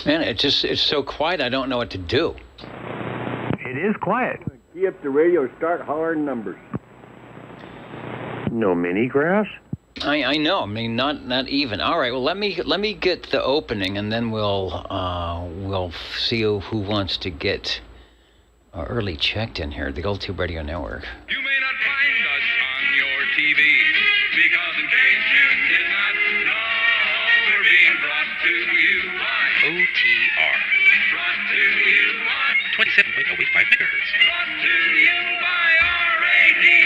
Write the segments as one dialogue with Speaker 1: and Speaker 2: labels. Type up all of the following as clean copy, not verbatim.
Speaker 1: Man, it's so quiet, I don't know what to do.
Speaker 2: It is quiet.
Speaker 3: Key up the radio, start hollering numbers.
Speaker 2: No mini grass?
Speaker 1: I know. I mean, not even. All right. Well, let me get the opening, and then we'll see who wants to get early checked in here. The Gold Tube Radio Network.
Speaker 4: You may not find us on your TV because, in case you did not know, we're being brought to you by
Speaker 5: OTR.
Speaker 4: Brought to you by
Speaker 5: 27.085 megahertz.
Speaker 4: Brought to you by RADI.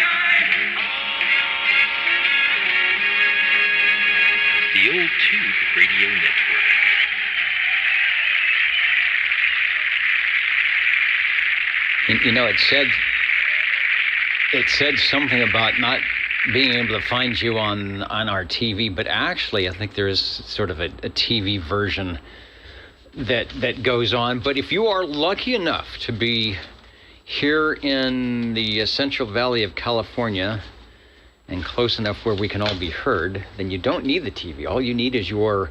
Speaker 5: The Old Tube Radio Network.
Speaker 1: You know, it said something about not being able to find you on our TV, but actually, I think there is sort of a TV version that goes on. But if you are lucky enough to be here in the Central Valley of California and close enough where we can all be heard, then you don't need the TV. All you need is your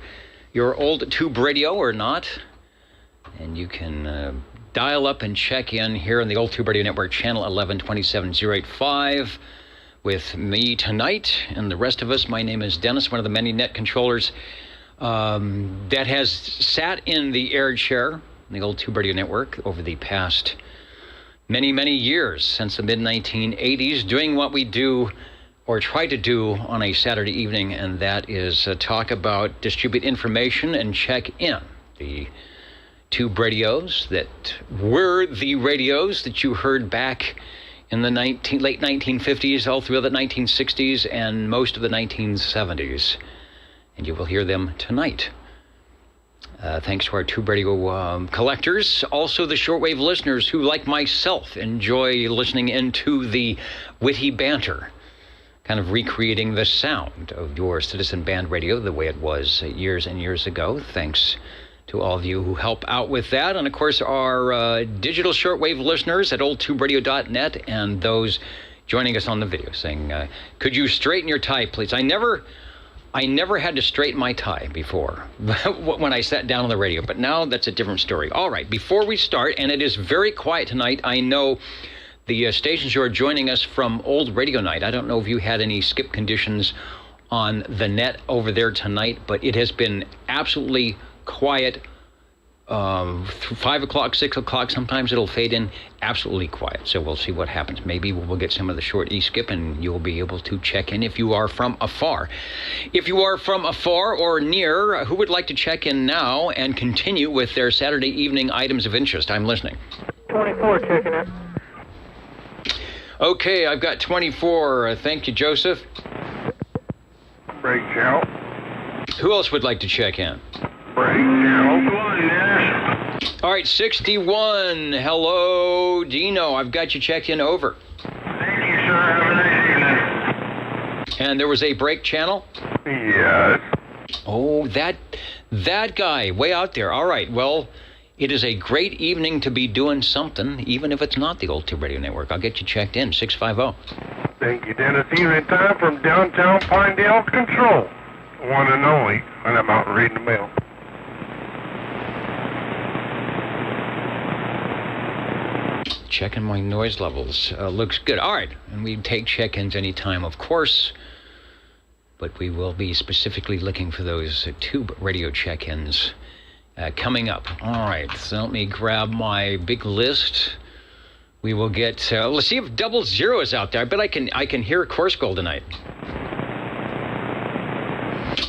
Speaker 1: old tube radio or not, and you can dial up and check in here on the Old Tube Radio Network, channel 1127085, with me tonight and the rest of us. My name is Dennis, one of the many net controllers that has sat in the air chair in the Old Tube Radio Network over the past many, many years, since the mid-1980s, doing what we do or try to do on a Saturday evening, and that is talk about, distribute information, and check in the tube radios that were the radios that you heard back in the late 1950s, all through the 1960s, and most of the 1970s. And you will hear them tonight. Thanks to our tube radio collectors. Also the shortwave listeners who, like myself, enjoy listening into the witty banter, kind of recreating the sound of your Citizen Band radio the way it was years and years ago. Thanks to all of you who help out with that. And of course, our digital shortwave listeners at oldtuberadio.net, and those joining us on the video saying, could you straighten your tie, please? I never had to straighten my tie before when I sat down on the radio, but now that's a different story. All right, before we start, and it is very quiet tonight, I know the stations who are joining us from Old Radio Night, I don't know if you had any skip conditions on the net over there tonight, but it has been absolutely quiet. 5 o'clock, 6 o'clock, sometimes it'll fade in, absolutely quiet. So we'll see what happens. Maybe we'll get some of the short e-skip and you'll be able to check in if you are from afar. If you are from afar or near, who would like to check in now and continue with their Saturday evening items of interest? I'm listening.
Speaker 2: 24 checking in.
Speaker 1: Okay, I've got 24. Thank you, Joseph.
Speaker 2: Break channel.
Speaker 1: Who else would like to check in?
Speaker 2: Break channel. Come on, Dennis.
Speaker 1: All right, 61. Hello, Dino. I've got you checked in, over.
Speaker 2: Thank you, sir. Have a nice evening.
Speaker 1: And there was a break channel?
Speaker 2: Yes.
Speaker 1: Oh, that guy way out there. All right, well, it is a great evening to be doing something, even if it's not the Old Tube Radio Network. I'll get you checked in, 650.
Speaker 2: Thank you, Dennis. Evening time from downtown Pinedale Control. One and only. And I'm out reading the mail.
Speaker 1: Checking my noise levels. Looks good. All right. And we take check-ins anytime, of course. But we will be specifically looking for those tube radio check-ins coming up. All right. So let me grab my big list. We will get... let's see if 00 is out there. I bet I can hear Course Gold tonight.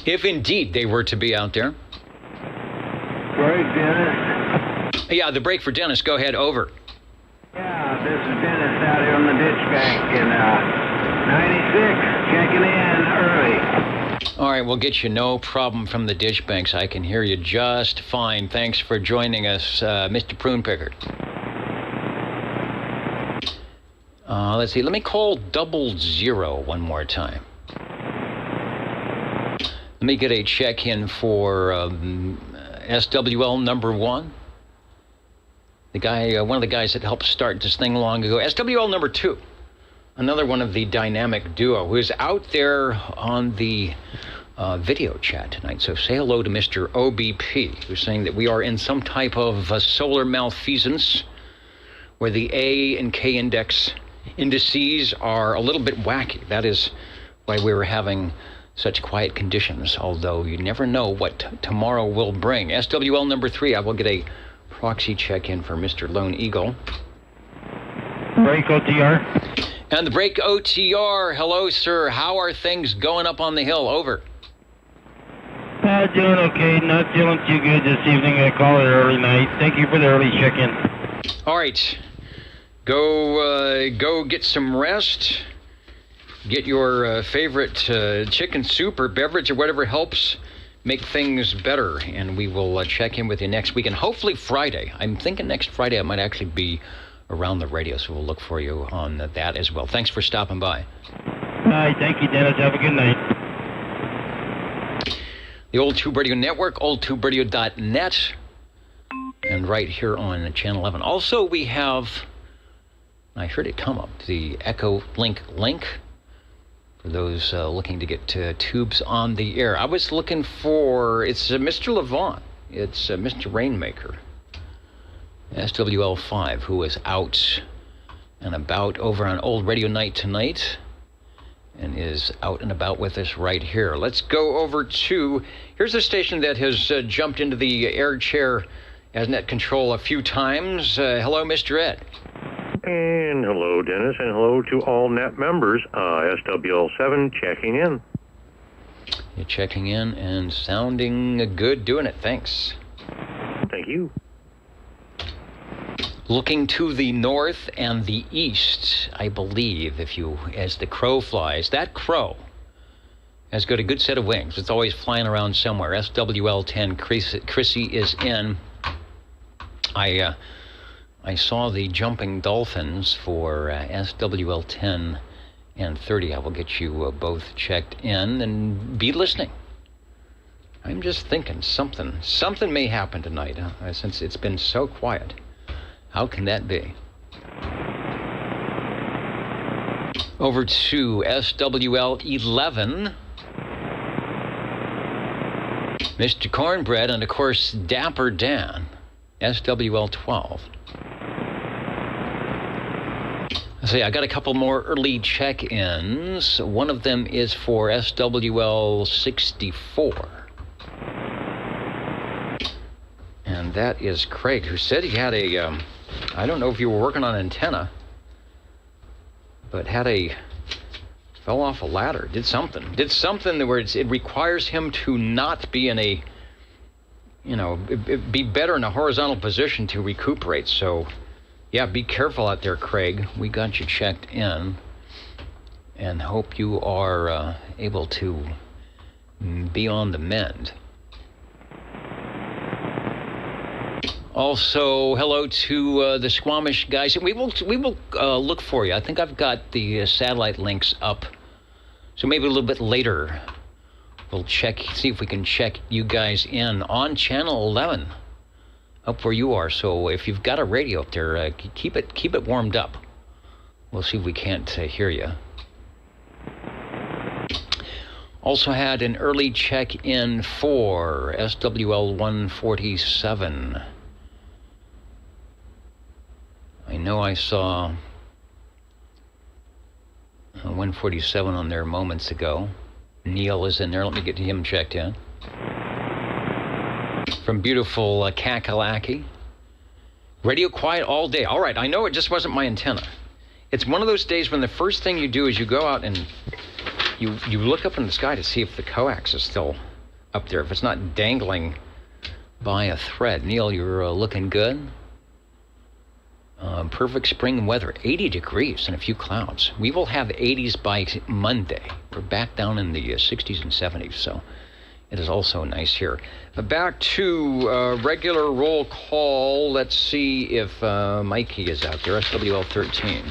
Speaker 1: If indeed they were to be out there.
Speaker 3: Break, Dennis.
Speaker 1: Yeah, the break for Dennis. Go ahead, over.
Speaker 3: Yeah, this is Dennis out here on the ditch bank in 96, checking in early.
Speaker 1: All right, we'll get you no problem from the ditch banks. I can hear you just fine. Thanks for joining us, Mr. Prune Picker. Let's see, let me call 00 one more time. Let me get a check-in for SWL number 1. The guy, one of the guys that helped start this thing long ago. SWL number 2, another one of the dynamic duo who is out there on the video chat tonight. So say hello to Mr. OBP, who's saying that we are in some type of solar malfeasance where the A and K indices are a little bit wacky. That is why we were having such quiet conditions, although you never know what tomorrow will bring. SWL number 3, I will get a proxy check-in for Mr. Lone Eagle.
Speaker 3: Break OTR.
Speaker 1: And the break OTR, hello, sir. How are things going up on the hill? Over.
Speaker 3: Doing okay. Not feeling too good this evening. I call it early night. Thank you for the early check-in.
Speaker 1: All right. Go get some rest. Get your favorite chicken soup or beverage or whatever helps make things better. And we will check in with you next week. And hopefully Friday. I'm thinking next Friday I might actually be around the radio. So we'll look for you on that as well. Thanks for stopping by.
Speaker 3: All right. Thank you, Dennis. Have a good night.
Speaker 1: The Old Tube Radio Network, oldtuberadio.net, and right here on Channel 11. Also, we have, I heard it come up, the Echo Link for those looking to get tubes on the air. I was looking for, it's Mr. Levant. It's Mr. Rainmaker, SWL5, who is out and about over on Old Radio Night tonight and is out and about with us right here. Let's go over to, here's a station that has jumped into the air chair as net control a few times. Hello, Mr. Ed.
Speaker 6: And hello, Dennis, and hello to all net members. SWL7 checking in.
Speaker 1: You're checking in and sounding good, doing it. Thanks.
Speaker 6: Thank you.
Speaker 1: Looking to the north and the east, I believe, as the crow flies, that crow has got a good set of wings. It's always flying around somewhere. SWL10, Chrissy is in. I saw the jumping dolphins for SWL10 and 30. I will get you both checked in and be listening. I'm just thinking something may happen tonight, since it's been so quiet. How can that be? Over to SWL 11. Mr. Cornbread and, of course, Dapper Dan, SWL 12. Let's see, I got a couple more early check-ins. One of them is for SWL 64. And that is Craig, who said he had a, I don't know if you were working on an antenna, but fell off a ladder, did something where it requires him to not be in a, be better in a horizontal position to recuperate. So, yeah, be careful out there, Craig. We got you checked in and hope you are able to be on the mend. Also, hello to the Squamish guys. We will look for you. I think I've got the satellite links up. So maybe a little bit later, we'll see if we can check you guys in on Channel 11, up where you are. So if you've got a radio up there, keep it warmed up. We'll see if we can't hear you. Also had an early check-in for SWL 147. I know I saw 147 on there moments ago. Neil is in there. Let me get him checked in. From beautiful Kakalaki. Radio quiet all day. All right, I know it just wasn't my antenna. It's one of those days when the first thing you do is you go out and you look up in the sky to see if the coax is still up there, if it's not dangling by a thread. Neil, you're looking good. Perfect spring weather, 80 degrees and a few clouds. We will have 80s by Monday. We're back down in the 60s and 70s, so it is also nice here. Back to regular roll call. Let's see if Mikey is out there, SWL 13.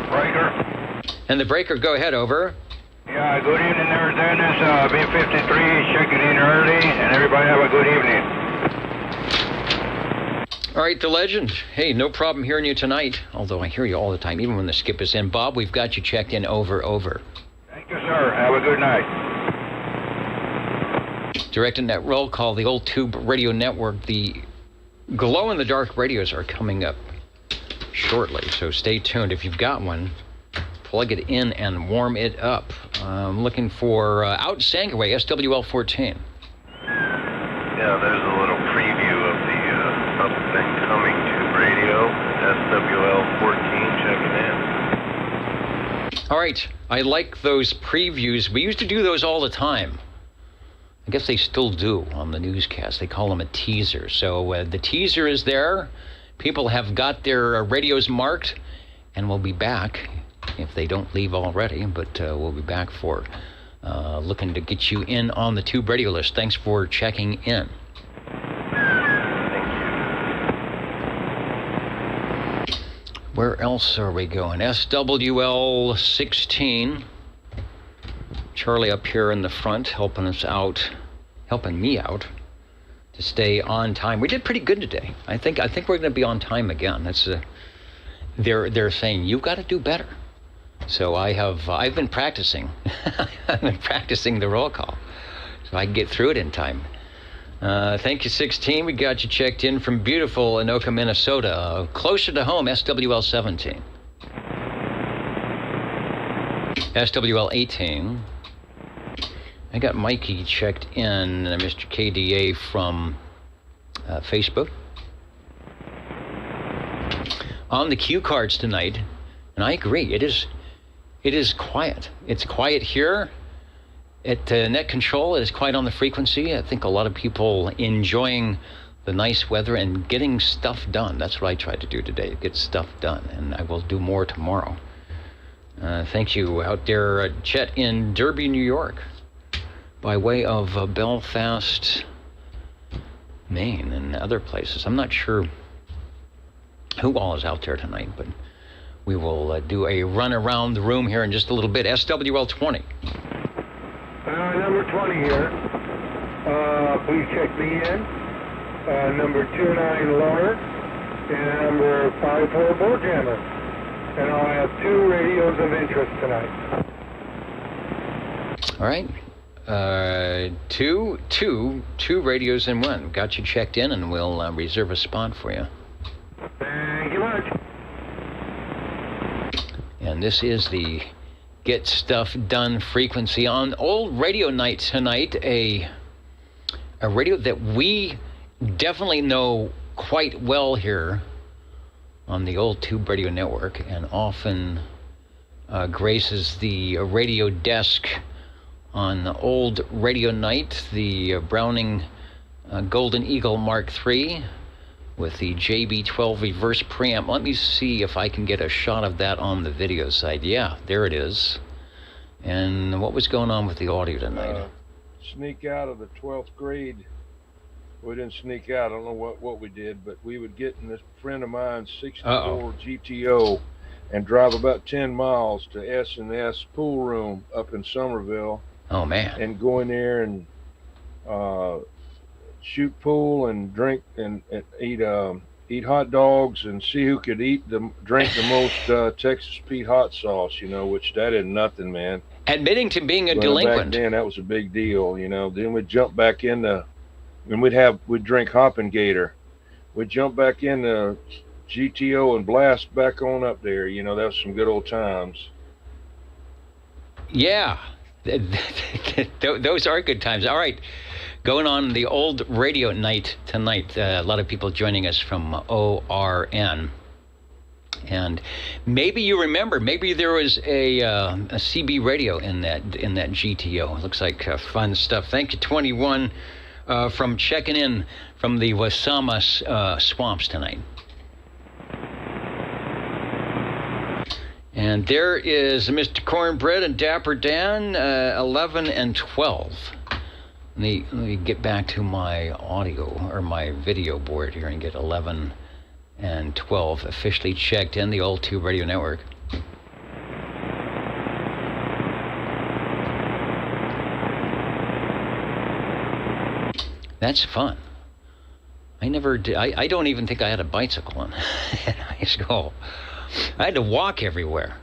Speaker 2: Breaker.
Speaker 1: And the breaker, go ahead, over.
Speaker 2: Yeah, good evening there, Dennis. B-53 checking in early, and everybody have a good evening.
Speaker 1: All right, the legend. Hey, no problem hearing you tonight, although I hear you all the time, even when the skip is in. Bob, we've got you checked in, over.
Speaker 2: Thank you, sir. Have a good night.
Speaker 1: Direct-to-net roll call, the old tube radio network. The glow-in-the-dark radios are coming up shortly, so stay tuned. If you've got one, plug it in and warm it up. I'm looking for out Sangarway, SWL 14.
Speaker 2: Yeah, there's a little preview of the up-and-coming tube radio, SWL 14, checking in.
Speaker 1: All right, I like those previews. We used to do those all the time. I guess they still do on the newscast. They call them a teaser. So the teaser is there. People have got their radios marked, and we'll be back if they don't leave already. But we'll be back for looking to get you in on the tube radio list. Thanks for checking in. Where else are we going? SWL 16. Charlie up here in the front helping me out to stay on time. We did pretty good today. I think we're going to be on time again. That's they're saying you've got to do better. So I've been practicing. I've been practicing the roll call so I can get through it in time. Thank you, 16. We got you checked in from beautiful Anoka, Minnesota. Closer to home, SWL 17. SWL 18. I got Mikey checked in, Mr. KDA from Facebook. On the cue cards tonight, and I agree, it is quiet. It's quiet here at Net Control. It is quiet on the frequency. I think a lot of people enjoying the nice weather and getting stuff done. That's what I tried to do today, get stuff done, and I will do more tomorrow. Thank you out there, Chet in Derby, New York, by way of Belfast, Maine, and other places. I'm not sure who all is out there tonight, but we will do a run around the room here in just a little bit. SWL 20.
Speaker 2: Number 20 here. Please check me in. Number 29 Loner and number 54 Bowjammer. And I'll have 2 radios of interest tonight.
Speaker 1: All right. Two radios in one. Got you checked in, and we'll reserve a spot for you.
Speaker 2: Thank you much.
Speaker 1: And this is the Get Stuff Done frequency on Old Radio Night tonight. A radio that we definitely know quite well here on the old Tube Radio Network, and often graces the radio desk on Old Radio Night, the Browning Golden Eagle Mark III with the JB12 reverse preamp. Let me see if I can get a shot of that on the video side. Yeah, there it is. And what was going on with the audio tonight?
Speaker 7: Sneak out of the 12th grade. We didn't sneak out. I don't know what we did, but we would get in this friend of mine's 64 GTO and drive about 10 miles to S&S pool room up in Somerville.
Speaker 1: Oh, man.
Speaker 7: And go in there and shoot pool and drink and eat hot dogs and see who could drink the most Texas Pete hot sauce, which that is nothing, man.
Speaker 1: Admitting to being a
Speaker 7: But
Speaker 1: delinquent.
Speaker 7: Back then, that was a big deal, Then we'd jump back in and we'd drink Hoppin' Gator. We'd jump back in the GTO and blast back on up there. That was some good old times.
Speaker 1: Yeah. Those are good times. All right. Going on the Old Radio Night tonight. A lot of people joining us from ORN. And maybe you remember, maybe there was a CB radio in that GTO. It looks like fun stuff. Thank you, 21, from checking in from the Wasama swamps tonight. And there is Mr. Cornbread and Dapper Dan, 11 and 12. Let me get back to my audio or my video board here and get 11 and 12 officially checked in the old Tube Radio Network. That's fun. I never did. I don't even think I had a bicycle in high school. I had to walk everywhere.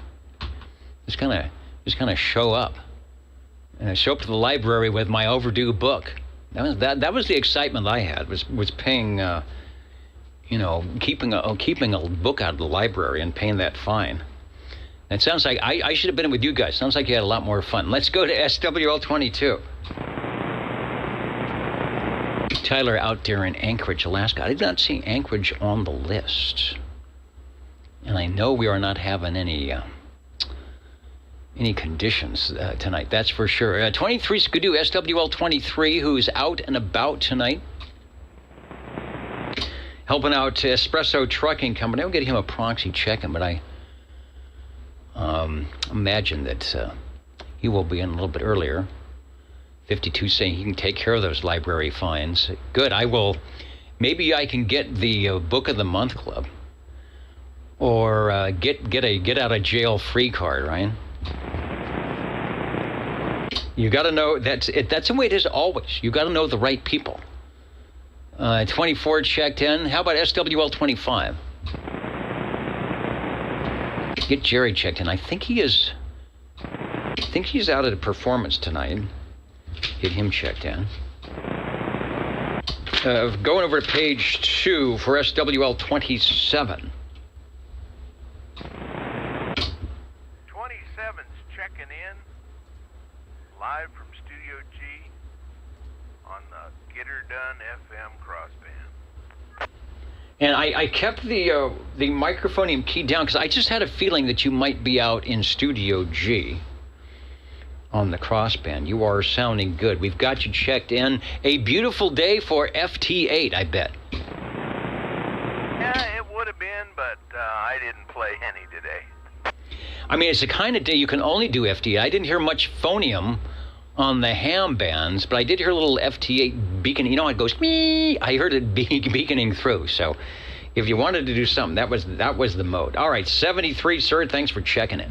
Speaker 1: Just kind of show up. And I show up to the library with my overdue book. That was the excitement I had, was paying, keeping a book out of the library and paying that fine. It sounds like I should have been with you guys. Sounds like you had a lot more fun. Let's go to SWL 22. Tyler out there in Anchorage, Alaska. I did not see Anchorage on the list. And I know we are not having any conditions tonight, that's for sure. 23 Skidoo, SWL 23, who's out and about tonight. Helping out Espresso Trucking Company. I'll get him a proxy check-in, but I imagine that he will be in a little bit earlier. 52 saying he can take care of those library fines. Good. I will. Maybe I can get the Book of the Month Club, or get a get out of jail free card, Ryan. You got to know that's the way it is always. You got to know the right people. 24 checked in. How about SWL 25? Get Jerry checked in. I think he's out at a performance tonight. Get him checked in. Going over to page 2 for SWL 27.
Speaker 3: 27's checking in live from Studio G on the Get Her Done FM crossband.
Speaker 1: And I kept the microphonium key down because I just had a feeling that you might be out in Studio G on the crossband. You are sounding good. We've got you checked in. A beautiful day for FT8, I bet.
Speaker 3: Yeah, it would have been, but I didn't play any today.
Speaker 1: I mean, it's the kind of day you can only do FT8. I didn't hear much phonium on the ham bands, but I did hear a little FT8 beacon. You know, it goes, mee. I heard it beaconing through. So if you wanted to do something, that was the mode. All right, 73, sir. Thanks for checking in.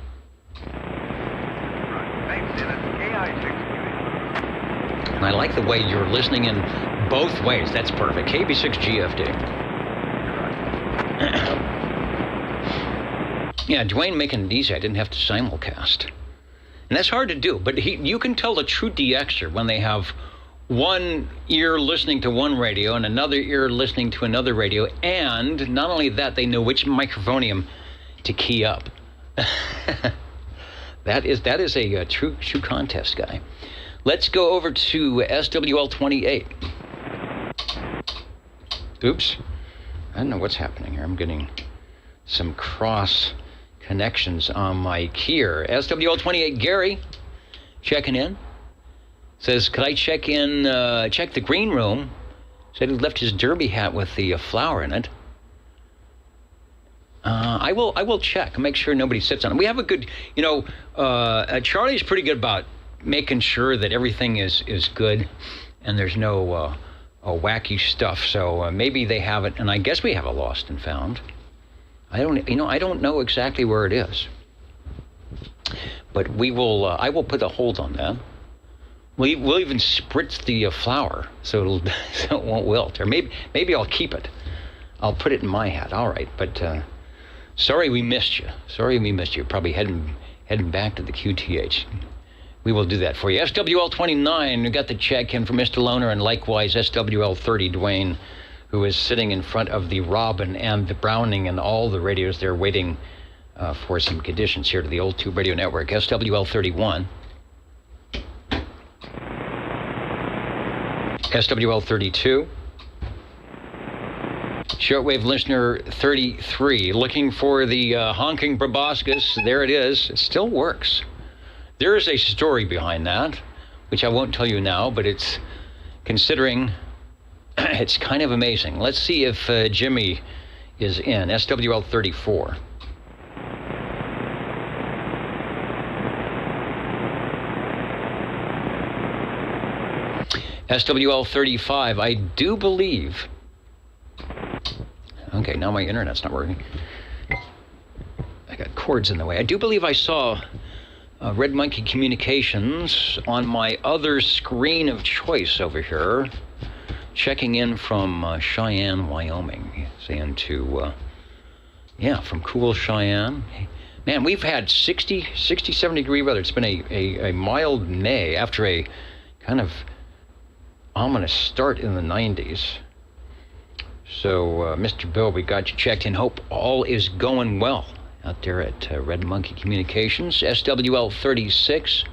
Speaker 3: Thanks, Dennis. KI6QA.
Speaker 1: And I like the way you're listening in both ways. That's perfect. KB6GFD. Yeah, Dwayne making it easy. I didn't have to simulcast. And that's hard to do, but you can tell a true DXer when they have one ear listening to one radio and another ear listening to another radio, and not only that, they know which microphonium to key up. That is a true contest guy. Let's go over to SWL 28. Oops. I don't know what's happening here. I'm getting some cross connections on my keyer. SWL 28, Gary, checking in. Says, could I check the green room? Said he left his derby hat with the flower in it. I will check, make sure nobody sits on it. We have a good, Charlie's pretty good about making sure that everything is good and there's no wacky stuff. So maybe they have it, and I guess we have a lost and found. I don't know exactly where it is, but we will. I will put a hold on that. We'll even spritz the flour so it won't wilt, or maybe I'll keep it. I'll put it in my hat. All right, but sorry we missed you. Probably heading back to the QTH. We will do that for you. SWL 29. We got the check in from Mr. Loner, and likewise SWL 30, Dwayne, who is sitting in front of the Robin and the Browning and all the radios there waiting for some conditions here to the Old Tube Radio Network. SWL 31. SWL 32. Shortwave listener 33. Looking for the honking proboscis. There it is. It still works. There is a story behind that, which I won't tell you now, but it's considering... It's kind of amazing. Let's see if Jimmy is in. SWL 34. SWL 35. I do believe... Okay, now my internet's not working. I got cords in the way. I do believe I saw Red Monkey Communications on my other screen of choice over here. Checking in from Cheyenne, Wyoming, saying to, from cool Cheyenne. Man, we've had 67 degree weather. It's been a mild May after a kind of ominous start in the 90s. So, Mr. Bill, we got you checked in. Hope all is going well out there at Red Monkey Communications, SWL 36.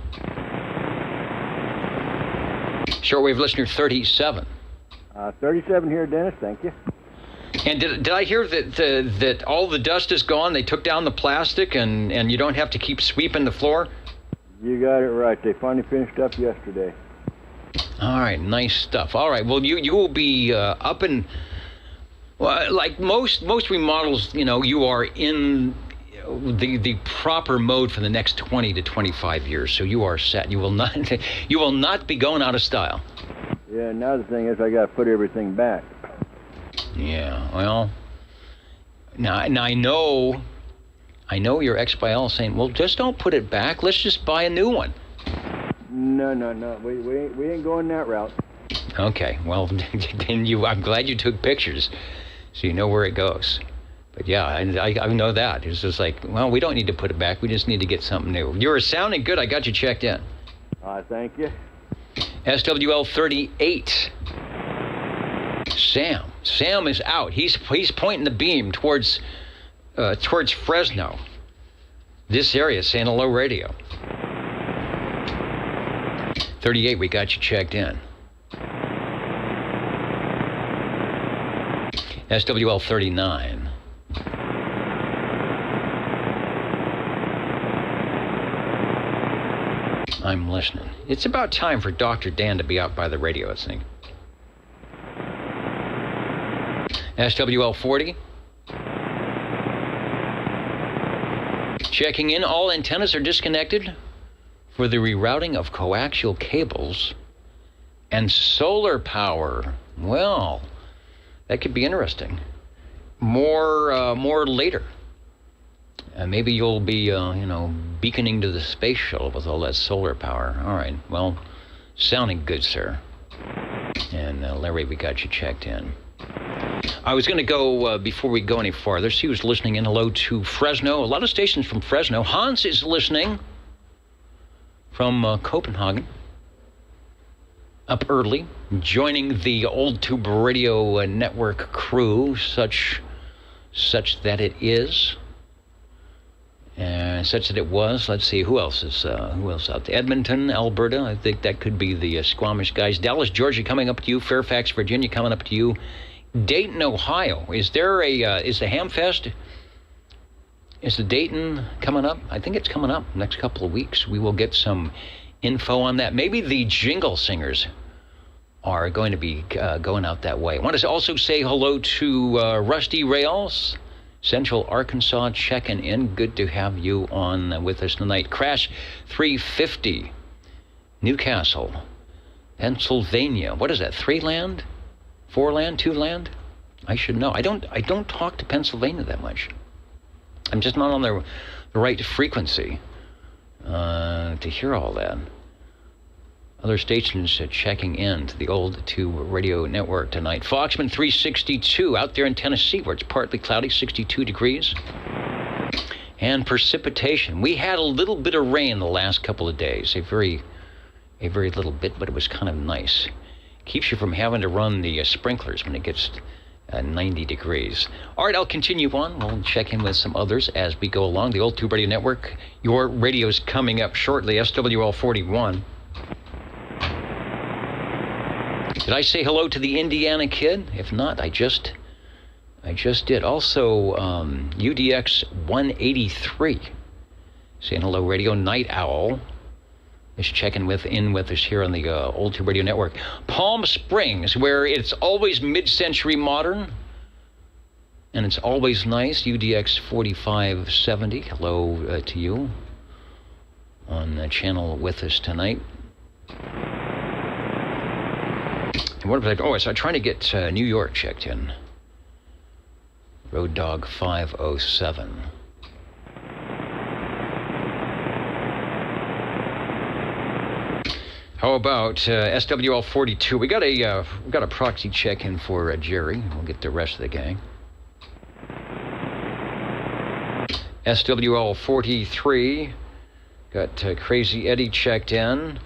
Speaker 1: Shortwave listener 37.
Speaker 8: 37 here, Dennis. Thank you.
Speaker 1: And did I hear that all the dust is gone? They took down the plastic and you don't have to keep sweeping the floor?
Speaker 8: You got it right. They finally finished up yesterday.
Speaker 1: All right, nice stuff. All right, well, you will be up and... Well, like most remodels, you are in the proper mode for the next 20 to 25 years. So you are set. You will not be going out of style.
Speaker 8: Yeah. Now the thing is, I got to put everything back.
Speaker 1: Yeah. Well, now I know your ex-BL saying, well, just don't put it back. Let's just buy a new one.
Speaker 8: No. We ain't going that route.
Speaker 1: Okay. Well, then I'm glad you took pictures, so you know where it goes. But yeah, I know that. It's just like, well, we don't need to put it back. We just need to get something new. You were sounding good. I got you checked in.
Speaker 8: Thank you.
Speaker 1: SWL 38. Sam is out. He's pointing the beam towards Fresno. This area, Santa Low Radio. 38, we got you checked in. SWL 39. I'm listening. It's about time for Dr. Dan to be out by the radio, I think. SWL 40. Checking in, all antennas are disconnected for the rerouting of coaxial cables and solar power. Well, that could be interesting. More later. Maybe you'll be, beaconing to the space shuttle with all that solar power. All right, well, sounding good, sir. And Larry, we got you checked in. I was going to go, before we go any farther, see who's listening in. Hello to Fresno. A lot of stations from Fresno. Hans is listening from Copenhagen. Up early, joining the Old Tube Radio Network crew, such that it is. Such that it was. Let's see, who else out there? Edmonton, Alberta. I think that could be the Squamish guys. Dallas, Georgia coming up to you. Fairfax, Virginia coming up to you. Dayton, Ohio. Is there is the Hamfest? Is the Dayton coming up? I think it's coming up next couple of weeks. We will get some info on that. Maybe the Jingle Singers are going to be going out that way. I want to also say hello to Rusty Rails, Central Arkansas, checking in. Good to have you on with us tonight. Crash 350, Newcastle, Pennsylvania. What is that? 3 land? 4 land? 2 land? I should know. I don't talk to Pennsylvania that much. I'm just not on the right frequency to hear all that. Other stations checking in to the Old Tube Radio Network tonight. Foxman 362 out there in Tennessee, where it's partly cloudy, 62 degrees. And precipitation. We had a little bit of rain the last couple of days, a very little bit, but it was kind of nice. Keeps you from having to run the sprinklers when it gets 90 degrees. All right, I'll continue on. We'll check in with some others as we go along. The Old Tube Radio Network. Your radio's coming up shortly. SWL 41. Did I say hello to the Indiana kid? If not, I just did. Also, UDX 183. Saying hello, Radio Night Owl is checking in with us here on the Old Tube Radio Network. Palm Springs, where it's always mid-century modern, and it's always nice. UDX 4570. Hello to you on the channel with us tonight. And what was I? So I'm trying to get New York checked in. Road Dog 507. How about SWL 42? We got a proxy check in for Jerry. We'll get the rest of the gang. SWL 43. Got Crazy Eddie checked in.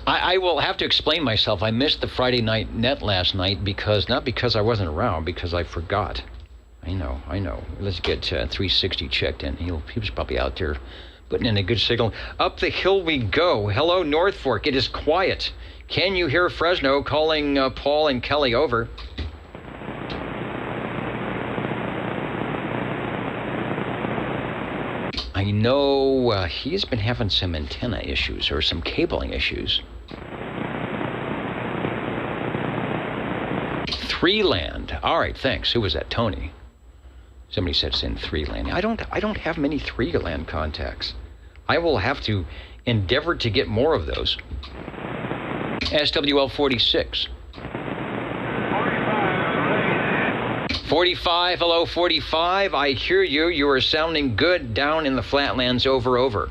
Speaker 1: I will have to explain myself. I missed the Friday night net last night not because I wasn't around, because I forgot. I know. Let's get 360 checked in. He was probably out there putting in a good signal. Up the hill we go. Hello, North Fork. It is quiet. Can you hear Fresno calling Paul and Kelly over? I know he's been having some antenna issues or some cabling issues. Three land. All right, thanks. Who was that? Tony. Somebody said it's in three land. I don't have many three land contacts. I will have to endeavor to get more of those. SWL 46. 45, hello 45. I hear you. You are sounding good down in the flatlands over.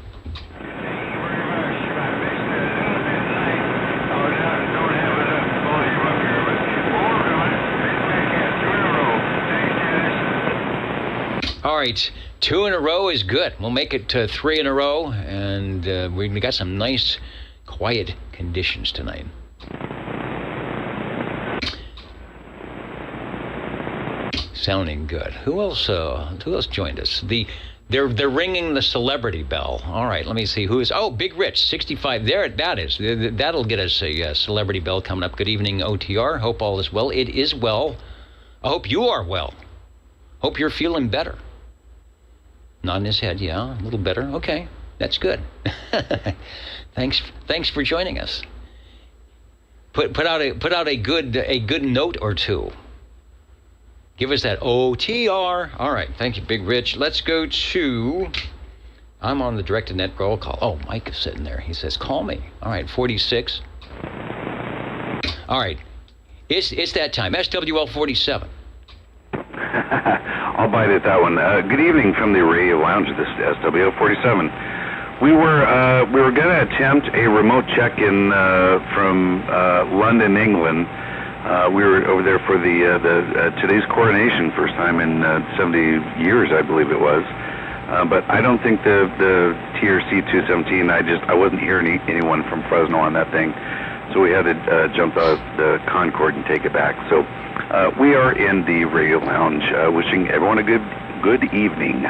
Speaker 1: All right, 2 in a row is good. We'll make it to 3 in a row, and we got some nice, quiet conditions tonight. Sounding good. Who else joined us? They're ringing the celebrity bell. All right, let me see who is. Oh, Big Rich, 65. There, that is. That'll get us a celebrity bell coming up. Good evening, OTR. Hope all is well. It is well. I hope you are well. Hope you're feeling better. Nodding his head, yeah, a little better. Okay, that's good. Thanks for joining us. Put out a good note or two. Give us that OTR. All right, thank you, Big Rich. Let's go to. I'm on the direct-to-net roll call. Oh, Mike is sitting there. He says, "Call me." All right, 46. All right, it's that time. SWL 47.
Speaker 3: I'll bite at that one. Good evening from the radio lounge of this SWO 47. We were going to attempt a remote check-in from London, England. We were over there for the today's coronation, first time in 70 years, I believe it was. But I don't think the TRC 217. I wasn't hearing anyone from Fresno on that thing, so we had to jump out the Concorde and take it back. So. We are in the radio lounge, wishing everyone a good evening.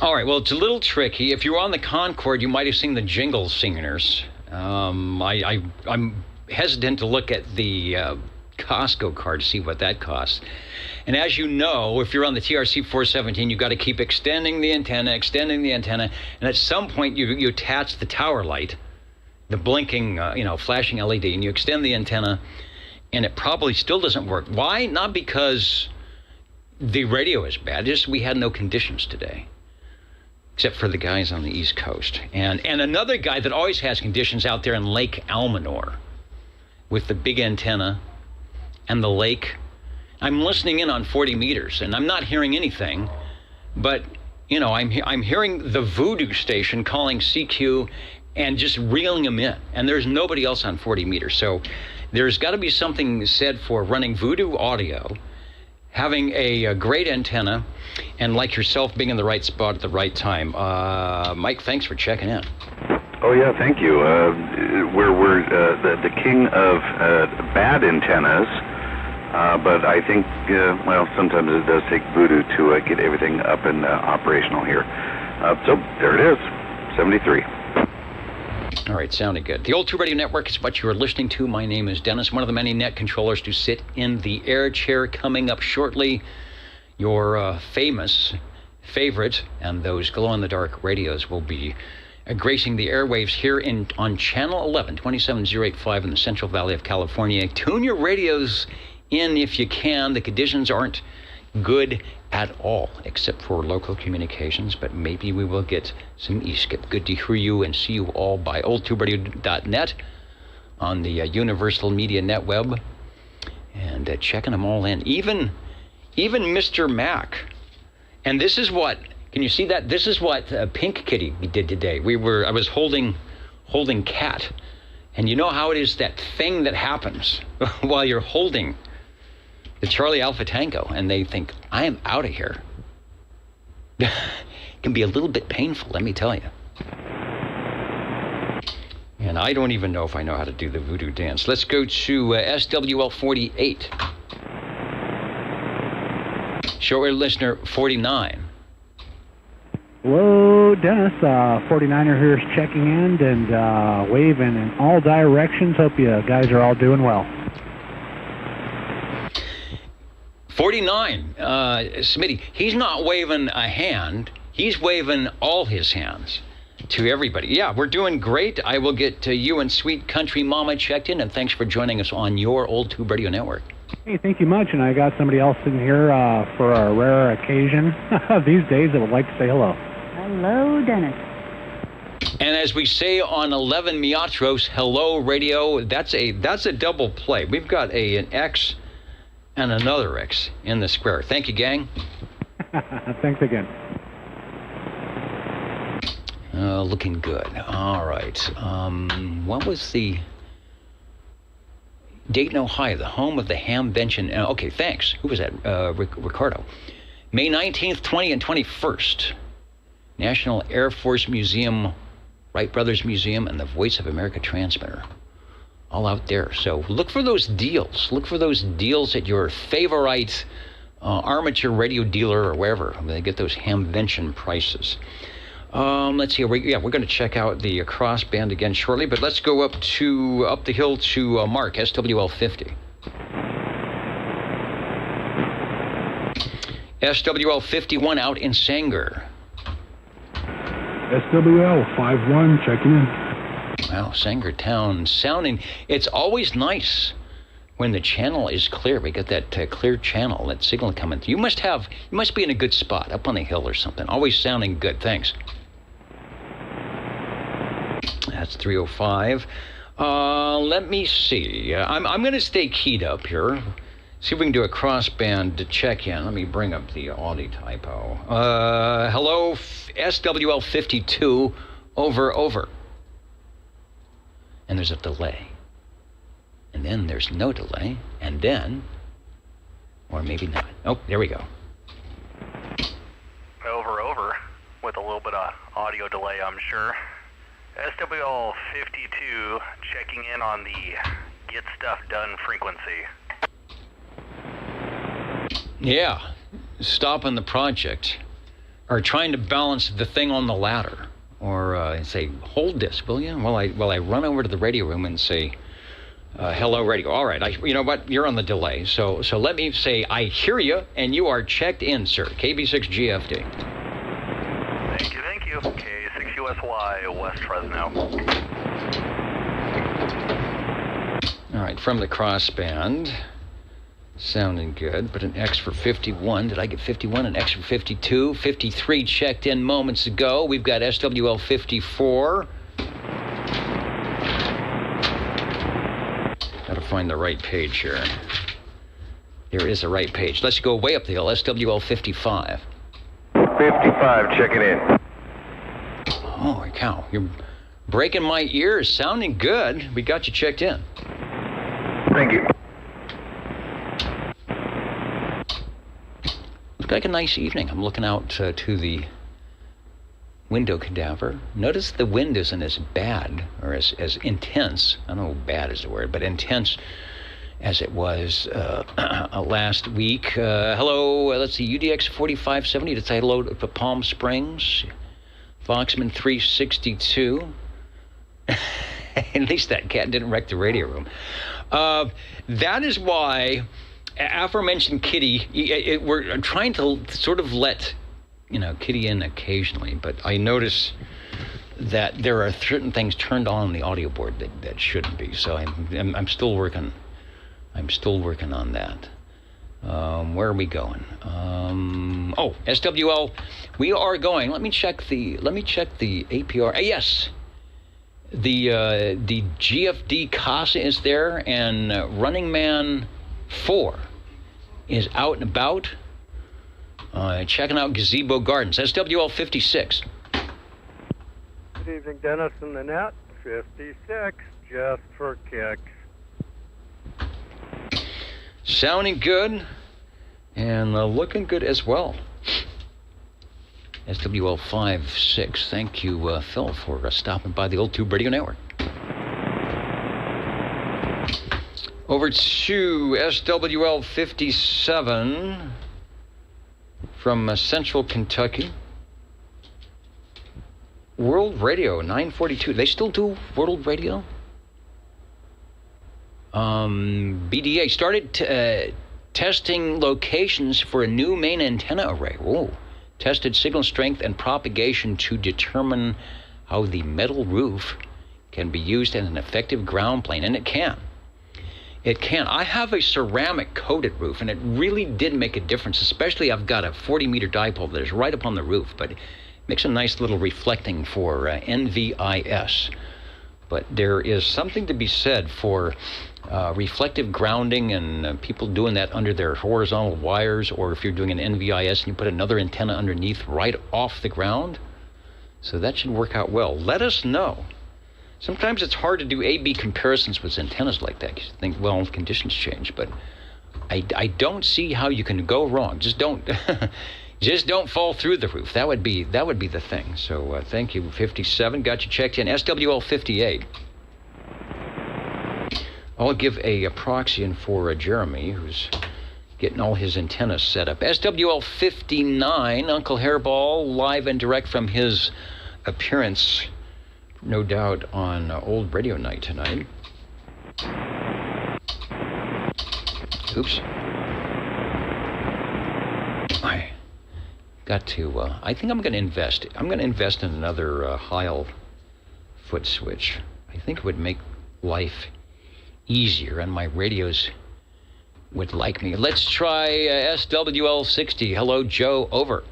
Speaker 1: All right, well, it's a little tricky. If you were on the Concorde, you might have seen the Jingle Singers. I'm hesitant to look at the Costco card to see what that costs. And as you know, if you're on the TRC 417, you've got to keep extending the antenna, and at some point you attach the tower light, the blinking, flashing LED, and you extend the antenna, and it probably still doesn't work. Why? Not because the radio is bad, just we had no conditions today, except for the guys on the East Coast. And another guy that always has conditions out there in Lake Almanor with the big antenna and the lake. I'm listening in on 40 meters, and I'm not hearing anything, but, I'm hearing the Voodoo station calling CQ and just reeling them in, and there's nobody else on 40 meters. So there's got to be something said for running Voodoo audio, having a great antenna, and like yourself being in the right spot at the right time. Mike, thanks for checking in.
Speaker 3: Oh yeah, thank you. We're the king of bad antennas, but I think sometimes it does take Voodoo to get everything up and operational here. So there it is, 73.
Speaker 1: All right, sounding good. The Old Tube Radio Network is what you are listening to. My name is Dennis, one of the many net controllers to sit in the air chair. Coming up shortly, your famous favorite and those glow-in-the-dark radios will be gracing the airwaves here on Channel 11, 27085 in the Central Valley of California. Tune your radios in if you can. The conditions aren't good at all, except for local communications, but maybe we will get some ESCIP. Good to hear you and see you all by oldtuberadio.net on the Universal Media Net web, and checking them all in. Even Mr. Mac. And this is what, can you see that? This is what Pink Kitty did today. I was holding Cat, and you know how it is, that thing that happens while you're holding the Charlie Alpha Tango, and they think, I am out of here. It can be a little bit painful, let me tell you. And I don't even know if I know how to do the voodoo dance. Let's go to SWL 48. Shortwave listener 49.
Speaker 9: Hello, Dennis. 49er here is checking in and waving in all directions. Hope you guys are all doing well.
Speaker 1: 49, Smitty, he's not waving a hand. He's waving all his hands to everybody. Yeah, we're doing great. I will get you and Sweet Country Mama checked in, and thanks for joining us on your Old Tube Radio Network.
Speaker 9: Hey, thank you much. And I got somebody else in here for a rare occasion these days that would like to say hello.
Speaker 10: Hello, Dennis.
Speaker 1: And as we say on 11 Miatros, hello radio, that's a double play. We've got an X and another X in the square. Thank you, gang.
Speaker 9: Thanks again.
Speaker 1: Looking good. All right. What was the Dayton, Ohio, the home of the Hamvention? Okay, thanks. Who was that? Ricardo. May 19th, 20th, and 21st. National Air Force Museum, Wright Brothers Museum, and the Voice of America transmitter. All out there. So look for those deals. Look for those deals at your favorite armature radio dealer or wherever. They get those Hamvention prices. Let's see. We're going to check out the cross band again shortly, but let's go up the hill to Mark, SWL 50. SWL 51 out in Sanger.
Speaker 11: SWL 51 checking in.
Speaker 1: Wow, Sanger Town sounding. It's always nice when the channel is clear. We get that clear channel, that signal coming through. You must be in a good spot, up on a hill or something. Always sounding good. Thanks. That's 305. Let me see. I'm going to stay keyed up here. See if we can do a crossband to check in. Let me bring up the Audi typo. Hello, SWL 52, over. And there's a delay. And then there's no delay. And then, or maybe not. Oh, there we go.
Speaker 12: Over, with a little bit of audio delay, I'm sure. SWL 52, checking in on the Get Stuff Done frequency.
Speaker 1: Yeah, stopping the project, or trying to balance the thing on the ladder, or say, hold this, will you? While I run over to the radio room and say, hello, radio. All right, you know what? You're on the delay, so let me say, I hear you, and you are checked in, sir. KB6 GFD.
Speaker 12: Thank you. K6USY, West Fresno.
Speaker 1: All right, from the crossband. Sounding good, but an X for 51. Did I get 51? An X for 52. 53 checked in moments ago. We've got SWL 54. Got to find the right page here. There is a right page. Let's go way up the hill. SWL 55.
Speaker 13: 55 checking in.
Speaker 1: Holy cow. You're breaking my ears. Sounding good. We got you checked in.
Speaker 13: Thank you.
Speaker 1: Like a nice evening. I'm looking out to the window cadaver. Notice the wind isn't as bad or as intense. I don't know if bad is the word, but intense as it was last week. Hello, let's see, UDX 4570 to say hello to Palm Springs. Foxman 362. At least that cat didn't wreck the radio room. That is why aforementioned Kitty, we're trying to sort of let, Kitty in occasionally, but I notice that there are certain things turned on the audio board that shouldn't be. So I'm still working. I'm still working on that. Where are we going? SWL. We are going. Let me check the APR. Yes. The GFD CASA is there, and Running Man 4 is out and about, checking out Gazebo Gardens. SWL 56.
Speaker 14: Good evening, Dennis and the net. 56, just for kicks.
Speaker 1: Sounding good, and looking good as well. SWL 56. Thank you, Phil, for stopping by the Old Tube Radio Network. Over to SWL 57 from Central Kentucky. World Radio 942. They still do World Radio? BDA started testing locations for a new main antenna array. Whoa. Tested signal strength and propagation to determine how the metal roof can be used as an effective ground plane. And it can. It can. I have a ceramic coated roof, and it really did make a difference, especially I've got a 40-meter dipole that is right up on the roof, but it makes a nice little reflecting for NVIS. But there is something to be said for reflective grounding and people doing that under their horizontal wires, or if you're doing an NVIS and you put another antenna underneath right off the ground. So that should work out well. Let us know. Sometimes it's hard to do A-B comparisons with antennas like that. You think, well, conditions change, but I don't see how you can go wrong. Just don't just don't fall through the roof. That would be the thing. So thank you, 57. Got you checked in. SWL 58. I'll give a proxy in for Jeremy, who's getting all his antennas set up. SWL 59, Uncle Hairball, live and direct from his appearance, no doubt, on Old Radio Night tonight. Oops. I got to, I think I'm going to invest. I'm going to invest in another Heil foot switch. I think it would make life easier, and my radios would like me. Let's try SWL 60. Hello, Joe. Over.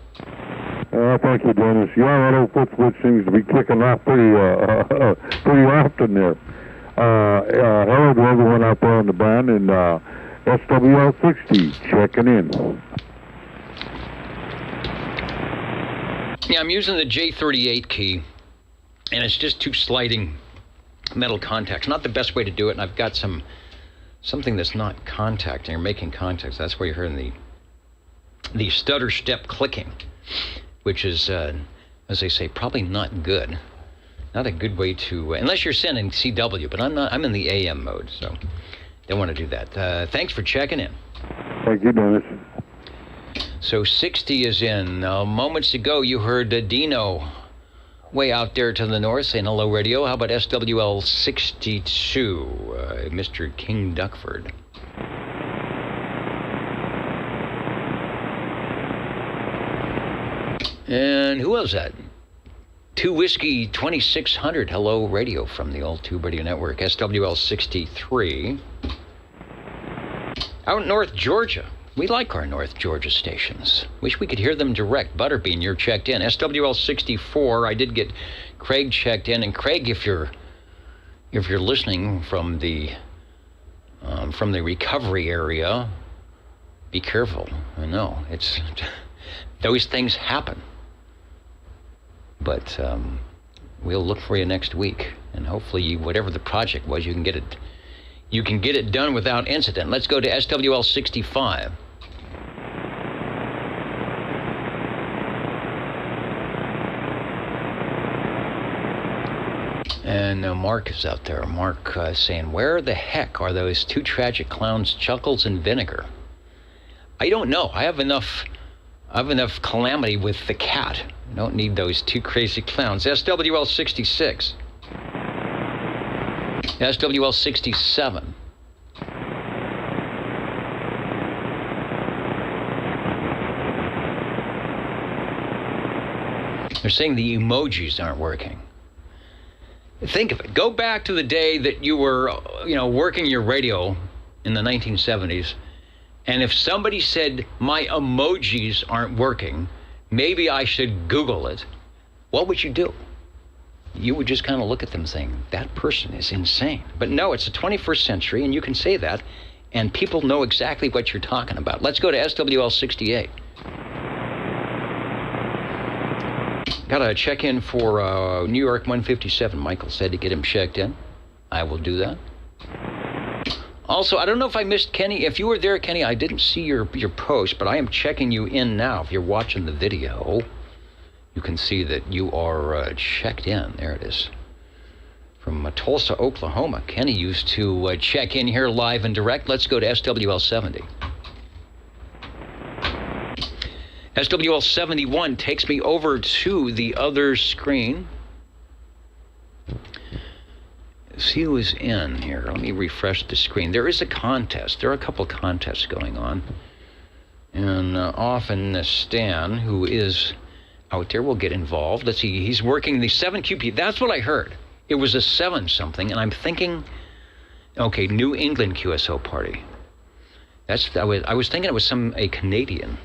Speaker 2: Thank you, Dennis. Yeah, that old foot switch seems to be kicking off pretty often there. Hello to everyone out there on the band, and SWL 60 checking in.
Speaker 1: Yeah, I'm using the J38 key, and it's just two sliding metal contacts. Not the best way to do it, and I've got something that's not contacting or making contacts. That's where you're hearing the stutter step clicking, which is, as they say, probably not good. Not a good way to, unless you're sending CW, but I'm not. I'm in the AM mode, so don't want to do that. Thanks for checking in.
Speaker 2: Thank you, Dennis.
Speaker 1: So 60 is in. Moments ago, you heard Dino way out there to the north saying hello, radio. How about SWL 62, Mr. King Duckford? And who was that? 2 Whiskey 2600, hello, radio from the old Tube Radio Network, SWL 63. Out in North Georgia. We like our North Georgia stations. Wish we could hear them direct. Butterbean, you're checked in. SWL 64. I did get Craig checked in. And Craig, if you're listening from the recovery area, be careful. I know it's those things happen. But we'll look for you next week, and hopefully, whatever the project was, you can get it done without incident. Let's go to SWL 65. And Mark is out there. Mark saying, where the heck are those 2 tragic clowns, Chuckles and Vinegar? I don't know. I have enough calamity with the cat. I don't need those 2 crazy clowns. SWL 66. SWL 67. They're saying the emojis aren't working. Think of it. Go back to the day that you were, working your radio in the 1970s, and if somebody said, my emojis aren't working, maybe I should Google it, what would you do? You would just kind of look at them saying, that person is insane. But no, it's the 21st century, and you can say that, and people know exactly what you're talking about. Let's go to SWL 68. Got a check-in for New York 157. Michael said to get him checked in. I will do that. Also, I don't know if I missed Kenny. If you were there, Kenny, I didn't see your post, but I am checking you in now. If you're watching the video, you can see that you are checked in. There it is. from Tulsa, Oklahoma. Kenny used to check in here live and direct. Let's go to SWL 70. SWL 71 takes me over to the other screen. See who is in here. Let me refresh the screen. There is a contest. There are a couple of contests going on. And often Stan, who is out there, will get involved. Let's see. He's working the 7QP. That's what I heard. It was a 7 something. And I'm thinking, okay, New England QSO party. I was thinking it was a Canadian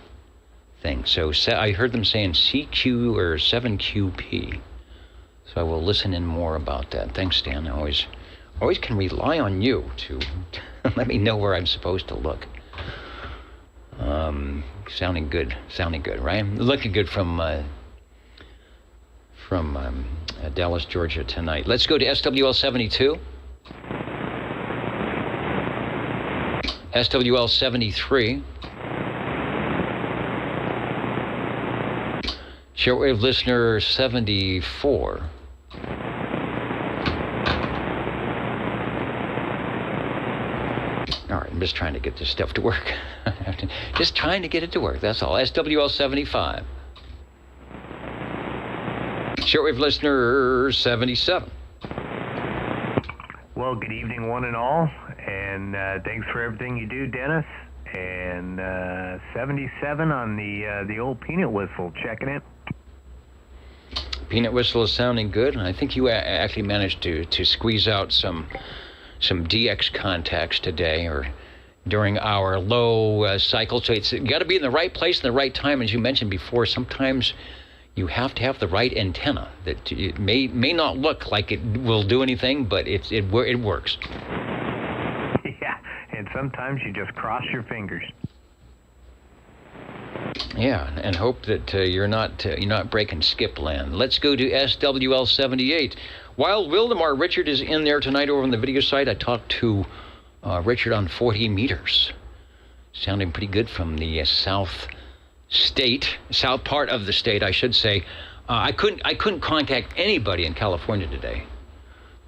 Speaker 1: thing. So I heard them saying CQ or 7QP. So I will listen in more about that. Thanks, Stan. I always can rely on you to let me know where I'm supposed to look. Sounding good, right? Looking good from Dallas, Georgia tonight. Let's go to SWL 72. SWL 73. Shortwave listener 74. All right, I'm just trying to get this stuff to work. Just trying to get it to work, that's all. SWL 75. Shortwave listener 77.
Speaker 10: Well, good evening, one and all, and thanks for everything you do, Dennis. And 77 on the old peanut whistle, checking it.
Speaker 1: Peanut whistle is sounding good, and I think you actually managed to squeeze out some DX contacts today or during our low cycle. So it's got to be in the right place and the right time, as you mentioned before. Sometimes you have to have the right antenna. That it may not look like it will do anything, but it works.
Speaker 10: Yeah, and sometimes you just cross your fingers.
Speaker 1: Yeah, and hope that you're not breaking skip land. Let's go to SWL 78. While Wildemar Richard is in there tonight over on the video site, I talked to Richard on 40 meters. Sounding pretty good from the south part of the state, I should say. I couldn't contact anybody in California today.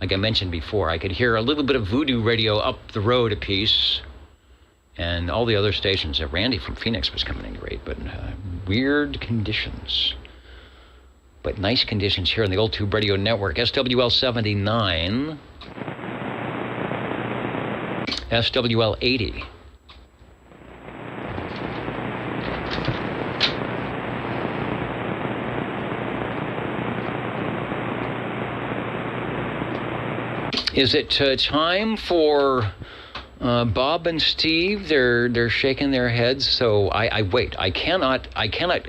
Speaker 1: Like I mentioned before, I could hear a little bit of Voodoo Radio up the road a piece. And all the other stations. Randy from Phoenix was coming in great, but weird conditions. But nice conditions here on the Old Tube Radio Network. SWL 79. SWL 80. Is it time for... Bob and Steve, they're shaking their heads, so I wait. I cannot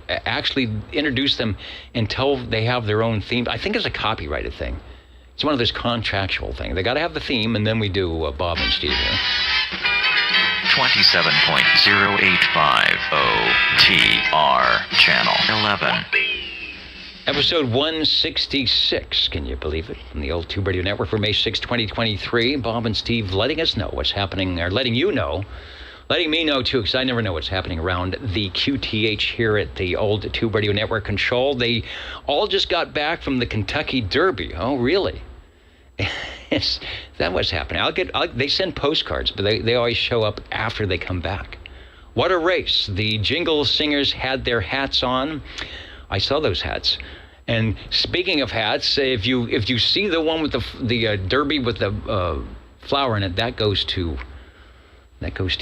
Speaker 1: actually introduce them until they have their own theme. I think it's a copyrighted thing. It's one of those contractual things. They got to have the theme, and then we do Bob and Steve here.
Speaker 5: 27.085 OTR Channel 11.
Speaker 1: Episode 166, can you believe it? From the Old Tube Radio Network for May 6, 2023. Bob and Steve letting us know what's happening, or letting you know, letting me know too, because I never know what's happening around the QTH here at the Old Tube Radio Network Control. They all just got back from the Kentucky Derby. Oh, really? Is that what's happening? They send postcards, but they always show up after they come back. What a race. The Jingle Singers had their hats on. I saw those hats. And speaking of hats, if you see the one with the derby with the flower in it, that goes to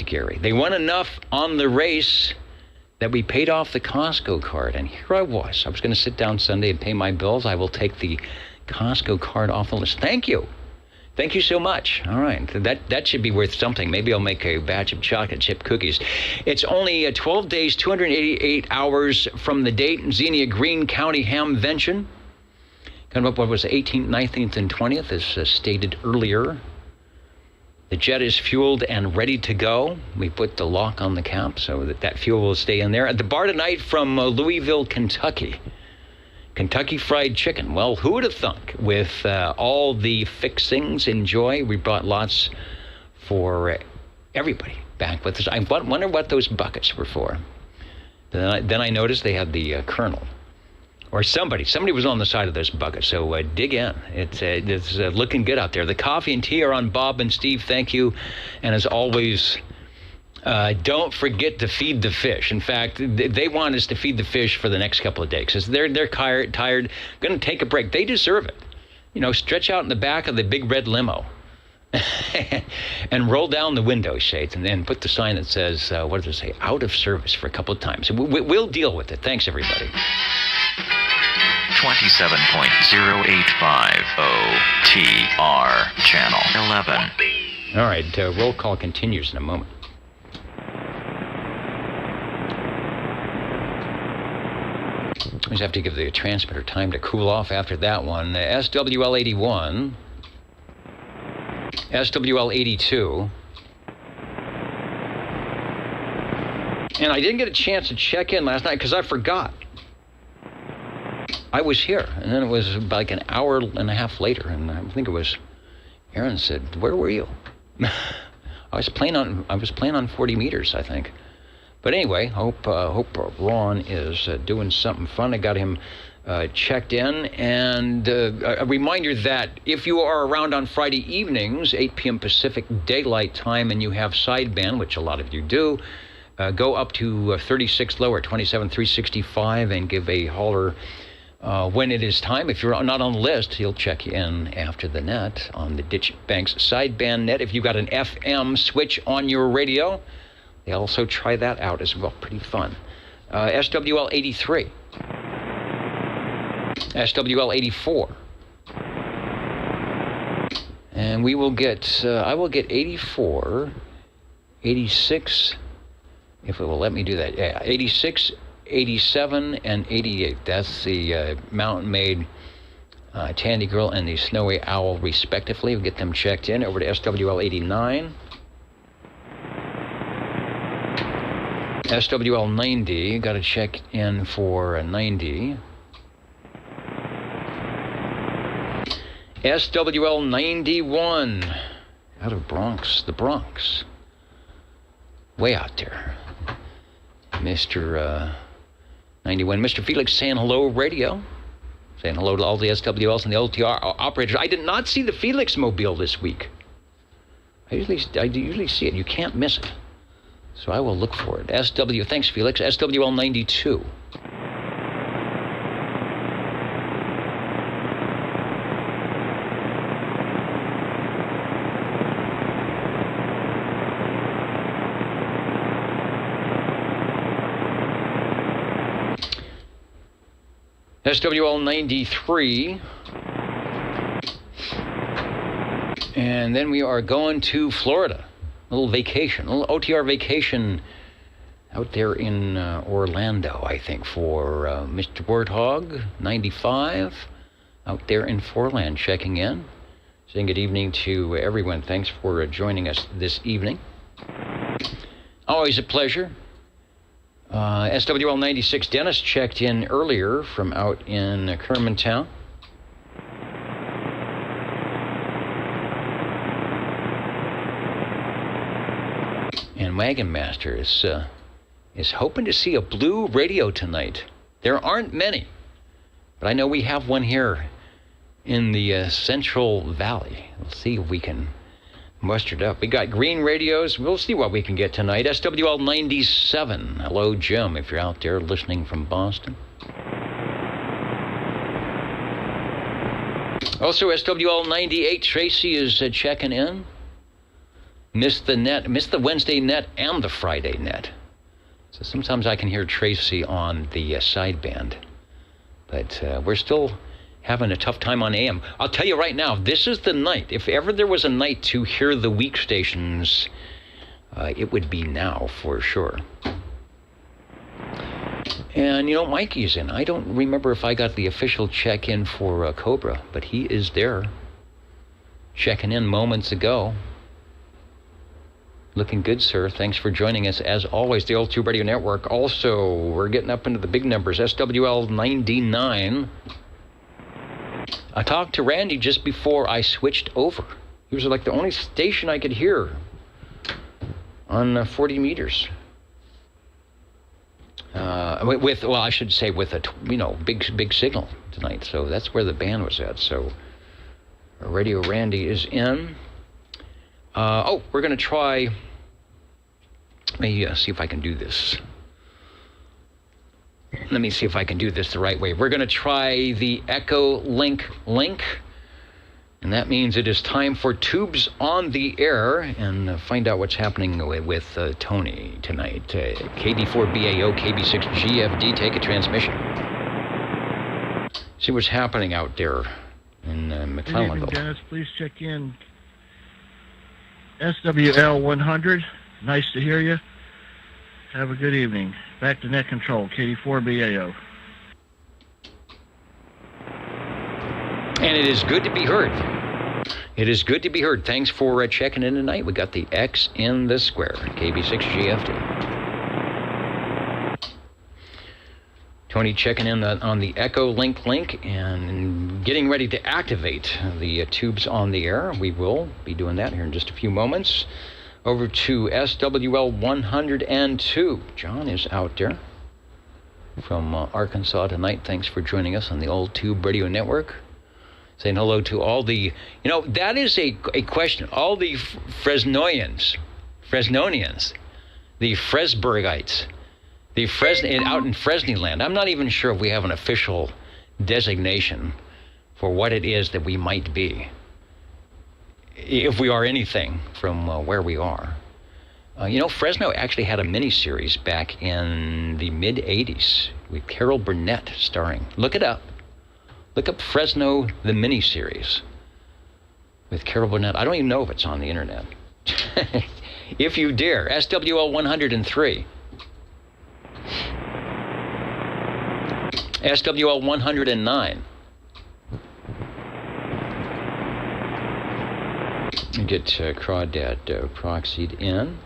Speaker 1: Gary. They won enough on the race that we paid off the Costco card. And here I was going to sit down Sunday and pay my bills. I will take the Costco card off the list. Thank you. Thank you so much. All right. That should be worth something. Maybe I'll make a batch of chocolate chip cookies. It's only 12 days, 288 hours from the date. Xenia Green County Hamvention. Coming up, what was 18th, 19th, and 20th, as stated earlier. The jet is fueled and ready to go. We put the lock on the cap so that fuel will stay in there. At the bar tonight from Louisville, Kentucky. Kentucky Fried Chicken. Well, who would have thunk? With all the fixings, enjoy. We brought lots for everybody back with us. I wonder what those buckets were for. Then I noticed they had the Colonel, or somebody was on the side of this bucket. So dig in. It's looking good out there. The coffee and tea are on Bob and Steve. Thank you. And as always, don't forget to feed the fish. In fact, they want us to feed the fish for the next couple of days because they're tired, going to take a break. They deserve it. You know, stretch out in the back of the big red limo and roll down the window shades and then put the sign that says, what does it say? Out of service for a couple of times. We'll deal with it. Thanks, everybody.
Speaker 5: 27.0850 TR Channel 11.
Speaker 1: All right, roll call continues in a moment. We just have to give the transmitter time to cool off after that one. SWL 81, SWL 82. And I didn't get a chance to check in last night because I forgot. I was here, and then it was like an hour and a half later, and I think it was Aaron said, "Where were you?" I was playing on 40 meters, I think. But anyway, hope Ron is doing something fun. I got him checked in. And a reminder that if you are around on Friday evenings, 8 p.m. Pacific Daylight Time, and you have sideband, which a lot of you do, go up to 36 low or 27,365 and give a holler when it is time. If you're not on the list, he'll check you in after the net on the Ditch Banks sideband net. If you've got an FM switch on your radio, they also try that out as well. Pretty fun. SWL 83. SWL 84. And we will get, I will get 84, 86, if it will let me do that. Yeah, 86, 87, and 88. That's the Mountain Maid, Tandy Girl, and the Snowy Owl, respectively. We'll get them checked in. Over to SWL 89. SWL 90, got to check in for 90. SWL 91, out of the Bronx. Way out there. Mr. 91, Mr. Felix saying hello, radio. Saying hello to all the SWLs and the LTR operators. I did not see the Felix mobile this week. I usually see it. You can't miss it. So I will look for it. Thanks, Felix. SWL 92. SWL 93. And then we are going to Florida. A little vacation, a little OTR vacation out there in Orlando, I think, for Mr. Warthog, 95, out there in Foreland, checking in. Saying good evening to everyone. Thanks for joining us this evening. Always a pleasure. SWL 96, Dennis checked in earlier from out in Kermantown. And Wagon Master is hoping to see a blue radio tonight. There aren't many, but I know we have one here in the Central Valley. We'll see if we can muster it up. We got green radios. We'll see what we can get tonight. SWL 97. Hello, Jim, if you're out there listening from Boston. Also, SWL 98. Tracy is checking in. Missed the Wednesday net and the Friday net. So sometimes I can hear Tracy on the sideband. But we're still having a tough time on AM. I'll tell you right now, this is the night. If ever there was a night to hear the weak stations, it would be now for sure. And, you know, Mikey's in. I don't remember if I got the official check-in for Cobra, but he is there. Checking in moments ago. Looking good, sir. Thanks for joining us. As always, the Old Tube Radio Network. Also, we're getting up into the big numbers. SWL 99. I talked to Randy just before I switched over. He was like the only station I could hear on 40 meters. I should say with a big signal tonight. So that's where the band was at. So Radio Randy is in. We're going to try. Let me see if I can do this. Let me see if I can do this the right way. We're going to try the Echo Link. And that means it is time for Tubes on the Air and find out what's happening with Tony tonight. KB4BAO, KB6GFD, take a transmission. See what's happening out there in McClellanville.
Speaker 15: Good evening, Dennis. Please check in. SWL 100. Nice to hear you. Have a good evening. Back to net control, KD4BAO.
Speaker 1: And it is good to be heard. It is good to be heard. Thanks for checking in tonight. We got the X in the square, KB6GFD. Tony checking in on the Echo Link and getting ready to activate the tubes on the air. We will be doing that here in just a few moments. Over to SWL 102. John is out there from Arkansas tonight. Thanks for joining us on the Old Tube Radio Network. Saying hello to all the, that is a question. All the Fresnonians, the Fresburgites, out in Fresneyland. I'm not even sure if we have an official designation for what it is that we might be, if we are anything from where we are. Fresno actually had a miniseries back in the mid-'80s with Carol Burnett starring. Look it up. Look up Fresno, the miniseries with Carol Burnett. I don't even know if it's on the internet. If you dare. SWL 103. SWL 109. Get Crawdad proxied in.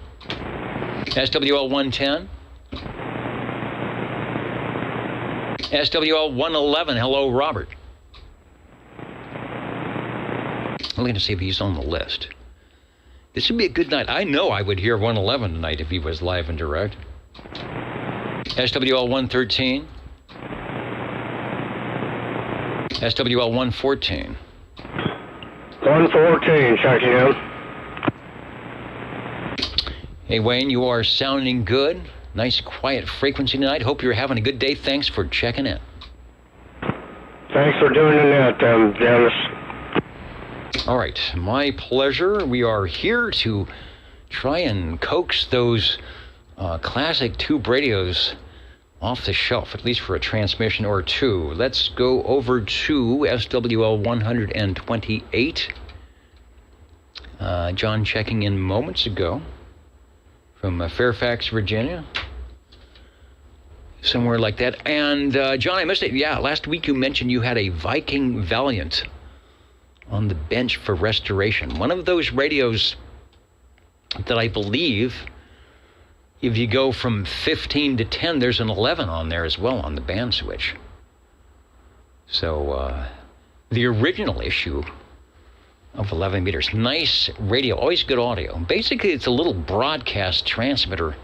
Speaker 1: SWL 110. SWL 111. Hello, Robert. I'm looking to see if he's on the list. This would be a good night. I know I would hear 111 tonight if he was live and direct. SWL 113. SWL 114.
Speaker 13: 114, checking in.
Speaker 1: Hey, Wayne, you are sounding good. Nice, quiet frequency tonight. Hope you're having a good day. Thanks for checking in.
Speaker 13: Thanks for doing the net, Dennis.
Speaker 1: All right, my pleasure. We are here to try and coax those classic tube radios off the shelf, at least for a transmission or two. Let's go over to SWL 128. John checking in moments ago from Fairfax, Virginia. Somewhere like that. And John, I missed it. Yeah, last week you mentioned you had a Viking Valiant on the bench for restoration. One of those radios that I believe, if you go from 15 to 10, there's an 11 on there as well on the band switch. So the original issue of 11 meters. Nice radio, always good audio. Basically, it's a little broadcast transmitter.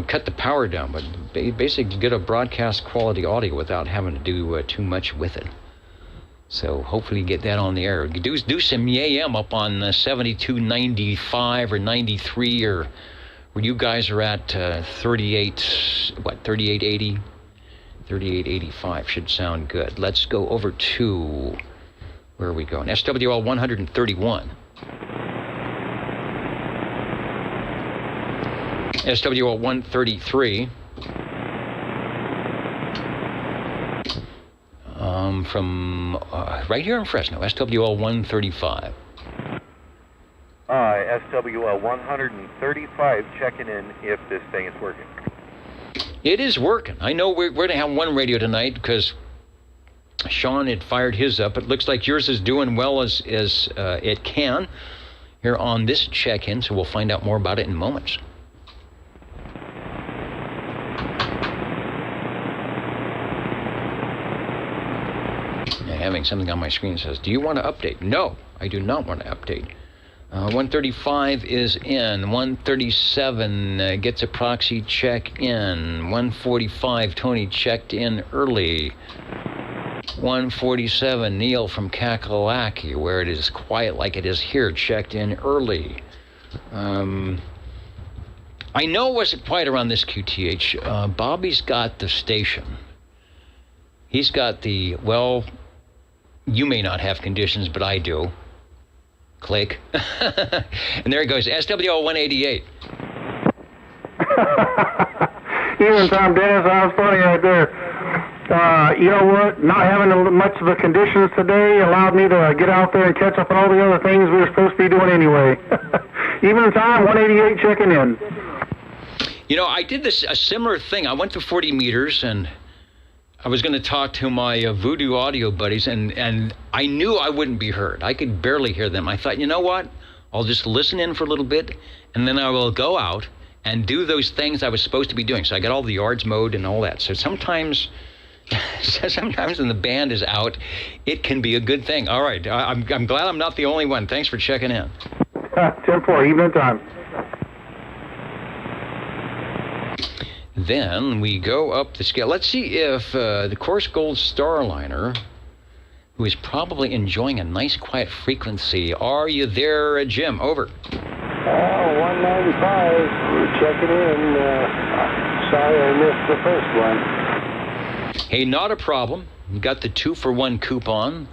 Speaker 1: Cut the power down, but basically get a broadcast quality audio without having to do too much with it. So hopefully get that on the air. Do some AM up on 7295 or 93 or where you guys are at 3880, 3885 should sound good. Let's go over to, where are we going? SWL 131. SWL 133. From right here in Fresno, SWL 135.
Speaker 16: SWL 135 checking in if this thing is working.
Speaker 1: It is working. I know we're going to have one radio tonight because Sean had fired his up. It looks like yours is doing well as it can here on this check-in, so we'll find out more about it in moments. Having something on my screen says, do you want to update? No, I do not want to update. 135 is in. 137 gets a proxy check in. 145, Tony checked in early. 147, Neil from Kakalaki, where it is quiet like it is here, checked in early. I know it wasn't quiet around this QTH. Bobby's got the station. He's got the, well, you may not have conditions, but I do. Click. And there it goes, SWL 188.
Speaker 2: Even time, Dennis, I was funny right there. You know what? Not having much of the conditions today allowed me to get out there and catch up on all the other things we were supposed to be doing anyway. Even time, 188 checking in.
Speaker 1: You know, I did a similar thing. I went to 40 meters, and I was going to talk to my Voodoo audio buddies, and I knew I wouldn't be heard. I could barely hear them. I thought, you know what? I'll just listen in for a little bit, and then I will go out and do those things I was supposed to be doing. So I got all the yards mowed and all that. So sometimes when the band is out, it can be a good thing. All right. I'm glad I'm not the only one. Thanks for checking in.
Speaker 2: 10-4, evening time.
Speaker 1: Then we go up the scale. Let's see if the Course Gold Starliner, who is probably enjoying a nice quiet frequency. Are you there, Jim? Over.
Speaker 2: 195. We're checking in. Sorry I missed the first one.
Speaker 1: Hey, not a problem. You got the 2-for-1 coupon.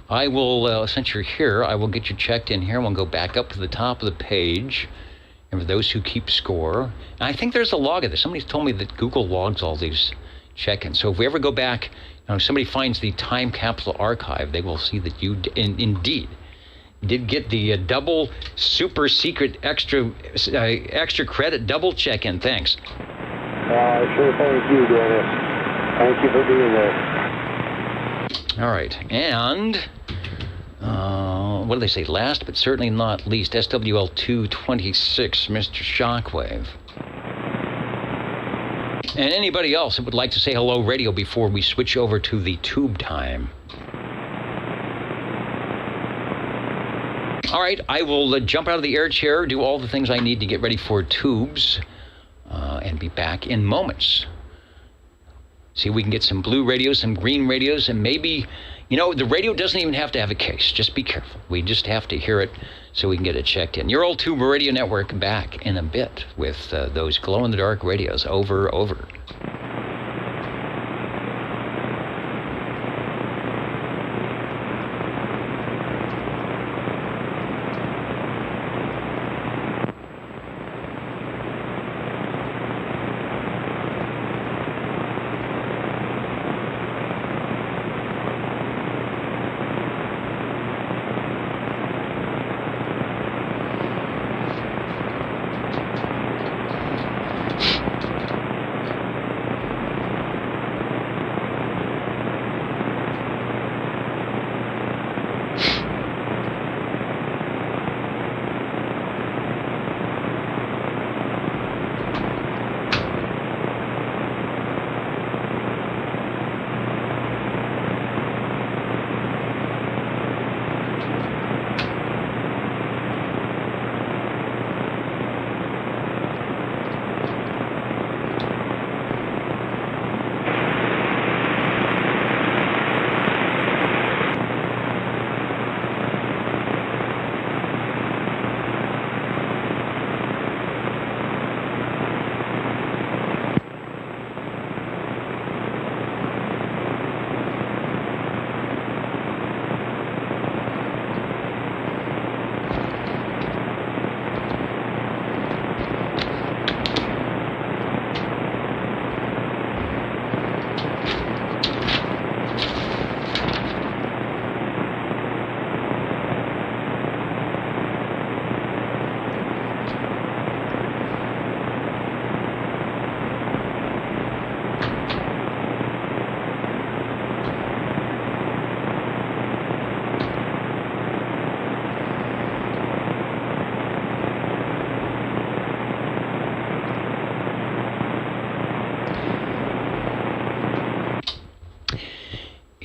Speaker 1: I will, since you're here, I will get you checked in here. We'll go back up to the top of the page. And for those who keep score, and I think there's a log of this. Somebody's told me that Google logs all these check-ins. So if we ever go back, if somebody finds the time capsule archive, they will see that you indeed did get the double super secret extra credit double check-in. Thanks.
Speaker 2: Sure, thank you, Dennis. Thank you for being there.
Speaker 1: All right, and what do they say? Last but certainly not least, SWL 226, Mr. Shockwave. And anybody else that would like to say hello radio before we switch over to the tube time? All right, I will jump out of the air chair, do all the things I need to get ready for tubes, and be back in moments. See if we can get some blue radios, some green radios, and maybe, the radio doesn't even have to have a case. Just be careful. We just have to hear it so we can get it checked in. Your old Tube Radio Network back in a bit with those glow-in-the-dark radios. Over.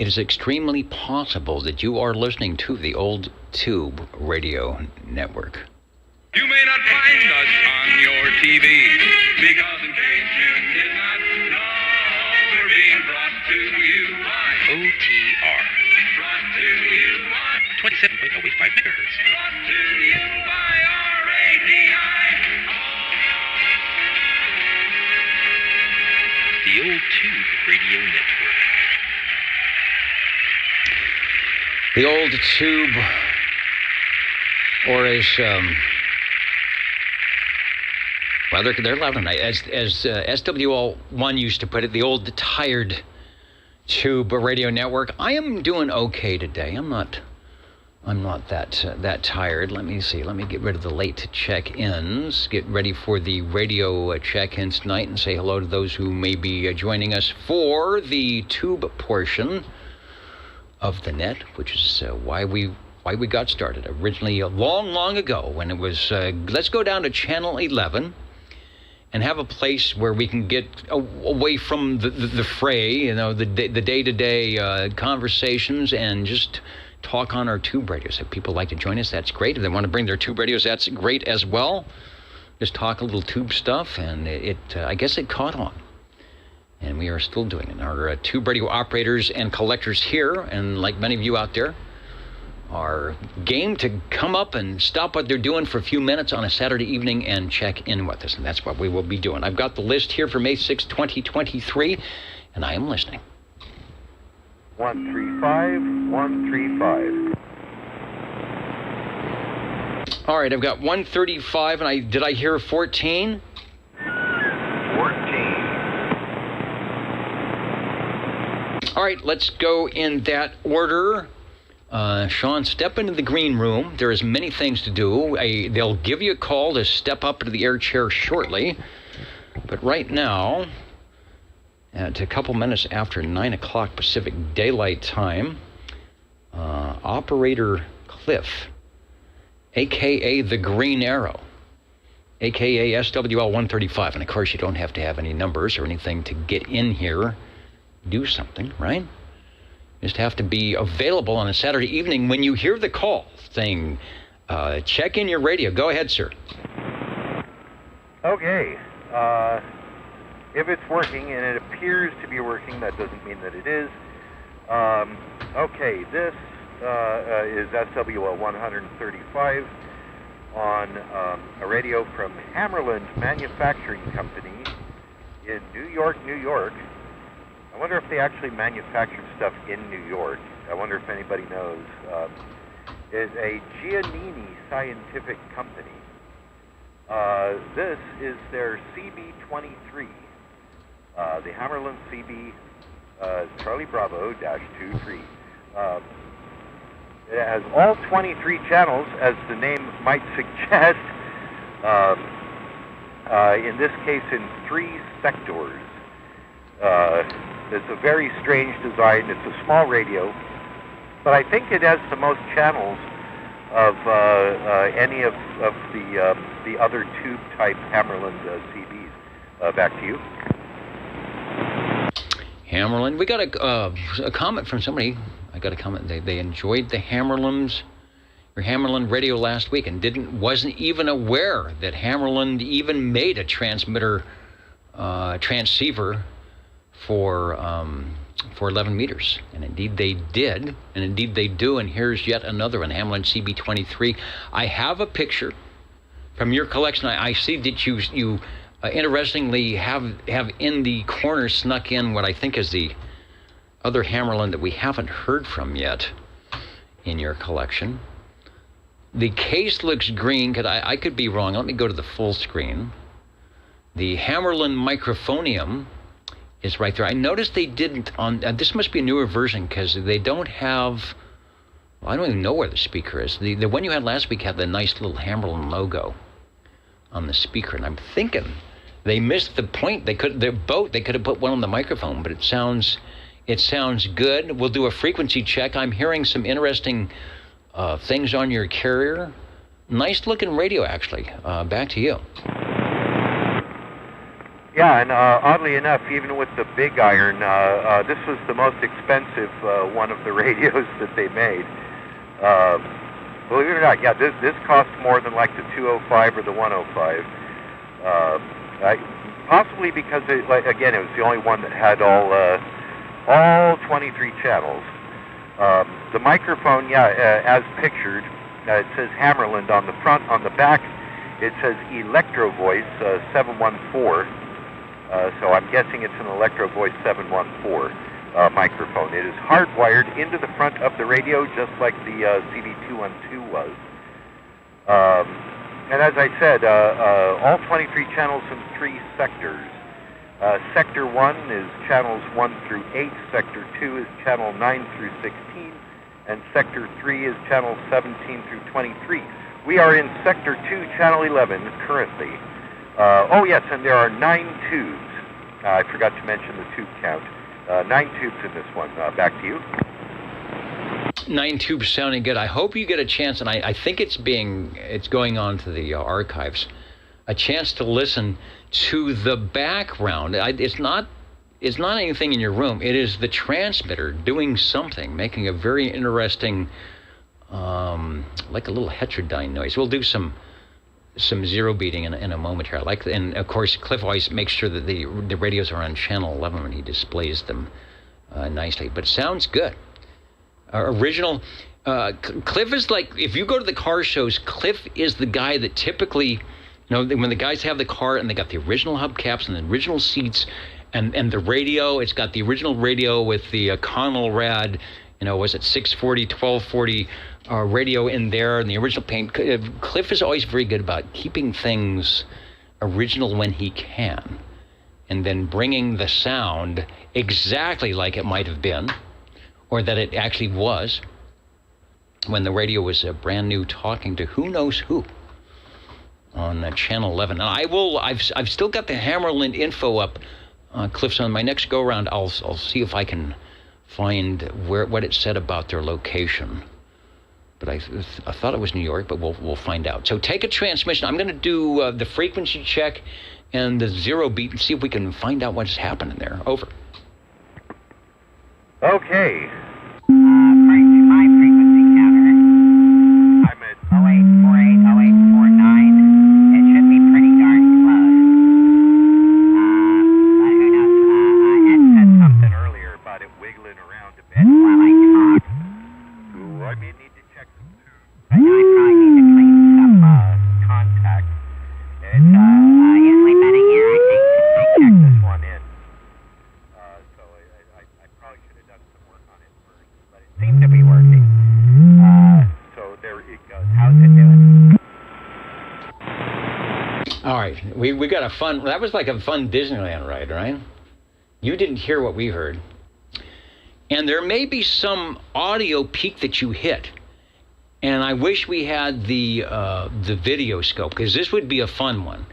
Speaker 1: it is extremely possible that you are listening to the old Tube Radio Network.
Speaker 4: You may not find us on your TV, because in case you did not know, we're being brought to you by OTR. Brought to you by 27.085 megahertz. Brought to you by RADI.
Speaker 5: The old Tube Radio Network.
Speaker 1: The old Tube, or as well, they're loud tonight. As SWL1 used to put it, the old tired Tube Radio Network. I am doing okay today. I'm not that tired. Let me see. Let me get rid of the late check-ins. Get ready for the radio check-ins tonight, and say hello to those who may be joining us for the Tube portion of the net, which is why we got started originally long ago, when it was let's go down to channel 11 and have a place where we can get away from the fray, you know, the day-to-day conversations, and just talk on our tube radios. If people like to join us, that's great. If they want to bring their tube radios, that's great as well. Just talk a little tube stuff, and I guess it caught on. And we are still doing it. Our tube radio operators and collectors here, and like many of you out there, are game to come up and stop what they're doing for a few minutes on a Saturday evening and check in with us. And that's what we will be doing. I've got the list here for May 6, 2023, and I am listening.
Speaker 16: 135, 135.
Speaker 1: All right, I've got 135, and did I hear 14?
Speaker 16: 14.
Speaker 1: All right, let's go in that order. Sean, step into the green room. There is many things to do. They'll give you a call to step up into the air chair shortly. But right now, at a couple minutes after 9 o'clock Pacific Daylight Time, Operator Cliff, a.k.a. the Green Arrow, a.k.a. SWL135. And, of course, you don't have to have any numbers or anything to get in here. Do something, right? You just have to be available on a Saturday evening when you hear the call saying, check in your radio. Go ahead, sir.
Speaker 16: Okay. If it's working, and it appears to be working, that doesn't mean that it is. Okay, this is SWL 135 on a radio from Hammerland Manufacturing Company in New York, New York. I wonder if they actually manufacture stuff in New York. I wonder if anybody knows. It's a Giannini Scientific Company. This is their CB23. The Hammerland CB Charlie Bravo -23. It has all 23 channels, as the name might suggest. In this case, in 3 sectors. It's a very strange design. It's a small radio, but I think it has the most channels of any of the other tube-type Hammerland CBs. Back to you.
Speaker 1: Hammerland. We got a comment from somebody. I got a comment. They enjoyed the your Hammerland radio last week, and wasn't even aware that Hammerland even made a transceiver for 11 meters. And indeed they did, and indeed they do. And here's yet another one, Hammerland CB23. I have a picture from your collection. I see that you interestingly have in the corner snuck in what I think is the other Hammerland that we haven't heard from yet in your collection. The case looks green. I could be wrong. Let me go to the full screen. The Hammerland microphonium is right there. I noticed they didn't on this must be a newer version, because they don't have, well, I don't even know where the speaker is. The one you had last week had the nice little Hammerland logo on the speaker, and I'm thinking they missed the point. They could have put one on the microphone, but it sounds good. We'll do a frequency check. I'm hearing some interesting things on your carrier. Nice looking radio, actually. Back to you.
Speaker 16: Yeah, and oddly enough, even with the big iron, this was the most expensive one of the radios that they made. Believe it or not, yeah, this cost more than like the 205 or the 105. Possibly because, again, it was the only one that had all 23 channels. The microphone, yeah, as pictured, it says Hammerland on the front. On the back, it says Electro Voice 714. So I'm guessing it's an Electro Voice 714 microphone. It is hardwired into the front of the radio, just like the CB212 was. And as I said, all 23 channels in 3 sectors. Sector 1 is channels 1 through 8, Sector 2 is channel 9 through 16, and Sector 3 is channel 17 through 23. We are in Sector 2, channel 11 currently. Oh yes, and there are 9 tubes. I forgot to mention the tube count. 9 tubes in this one. Back to you.
Speaker 1: 9 tubes sounding good. I hope you get a chance, and I think it's going on to the archives, a chance to listen to the background. It's not anything in your room. It is the transmitter doing something, making a very interesting, like a little heterodyne noise. We'll do some zero beating in a moment here. I like, and of course Cliff always makes sure that the radios are on channel 11 when he displays them nicely. But it sounds good. Original. Cliff is like, if you go to the car shows, Cliff is the guy that typically, when the guys have the car and they got the original hubcaps and the original seats and the radio, it's got the original radio with the Connell Rad, was it 640, 1240 radio in there and the original paint. Cliff is always very good about keeping things original when he can, and then bringing the sound exactly like it might have been, or that it actually was when the radio was brand new, talking to who knows who on channel 11. And I've still got the Hammerland info up, Cliff's on my next go around. I'll see if I can find what it said about their location. But I thought it was New York, but we'll find out. So take a transmission. I'm going to do the frequency check and the zero beat and see if we can find out what's happening there. Over.
Speaker 16: Okay.
Speaker 17: My frequency counter. I'm at 0848, 0849. It should be pretty darn close. But who knows? Ed said something earlier about it wiggling around a bit while I talk.
Speaker 16: So I may need to check them too.
Speaker 17: But I probably need to clean some contacts. It's usually been a year, I think, since I checked this one in.
Speaker 16: So I probably should have done some work on it first, but it
Speaker 17: Seems to be working.
Speaker 16: So there it goes.
Speaker 17: How's it doing?
Speaker 1: All right, we got that was like a fun Disneyland ride, right? You didn't hear what we heard. And there may be some audio peak that you hit. And I wish we had the video scope, because this would be a fun one.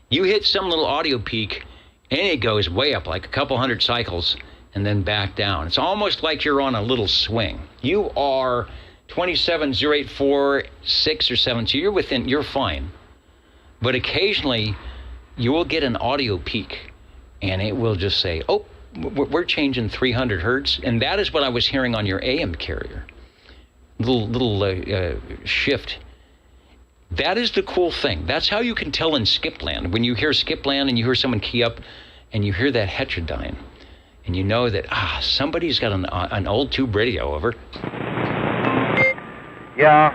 Speaker 1: You hit some little audio peak, and it goes way up, like a couple hundred cycles, and then back down. It's almost like you're on a little swing. You are 270846 or 7, so you're fine. But occasionally, you will get an audio peak, and it will just say, oh, we're changing 300 hertz, and that is what I was hearing on your AM carrier. Little shift. That is the cool thing. That's how you can tell in Skipland. When you hear Skipland and you hear someone key up and you hear that heterodyne, and you know that, somebody's got an old tube radio. Over.
Speaker 16: Yeah,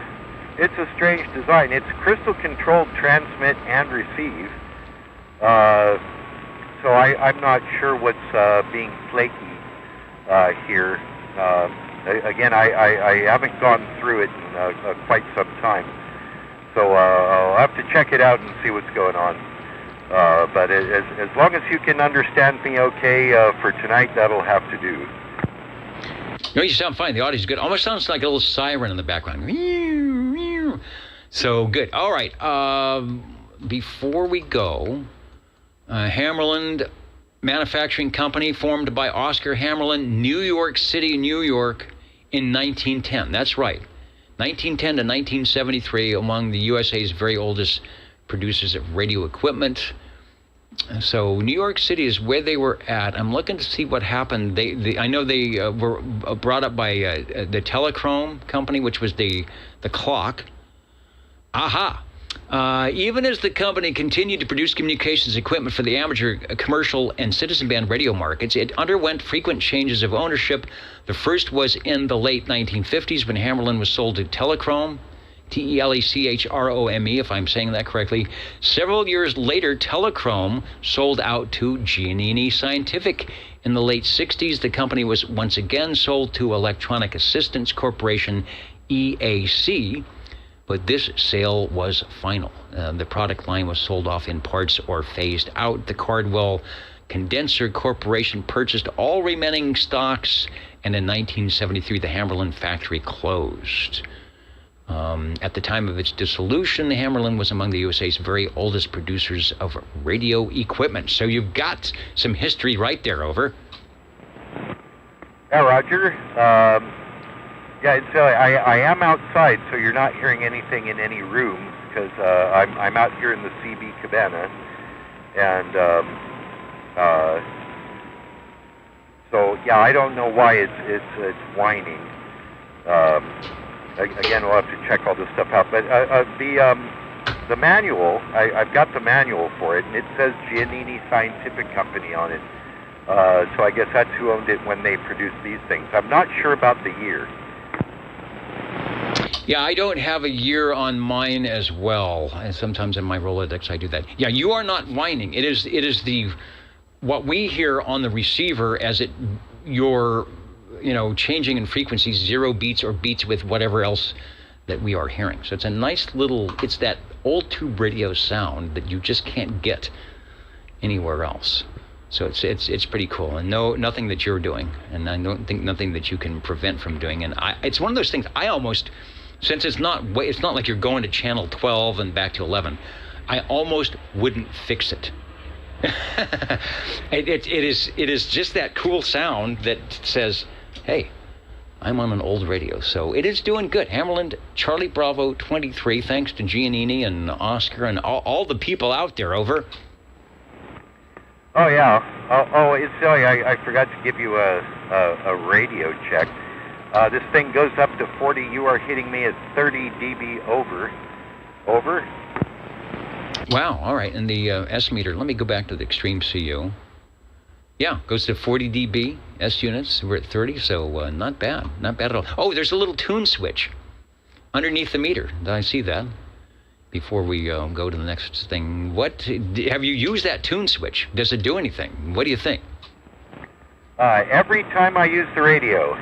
Speaker 16: it's a strange design. It's crystal controlled transmit and receive. So I'm not sure what's being flaky here. Again, I haven't gone through it in quite some time. So I'll have to check it out and see what's going on. But as long as you can understand me okay for tonight, that'll have to do.
Speaker 1: No, you sound fine. The audio's good. Almost sounds like a little siren in the background. So good. All right. Before we go, Hammerland Manufacturing Company, formed by Oscar Hammerland, New York City, New York, in 1910. That's right. 1910 to 1973, among the USA's very oldest producers of radio equipment. So New York City is where they were at. I'm looking to see what happened. I know they were brought up by the Telechrome company, which was the clock. Aha! Even as the company continued to produce communications equipment for the amateur, commercial, and citizen band radio markets, it underwent frequent changes of ownership. The first was in the late 1950s when Hammarlund was sold to Telechrome. Telechrome, if I'm saying that correctly. Several years later, Telechrome sold out to Giannini Scientific. In the late 60s, the company was once again sold to Electronic Assistance Corporation, EAC, but this sale was final. The product line was sold off in parts or phased out. The Cardwell Condenser Corporation purchased all remaining stocks, and in 1973, the Hammarlund factory closed. At the time of its dissolution, Hammarlund was among the USA's very oldest producers of radio equipment. So you've got some history right there, over.
Speaker 16: Yeah, Roger. So I am outside, so you're not hearing anything in any rooms, because I'm out here in the CB cabana, and so yeah, I don't know why it's whining. Again, we'll have to check all this stuff out. But the manual, I've got the manual for it, and it says Giannini Scientific Company on it. So I guess that's who owned it when they produced these things. I'm not sure about the year.
Speaker 1: Yeah, I don't have a year on mine as well. And sometimes in my Rolodex I do that. Yeah, you are not whining. It is what we hear on the receiver as your changing in frequencies, 0 beats or beats with whatever else that we are hearing. So it's a nice little, it's that old tube radio sound that you just can't get anywhere else. So it's pretty cool, and nothing that you're doing, and I don't think nothing that you can prevent from doing. And it's one of those things I almost, since it's not like you're going to channel 12 and back to 11, I almost wouldn't fix it. It is just that cool sound that says, hey, I'm on an old radio. So it is doing good. Hammarlund, Charlie Bravo 23, thanks to Giannini and Oscar and all the people out there, over.
Speaker 16: Oh, yeah. It's silly. I forgot to give you a radio check. This thing goes up to 40. You are hitting me at 30 dB over. Over.
Speaker 1: Wow. All right. And the S meter, let me go back to the extreme CU. Yeah, goes to 40 dB S units. We're at 30, so not bad. Not bad at all. Oh, there's a little tune switch underneath the meter. I see that. Before we go to the next thing, have you used that tune switch? Does it do anything? What do you think?
Speaker 16: Every time I use the radio,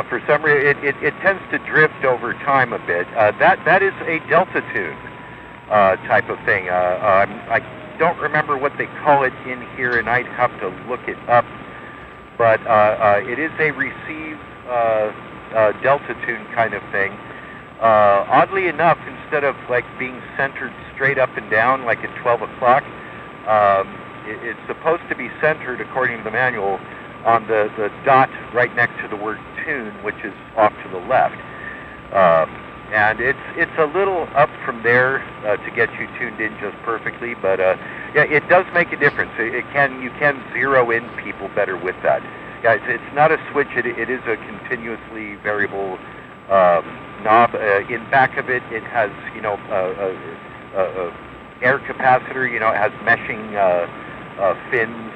Speaker 16: for some reason, it tends to drift over time a bit. That is a delta tune type of thing. I don't remember what they call it in here, and I'd have to look it up. But it is a receive delta tune kind of thing. Oddly enough, instead of like being centered straight up and down like at 12 o'clock, it's supposed to be centered, according to the manual, on the dot right next to the word tune, which is off to the left. And it's a little up from there to get you tuned in just perfectly, but yeah, it does make a difference. You can zero in people better with that. Yeah, it's not a switch. It is a continuously variable knob. In back of it, it has air capacitor. It has meshing fins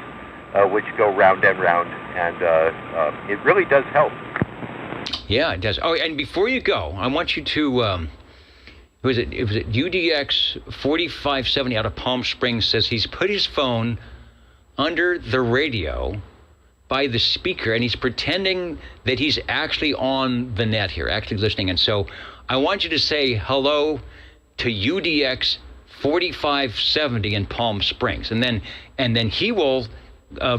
Speaker 16: which go round and round, and it really does help.
Speaker 1: Yeah, it does. Oh, and before you go, I want you to, was it UDX 4570 out of Palm Springs says he's put his phone under the radio by the speaker, and he's pretending that he's actually on the net here, actually listening. And so I want you to say hello to UDX 4570 in Palm Springs, and then he will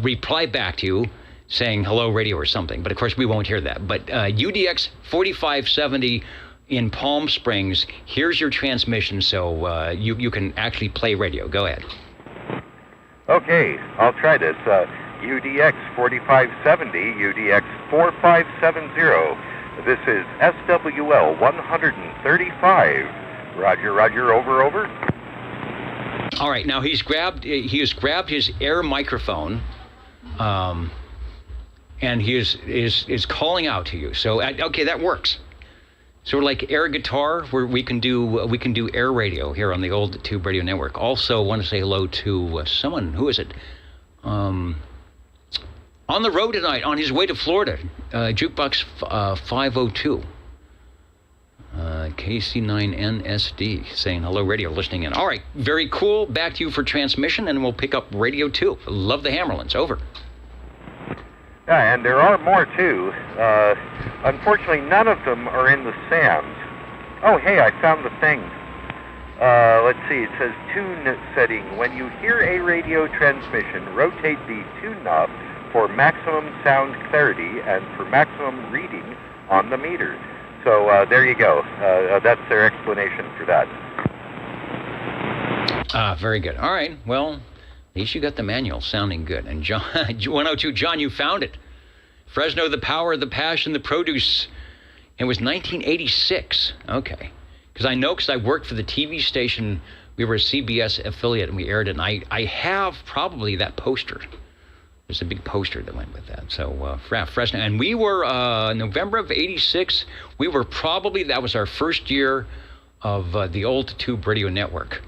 Speaker 1: reply back to you saying hello radio or something, but of course we won't hear that. But UDX 4570 in Palm Springs, here's your transmission, so you can actually play radio. Go ahead.
Speaker 16: Okay, I'll try this. UDX 4570, UDX 4570. This is SWL 135. Roger, roger, over, over.
Speaker 1: All right, now he has grabbed his Air microphone, and he is calling out to you. So okay, that works. So we're like Air Guitar, where we can do Air Radio here on the old Tube Radio Network. Also, want to say hello to someone. Who is it? On the road tonight, on his way to Florida, Jukebox 502. KC9NSD saying hello, radio, listening in. All right, very cool. Back to you for transmission, and we'll pick up Radio 2. Love the Hammerlands. Over.
Speaker 16: Yeah, and there are more, too. Unfortunately, none of them are in the SAMs. Oh, hey, I found the thing. Let's see, it says tune setting. When you hear a radio transmission, rotate the tune knob for maximum sound clarity and for maximum reading on the meter. So there you go. That's their explanation for that.
Speaker 1: Very good. All right, well, at least you got the manual sounding good. And John, 102, John, you found it. Fresno, the power, the passion, the produce. It was 1986. Okay. Because I worked for the TV station. We were a CBS affiliate, and we aired it. And I have probably that poster. There's a big poster that went with that. So Fresno. And we were, November of 86, that was our first year of the old Tube Radio Network,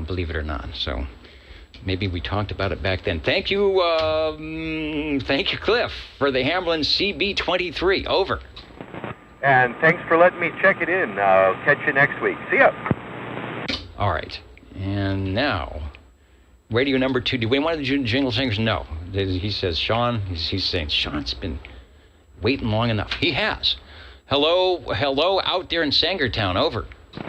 Speaker 1: believe it or not. So maybe we talked about it back then. Thank you, Cliff, for the Hamlin CB23. Over.
Speaker 16: And thanks for letting me check it in. I'll catch you next week. See ya.
Speaker 1: All right. And now, radio number 2. Do we want the jingle singers? No. He says, Sean, he's saying, Sean's been waiting long enough. He has. Hello out there in Sangertown. Over.
Speaker 18: Yeah,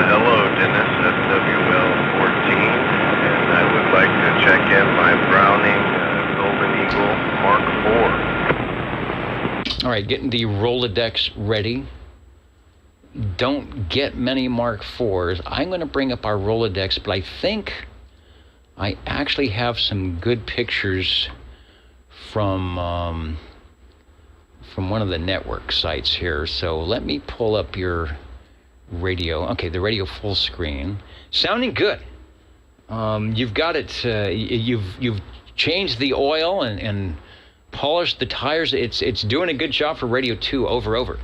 Speaker 18: hello, Dennis, SWL 14, and I would like to check in my Browning Golden Eagle Mark IV.
Speaker 1: All right, getting the Rolodex ready. Don't get many Mark IVs. I'm going to bring up our Rolodex, but I think I actually have some good pictures from one of the network sites here. So let me pull up your radio. Okay, the radio full screen. Sounding good. You've got it. You've changed the oil and polished the tires. It's doing a good job for Radio 2. Over.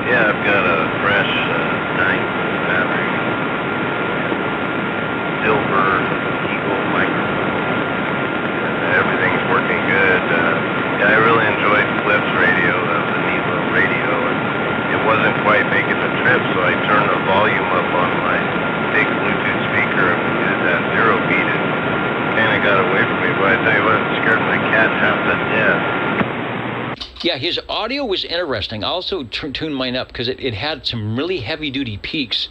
Speaker 18: Yeah, I've got a fresh 9 battery, silver Eagle microphone. Everything's working good. Yeah, I really enjoyed Cliff's radio. That was a neat little radio, and it wasn't quite making the trip, so I turned the volume up on my big Bluetooth speaker and did that 0 beat. It kind of got away from me, but I tell you what, it scared my cat half to death.
Speaker 1: Yeah, his audio was interesting. I also tuned mine up because it had some really heavy-duty peaks,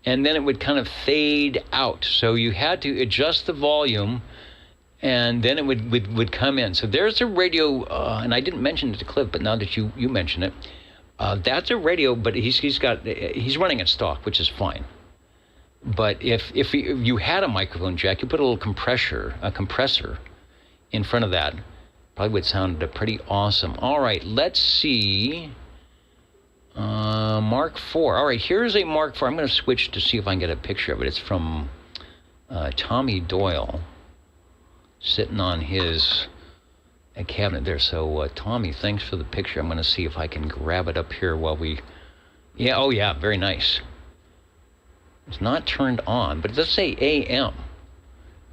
Speaker 1: and then it would kind of fade out. So you had to adjust the volume, and then it would come in. So there's a radio, and I didn't mention it to Cliff, but now that you mention it, that's a radio, but he's running at stock, which is fine. But if you had a microphone jack, you put a little compressor in front of that, probably would sound pretty awesome. All right, let's see. Mark IV. All right, here's a Mark IV. I'm going to switch to see if I can get a picture of it. It's from Tommy Doyle, sitting on his cabinet there. So, Tommy, thanks for the picture. I'm going to see if I can grab it up here while we... Yeah, oh yeah, very nice. It's not turned on, but it does say AM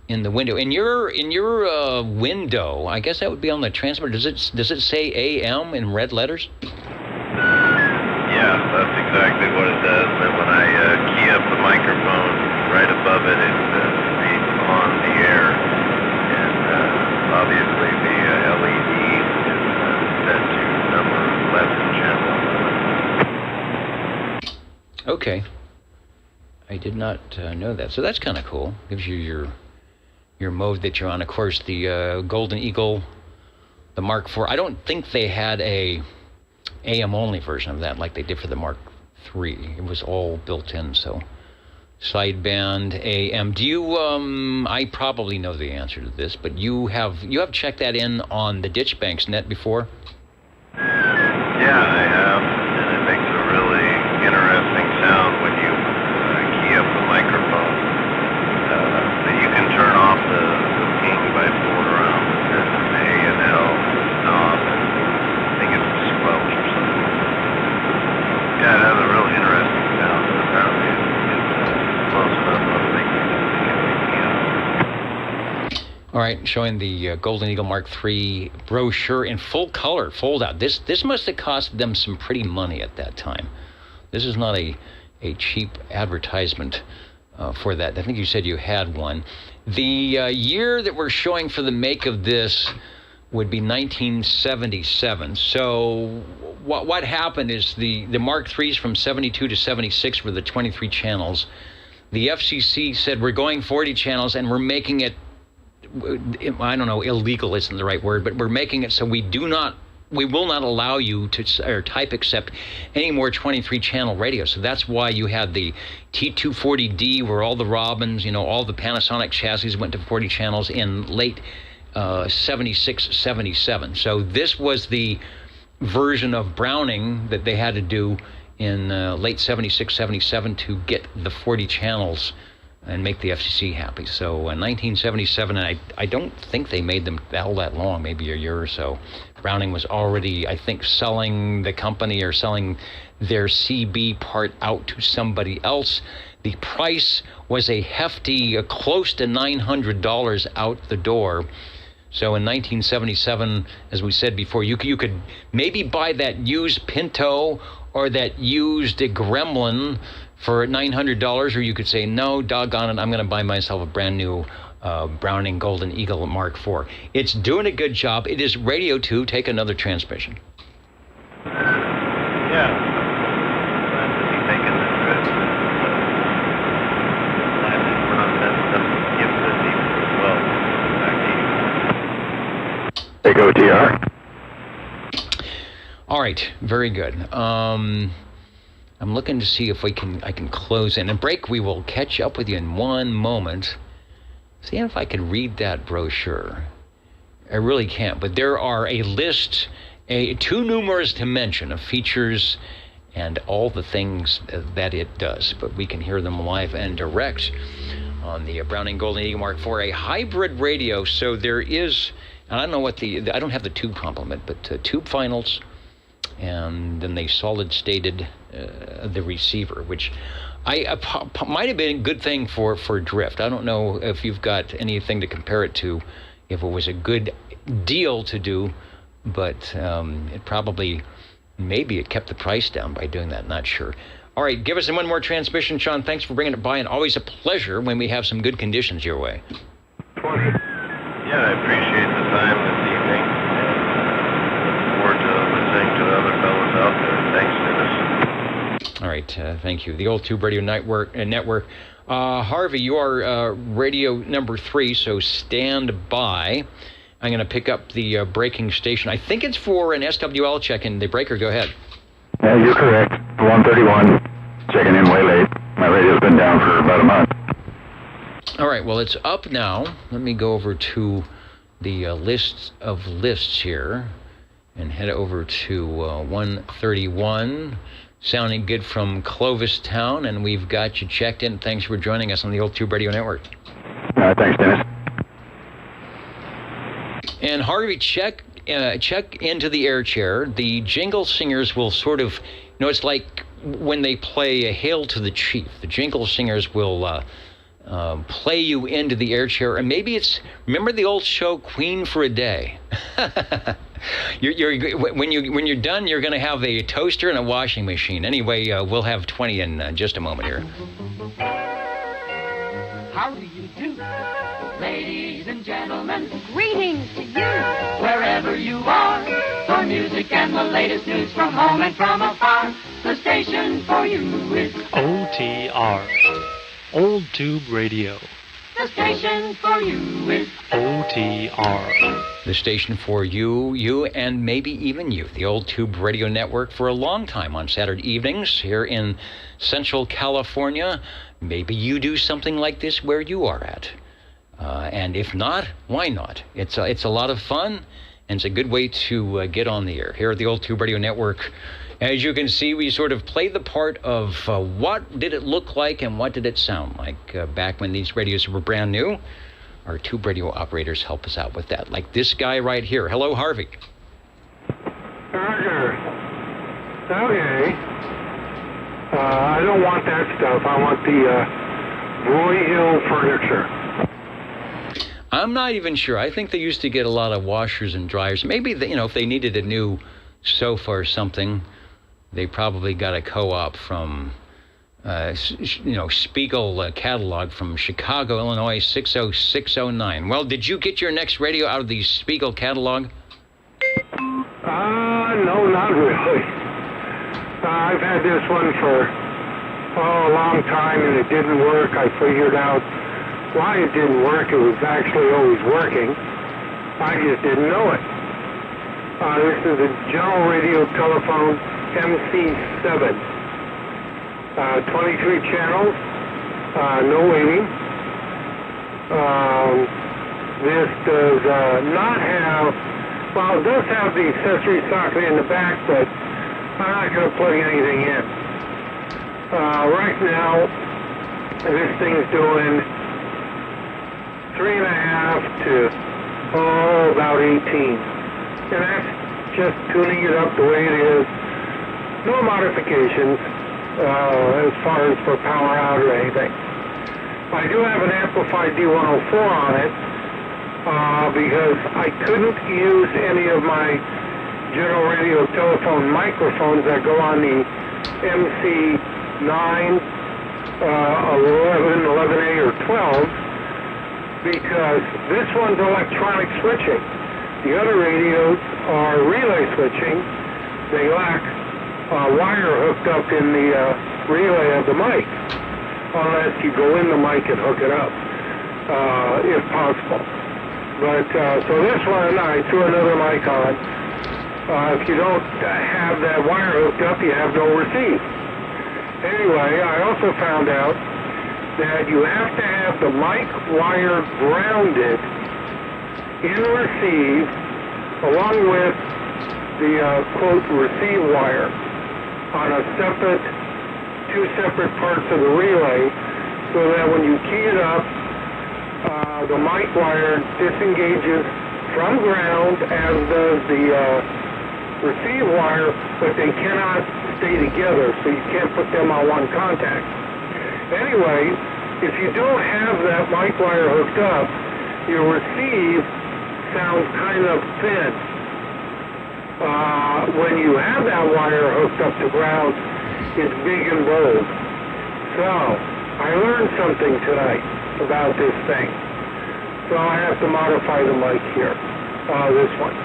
Speaker 1: in the window. In your window, I guess that would be on the transmitter. Does it say AM in red letters?
Speaker 18: Yeah, that's exactly what it does. And when I key up the microphone right above it, it reads on the air. And obviously the LED is set to number 11 channel.
Speaker 1: Okay. I did not know that. So that's kind of cool. Gives you your mode that you're on. Of course, the Golden Eagle, the Mark IV. I don't think they had a AM-only version of that like they did for the Mark III. It was all built in, so sideband AM. Do you, I probably know the answer to this, but you have checked that in on the Ditchbanks net before?
Speaker 18: Yeah, I have, and it makes a really interesting sound when you
Speaker 1: All right, showing the Golden Eagle Mark III brochure in full color, fold out. This must have cost them some pretty money at that time. This is not a cheap advertisement for that. I think you said you had one. The year that we're showing for the make of this would be 1977. So what happened is the Mark IIIs from 72 to 76 were the 23 channels. The FCC said we're going 40 channels and we're making it, I don't know, illegal isn't the right word, but we're making it so we will not allow you to or type accept any more 23 channel radio. So that's why you had the T240D where all the Robins, all the Panasonic chassis went to 40 channels in late 76, 77. So this was the version of Browning that they had to do in late 76, 77 to get the 40 channels and make the FCC happy. So in 1977, and I don't think they made them all that long, maybe a year or so. Browning was already, I think, selling the company or selling their CB part out to somebody else. The price was a hefty, close to $900 out the door. So in 1977, as we said before, you could maybe buy that used Pinto or that used Gremlin for $900, or you could say, no, doggone it, I'm going to buy myself a brand new Browning Golden Eagle Mark IV. It's doing a good job. It is Radio 2. Take another transmission.
Speaker 18: Yeah. Glad to be taking this trip. Glad that we're not messing up gifts this evening as well. Back to you.
Speaker 13: Take OTR.
Speaker 1: All right, very good. I'm looking to see if I can close in. And break, we will catch up with you in one moment. See if I can read that brochure. I really can't, but there are a list, too numerous to mention, of features and all the things that it does. But we can hear them live and direct on the Browning Golden Eagle Mark IV, a hybrid radio. So there is, and I don't know what I don't have the tube complement, but tube finals, and then they solid stated the receiver, which might have been a good thing for drift. I don't know if you've got anything to compare it to, if it was a good deal to do, but it probably, maybe it kept the price down by doing that, not sure. All right, give us one more transmission, Sean. Thanks for bringing it by, and always a pleasure when we have some good conditions your way.
Speaker 18: 20. Yeah, I appreciate the time this evening, and look forward to listening to the other fellows out there. Thanks, Dennis.
Speaker 1: All right, thank you. The Old Tube Radio Network. Harvey, you are radio number 3, so stand by. I'm going to pick up the breaking station. I think it's for an SWL check-in. The breaker, go ahead.
Speaker 13: Yeah, you're correct. 131. Checking in way late. My radio's been down for about a month.
Speaker 1: All right, well, it's up now. Let me go over to the list of lists here and head over to 131. Sounding good from Clovis Town, and we've got you checked in. Thanks for joining us on the Old Tube Radio Network.
Speaker 13: Thanks, Dennis.
Speaker 1: And Harvey, check into the air chair. The jingle singers will sort of, it's like when they play a Hail to the Chief. The jingle singers will play you into the air chair, and maybe remember the old show Queen for a Day? When you're done, you're going to have a toaster and a washing machine. Anyway, we'll have 20 in just a moment here.
Speaker 19: How do you do, ladies and gentlemen? Greetings to you, wherever you are. For music and the latest news from home and from afar, the station for you is
Speaker 20: OTR, Old Tube Radio.
Speaker 19: The station for you is
Speaker 20: OTR.
Speaker 1: The station for you, and maybe even you. The Old Tube Radio Network for a long time on Saturday evenings here in Central California. Maybe you do something like this where you are at. And if not, why not? It's a lot of fun, and it's a good way to get on the air. Here at the Old Tube Radio Network, as you can see, we sort of play the part of what did it look like and what did it sound like back when these radios were brand new. Our tube radio operators help us out with that, like this guy right here. Hello, Harvey.
Speaker 2: Roger. Okay. I don't want that stuff. I want the Roy Hill furniture.
Speaker 1: I'm not even sure. I think they used to get a lot of washers and dryers. Maybe, if they needed a new sofa or something, they probably got a co-op from, Spiegel catalog from Chicago, Illinois, 60609. Well, did you get your next radio out of the Spiegel catalog?
Speaker 2: No, not really. I've had this one for a long time, and it didn't work. I figured out why it didn't work. It was actually always working. I just didn't know it. This is a General Radio Telephone MC7. 23 channels, no waiting. This does not have, it does have the accessory socket in the back, but I'm not going to plug anything in. Right now, this thing's doing 3.5 to about 18. And that's just tuning it up the way it is. No modifications as far as for power out or anything. I do have an amplified D104 on it because I couldn't use any of my General Radio telephone microphones that go on the MC9, 11, 11A, or 12 because this one's electronic switching. The other radios are relay switching. They lack wire hooked up in the relay of the mic, unless you go in the mic and hook it up, if possible. But so this one, I threw another mic on. If you don't have that wire hooked up, you have no receive. Anyway, I also found out that you have to have the mic wire grounded in receive, along with the quote receive wire on a two separate parts of the relay, so that when you key it up, the mic wire disengages from ground, as does the receive wire, but they cannot stay together, so you can't put them on one contact. Anyway, if you don't have that mic wire hooked up, your receive sounds kind of thin. When you have that wire hooked up to ground, it's big and bold. So, I learned something tonight about this thing. So I have to modify the mic here, this one.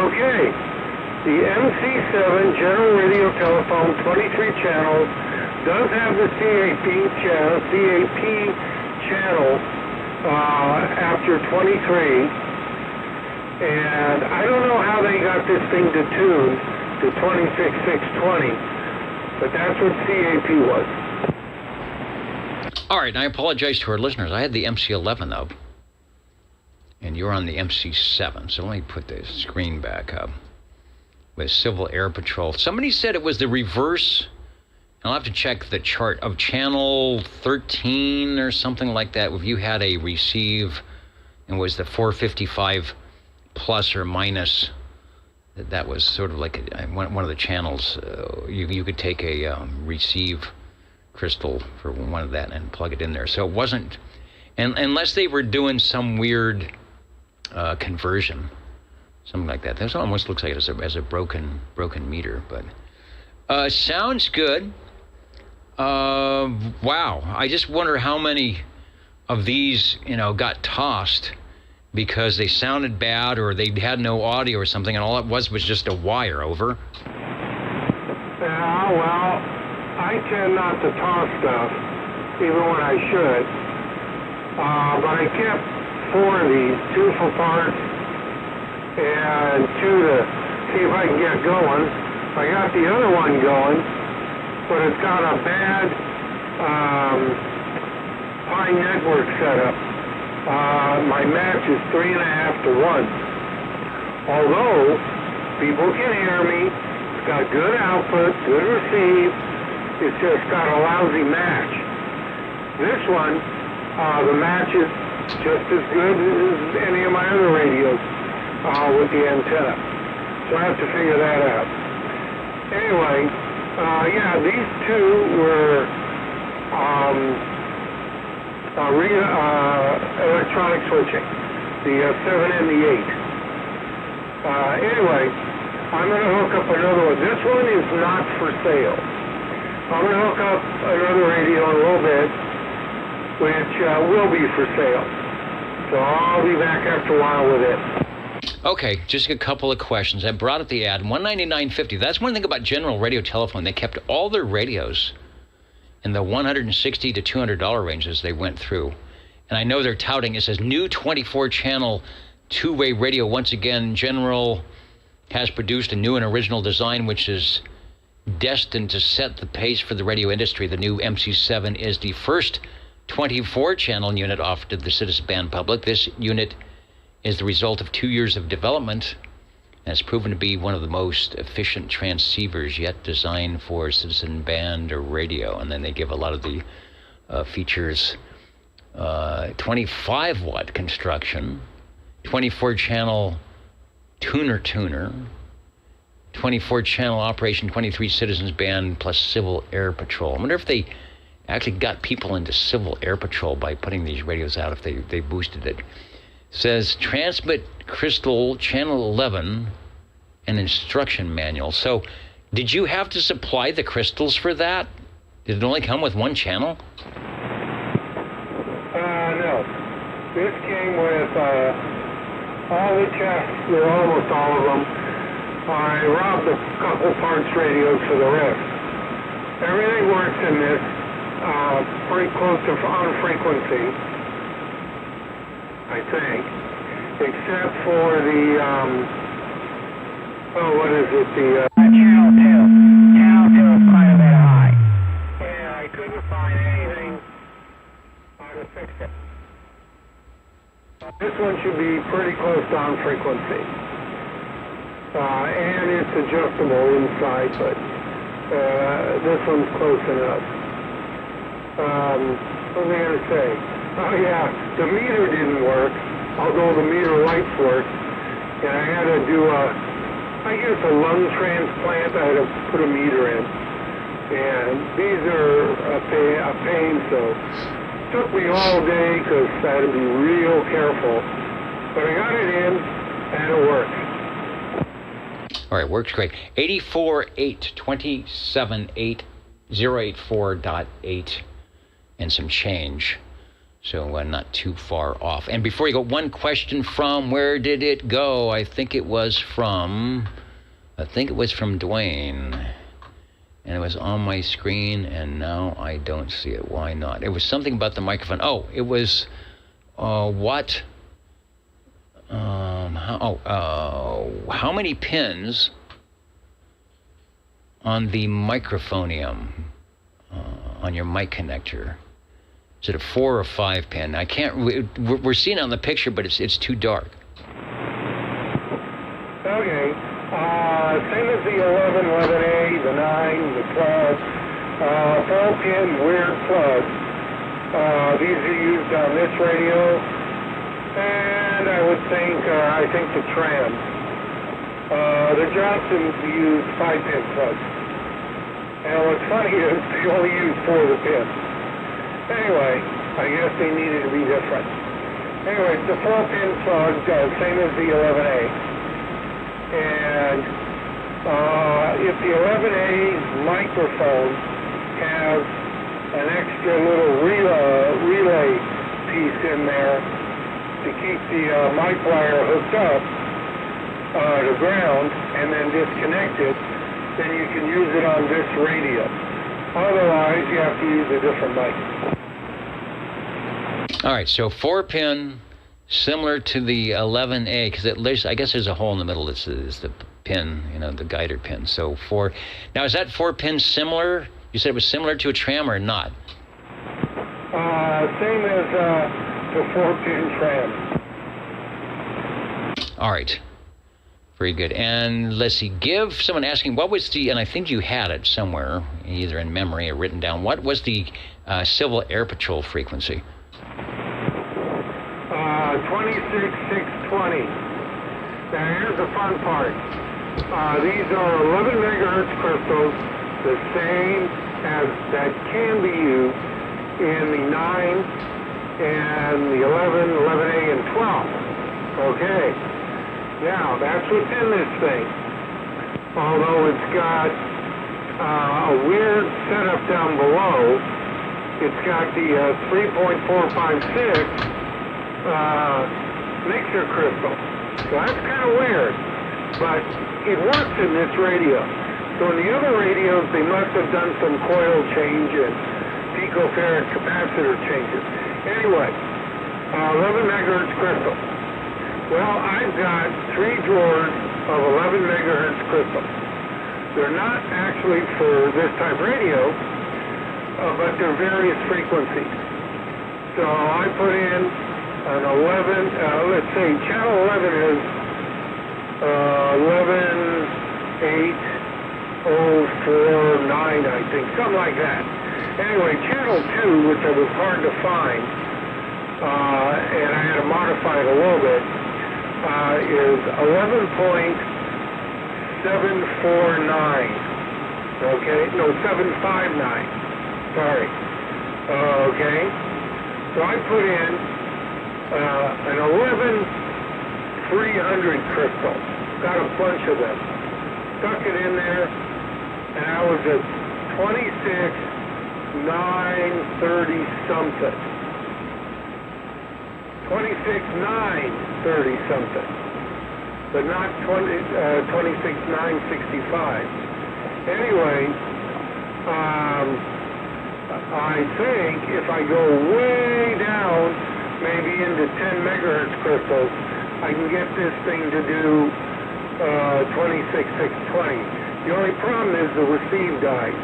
Speaker 2: Okay, the MC7 General Radio Telephone, 23 channels, does have the CAP channel after 23. And I don't know how they got this thing to tune to 26620, but that's what CAP was.
Speaker 1: All right, I apologize to our listeners. I had the MC11, though, and you're on the MC7, so let me put the screen back up. With Civil Air Patrol. Somebody said it was the reverse. I'll have to check the chart of channel 13 or something like that. If you had a receive and was the 455 plus or minus, that was sort of like one of the channels. You could take a receive crystal for one of that and plug it in there. So it wasn't, and unless they were doing some weird conversion, something like that. This almost looks like it as a broken meter, but sounds good. Wow, I just wonder how many of these got tossed because they sounded bad or they had no audio or something, and all it was just a wire. Over.
Speaker 2: Yeah, well, I tend not to toss stuff, even when I should. But I kept 4 of these, 2 for parts and 2 to see if I can get going. I got the other one going, but it's got a bad Pi network setup. My match is 3.5 to 1. Although people can hear me, it's got good output, good receive. It's just got a lousy match. This one, the match is just as good as any of my other radios with the antenna. So I have to figure that out. Anyway, yeah, these 2 were electronic switching. the 7 and the 8. Anyway, I'm going to hook up another one. This one is not for sale. I'm going to hook up another radio in a little bit, which will be for sale. So I'll be back after a while with it.
Speaker 1: Okay, just a couple of questions. I brought up the ad, $199.50. That's one thing about General Radio Telephone. They kept all their radios in the $160 to $200 range as they went through. And I know they're touting, it says new 24-channel two-way radio. Once again, General has produced a new and original design which is destined to set the pace for the radio industry. The new MC7 is the first 24-channel unit offered to the citizen band public. This unit is the result of 2 years of development and has proven to be one of the most efficient transceivers yet designed for citizen band or radio. And then they give a lot of the features. 25-watt construction, 24-channel tuner, 24-channel operation, 23 citizens band plus civil air patrol. I wonder if they actually got people into civil air patrol by putting these radios out, if they boosted it. It says transmit crystal channel 11 and instruction manual. So did you have to supply the crystals for that? Did it only come with one channel?
Speaker 2: No. This came with all the chests, or almost all of them. I robbed a couple parts radios for the rest. Everything works in this pretty close to on frequency, I think, except for the, what is it, the... Channel 2. Channel 2 is quite a bit high. Yeah, I couldn't find anything to fix it. This one should be pretty close to on frequency. And it's adjustable inside, but this one's close enough. What was I going to say? Oh yeah, the meter didn't work, although the meter lights worked. And I had to do I guess a lung transplant. I had to put a meter in. And these are a pain, so it took me all day because I had to be real careful. But I got it in, and it worked.
Speaker 1: All right, works great. 84.827.8084.8 and some change. So not too far off. And before you go, one question from, where did it go? I think it was from Dwayne. And it was on my screen, and now I don't see it. Why not? It was something about the microphone. Oh, it was how many pins on the microphonium on your mic connector? Is it a 4 or 5 pin? I can't. We're seeing it on the picture, but it's too dark.
Speaker 2: Okay. Same as the 11, 11A, the 9, the 12. 4-pin weird plugs. These are used on this radio, and I think the trams. The Johnsons use 5-pin plugs. And what's funny is they only use 4 of the pins. Anyway, I guess they needed to be different. Anyway, it's the 4-pin plug, same as the 11A. And if the 11A microphone has an extra little relay piece in there to keep the mic wire hooked up to ground and then disconnected, then you can use it on this radio. Otherwise, you have to use a different mic.
Speaker 1: All right, so 4-pin, similar to the 11A, because I guess there's a hole in the middle. It's the pin, the guider pin. So 4. Now, is that 4-pin similar? You said it was similar to a tram or not?
Speaker 2: Same as the 4-pin tram.
Speaker 1: All right. Very good. And let's see, someone asking, what was and I think you had it somewhere, either in memory or written down, what was the Civil Air Patrol frequency?
Speaker 2: 26620. Now here's the fun part. These are 11 megahertz crystals, the same as that can be used in the 9 and the 11, 11A, and 12. Okay. Now, that's what's in this thing. Although it's got a weird setup down below. It's got the 3.456 mixer crystal. So that's kind of weird. But it works in this radio. So in the other radios, they must have done some coil change and picofarad capacitor changes. Anyway, 11 megahertz crystal. Well, I've got 3 drawers of 11 megahertz crystal. They're not actually for this type radio, but they're various frequencies. So I put in an 11, let's say channel 11 is 11.804.9, I think, something like that. Anyway, channel 2, which I was hard to find, and I had to modify it a little bit, is 11.749. Okay, no, 759. Sorry. Okay. So I put in an 11.300 crystal. Got a bunch of them. Stuck it in there, and I was at 26,930 something. 26,930 something. But not 26,965. Anyway, I think if I go way down, maybe into 10 megahertz crystals, I can get this thing to do 26,620. The only problem is the receive dies.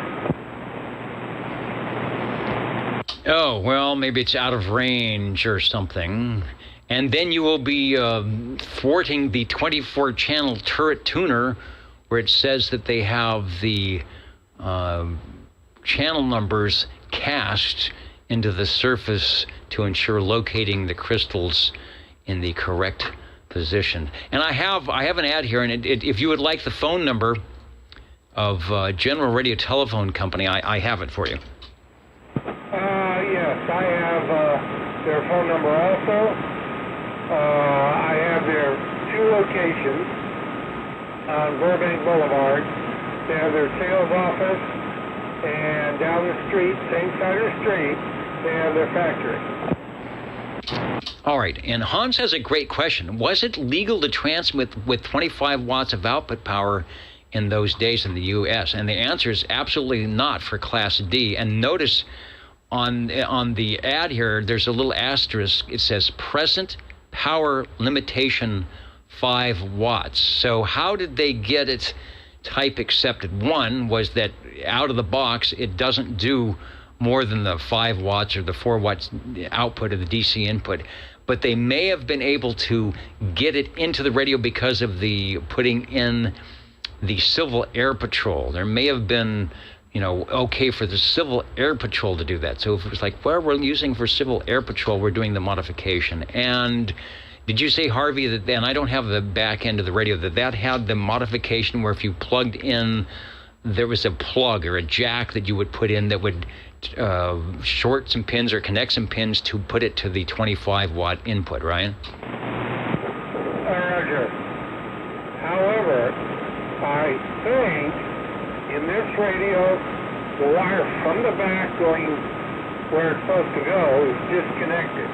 Speaker 1: Oh, well, maybe it's out of range or something. And then you will be thwarting the 24-channel turret tuner where it says that they have the channel numbers cast into the surface to ensure locating the crystals in the correct position. And I have an ad here, and if you would like the phone number of General Radio Telephone Company, I have it for you.
Speaker 2: Yes, I have their phone number also. I have their 2 locations on Burbank Boulevard. They have their sales office, and down the street, same side of the street, they have their factory.
Speaker 1: All right, and Hans has a great question. Was it legal to transmit with 25 watts of output power in those days in the U.S.? And the answer is absolutely not for Class D. And notice on the ad here, there's a little asterisk. It says present power limitation 5 watts. So how did they get it type accepted? One was that out of the box, it doesn't do more than the 5 watts or the 4 watts output of the DC input. But they may have been able to get it into the radio because of the putting in the Civil Air Patrol. There may have been, okay for the Civil Air Patrol to do that. So if it was like, well, we're using for Civil Air Patrol, we're doing the modification. And did you say, Harvey, that, and I don't have the back end of the radio, that had the modification where if you plugged in, there was a plug or a jack that you would put in that would short some pins or connect some pins to put it to the 25 watt input, Ryan?
Speaker 2: Roger. However, I think in this radio, the wire from the back going where it's supposed to go is disconnected.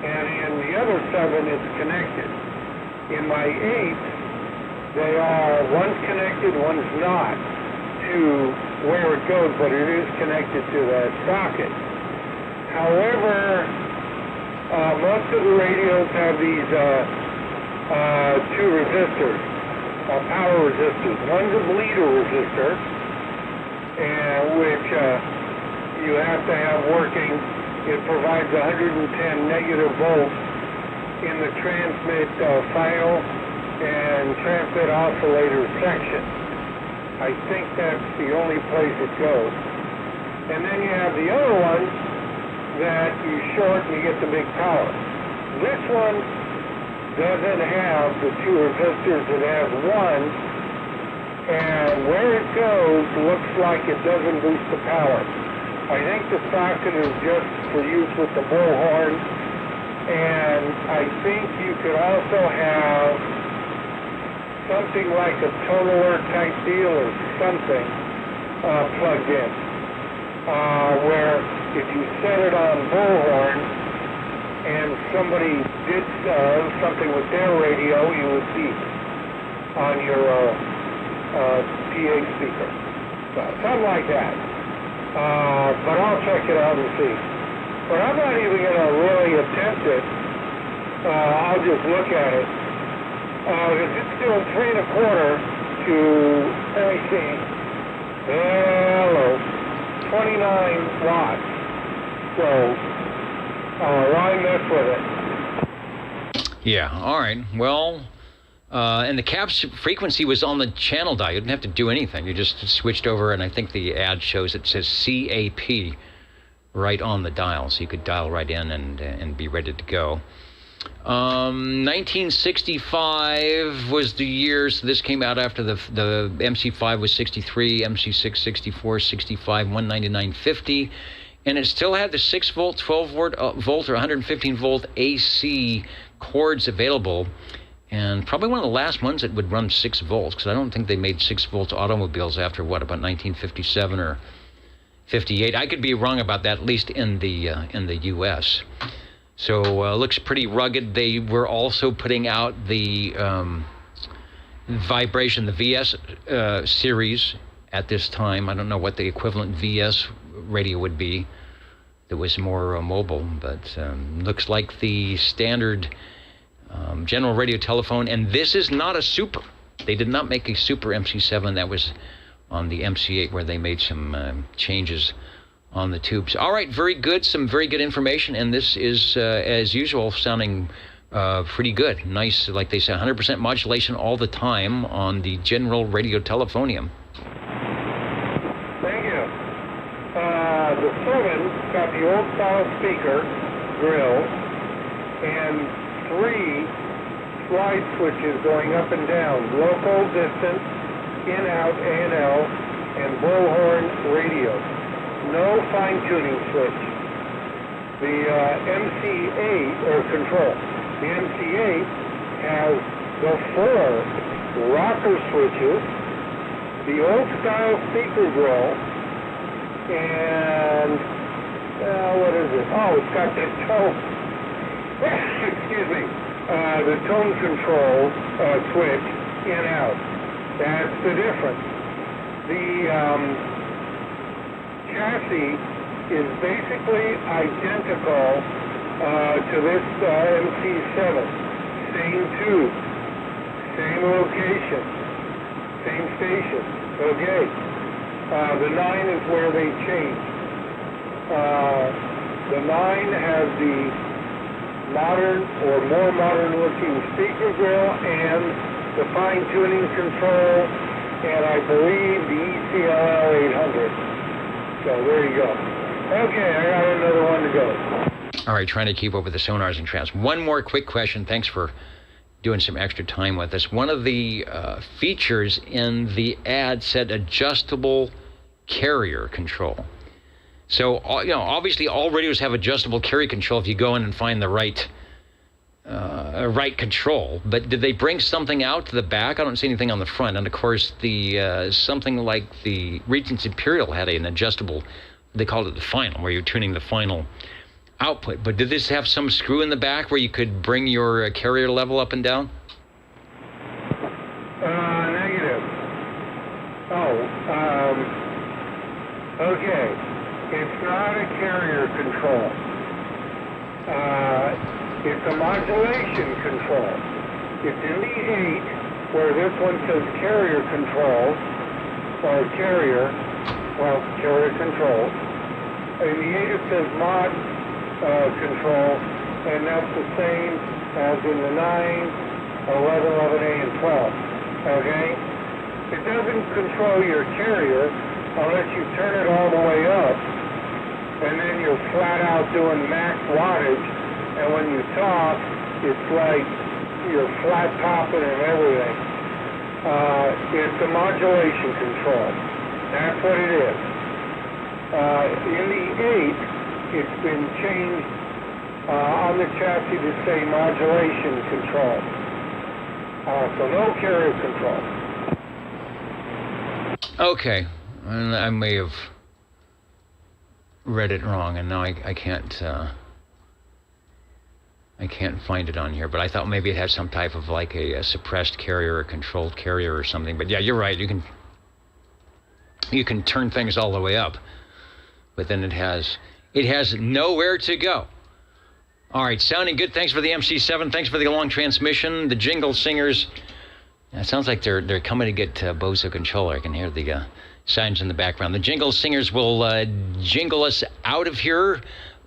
Speaker 2: And in the other 7, it's connected. In my 8, they are, one's connected, one's not to where it goes, but it is connected to the socket. However, most of the radios have these 2 resistors, power resistors. One's a bleeder resistor, which you have to have working. It provides 110 negative volts in the transmit final and transmit oscillator section. I think that's the only place it goes. And then you have the other one that you short and you get the big power. This one doesn't have the 2 resistors. It has one, and where it goes looks like it doesn't boost the power. I think the socket is just for use with the bullhorn And I think you could also have something like a total alert type deal or something plugged in, where if you set it on bullhorn and somebody did something with their radio, you would beep on your PA speaker. So, something like that. But I'll check it out and see. But I'm not even going to really attempt it. I'll just look at it. It's doing 3 1/4 to, let me see, hello, 29 watts. So, why mess with it?
Speaker 1: Yeah, all right. Well, and the CAPS frequency was on the channel dial. You didn't have to do anything. You just switched over, and I think the ad shows it says CAP right on the dial, so you could dial right in and be ready to go. 1965 was the year, so this came out after the MC5 was 63, MC6 64, 65, 199.50, and it still had the 6 volt, 12 volt or 115 volt AC cords available, and probably one of the last ones that would run 6 volts, because I don't think they made 6 volt automobiles after, what, about 1957 or 58. I could be wrong about that, at least in the U.S. So looks pretty rugged. They were also putting out the vibration, the VS series at this time. I don't know what the equivalent VS radio would be that was more mobile, but looks like the standard general radio telephone. And this is not a super. They did not make a super MC7. That was on the MC8 where they made some changes on the tubes. All right, very good. Some very good information, and this is, as usual, sounding pretty good. Nice, like they say, 100% modulation all the time on the general radio telephonium.
Speaker 2: Thank you. The 7's got the old-style speaker grill and 3 slide switches going up and down, local, distance, in-out, A&L, and bullhorn radio. No fine-tuning switch. The MC8, or control, the MC8 has the 4 rocker switches, the old-style speaker grill, and, what is it? Oh, it's got the tone, excuse me, the tone control switch in-out. That's the difference. The chassis is basically identical to this MC7. Same tube, same location, same station. Okay. The 9 is where they changed. The 9 has the modern or more modern looking speaker grill and the fine-tuning control, and I believe the ECLL 800. So there you go. Okay, I got another one to go.
Speaker 1: All right, trying to keep up with the sonars and trams. One more quick question. Thanks for doing some extra time with us. One of the features in the ad said adjustable carrier control. So, obviously all radios have adjustable carrier control if you go in and find the right control. But did they bring something out to the back? I don't see anything on the front. And of course, the something like the Regents Imperial had an adjustable, they called it the final, where you're tuning the final output. But did this have some screw in the back where you could bring your carrier level up and down?
Speaker 2: Negative. Okay. It's not a carrier control. It's a modulation control. It's in the 8, where this one says carrier control, or carrier control. In the 8 it says mod control, and that's the same as in the 9, 11, 11A, and 12. Okay? It doesn't control your carrier unless you turn it all the way up, and then you're flat out doing max wattage, and when you talk, it's like you're flat topping and everything. It's a modulation control. That's what it is. In the 8, it's been changed on the chassis to say modulation control. So no carrier control.
Speaker 1: Okay, and I may have read it wrong, and now I can't find it on here. But I thought maybe it had some type of like a suppressed carrier or controlled carrier or something. But yeah, you're right. You can turn things all the way up, but then it has nowhere to go. All right, sounding good. Thanks for the MC7. Thanks for the long transmission. The Jingle Singers. It sounds like they're coming to get Bozo controller. I can hear the signs in the background. The Jingle Singers will jingle us out of here.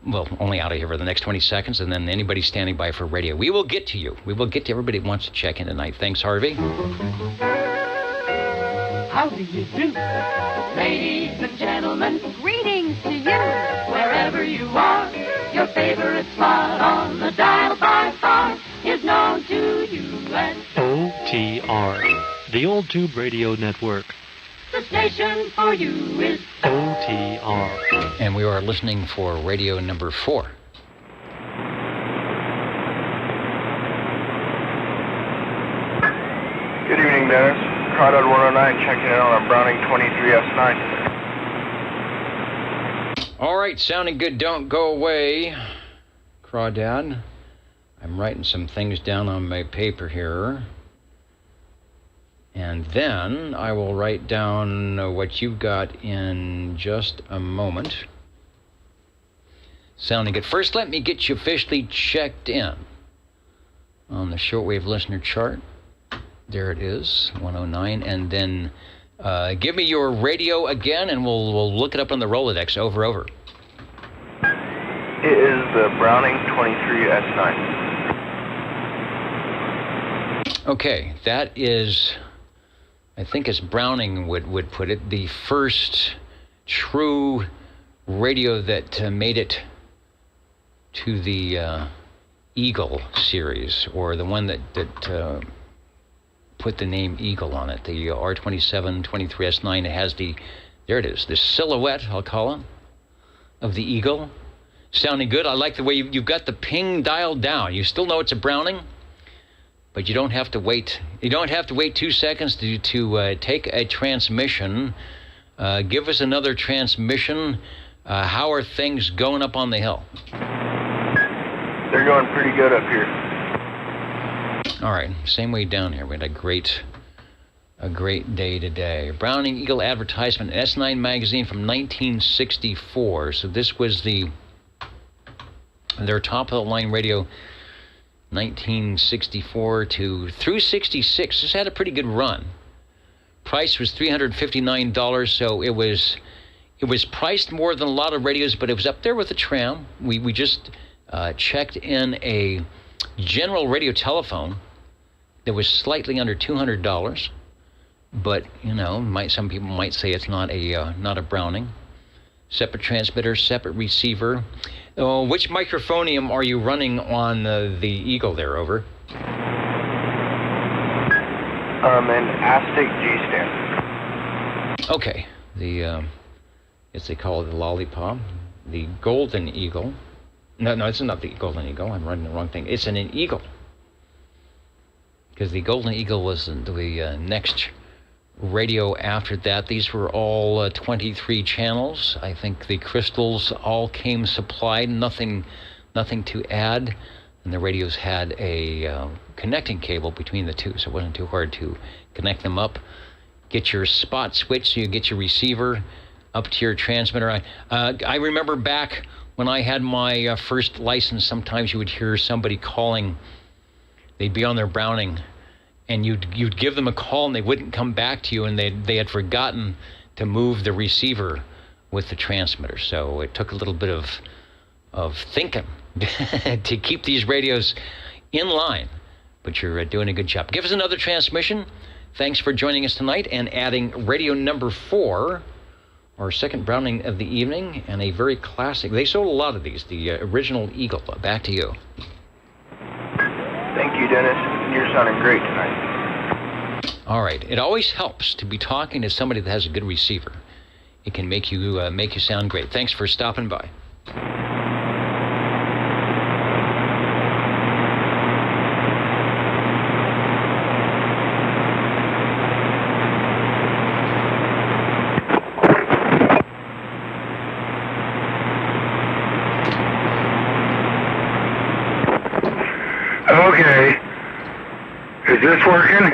Speaker 1: Well, only out of here for the next 20 seconds, and then anybody standing by for radio. We will get to you. We will get to everybody who wants to check in tonight. Thanks, Harvey.
Speaker 19: How do you do? Ladies and gentlemen, greetings to you. Wherever you are, your favorite spot on the dial by far is known to you as
Speaker 20: OTR, the Old Tube Radio Network.
Speaker 19: the station for you is
Speaker 20: OTR.
Speaker 1: And we are listening for radio number 4.
Speaker 18: Good evening, Dennis. Crawdad 109 checking in on a Browning 23S9.
Speaker 1: All right, sounding good. Don't go away, Crawdad. I'm writing some things down on my paper here. And then I will write down what you've got in just a moment. Sounding good. First, let me get you officially checked in on the shortwave listener chart. There it is, 109. And then give me your radio again, and we'll look it up on the Rolodex. Over.
Speaker 18: It is the Browning 23S9.
Speaker 1: Okay, that is, I think as Browning would put it, the first true radio that made it to the Eagle series, or the one that put the name Eagle on it, the R27 23S9. It has there it is, the silhouette, I'll call it, of the Eagle. Sounding good. I like the way you've got the ping dialed down. You still know it's a Browning, but you don't have to wait. You don't have to wait 2 seconds to take a transmission. Give us another transmission. How are things going up on the hill?
Speaker 18: They're going pretty good up here.
Speaker 1: All right, same way down here. We had a great day today. Browning Eagle advertisement, S9 magazine from 1964. So this was their top of the line radio, 1964 through 66. This had a pretty good run. Price was $359, so it was priced more than a lot of radios, but it was up there with the tram. We just checked in a general radio telephone that was slightly under $200, but some people might say it's not a Browning. Separate transmitter, separate receiver. Which microphonium are you running on the Eagle there? Over.
Speaker 18: An Aztec G-stand.
Speaker 1: Okay. As they call it, the Lollipop, the Golden Eagle. No, it's not the Golden Eagle. I'm running the wrong thing. It's an Eagle. Because the Golden Eagle was the next radio after that. These were all 23 channels. I think the crystals all came supplied, nothing to add. And the radios had a connecting cable between the two, so it wasn't too hard to connect them up. Get your spot switch so you get your receiver up to your transmitter. I remember back when I had my first license, sometimes you would hear somebody calling. They'd be on their Browning, and you'd give them a call, and they wouldn't come back to you, and they had forgotten to move the receiver with the transmitter. So it took a little bit of thinking to keep these radios in line. But you're doing a good job. Give us another transmission. Thanks for joining us tonight and adding radio number 4. Our second Browning of the evening, and a very classic. They sold a lot of these, the original Eagle. Back to you.
Speaker 18: Thank you, Dennis. You're sounding great tonight.
Speaker 1: All right. It always helps to be talking to somebody that has a good receiver. It can make you sound great. Thanks for stopping by.
Speaker 2: Okay. Is this working?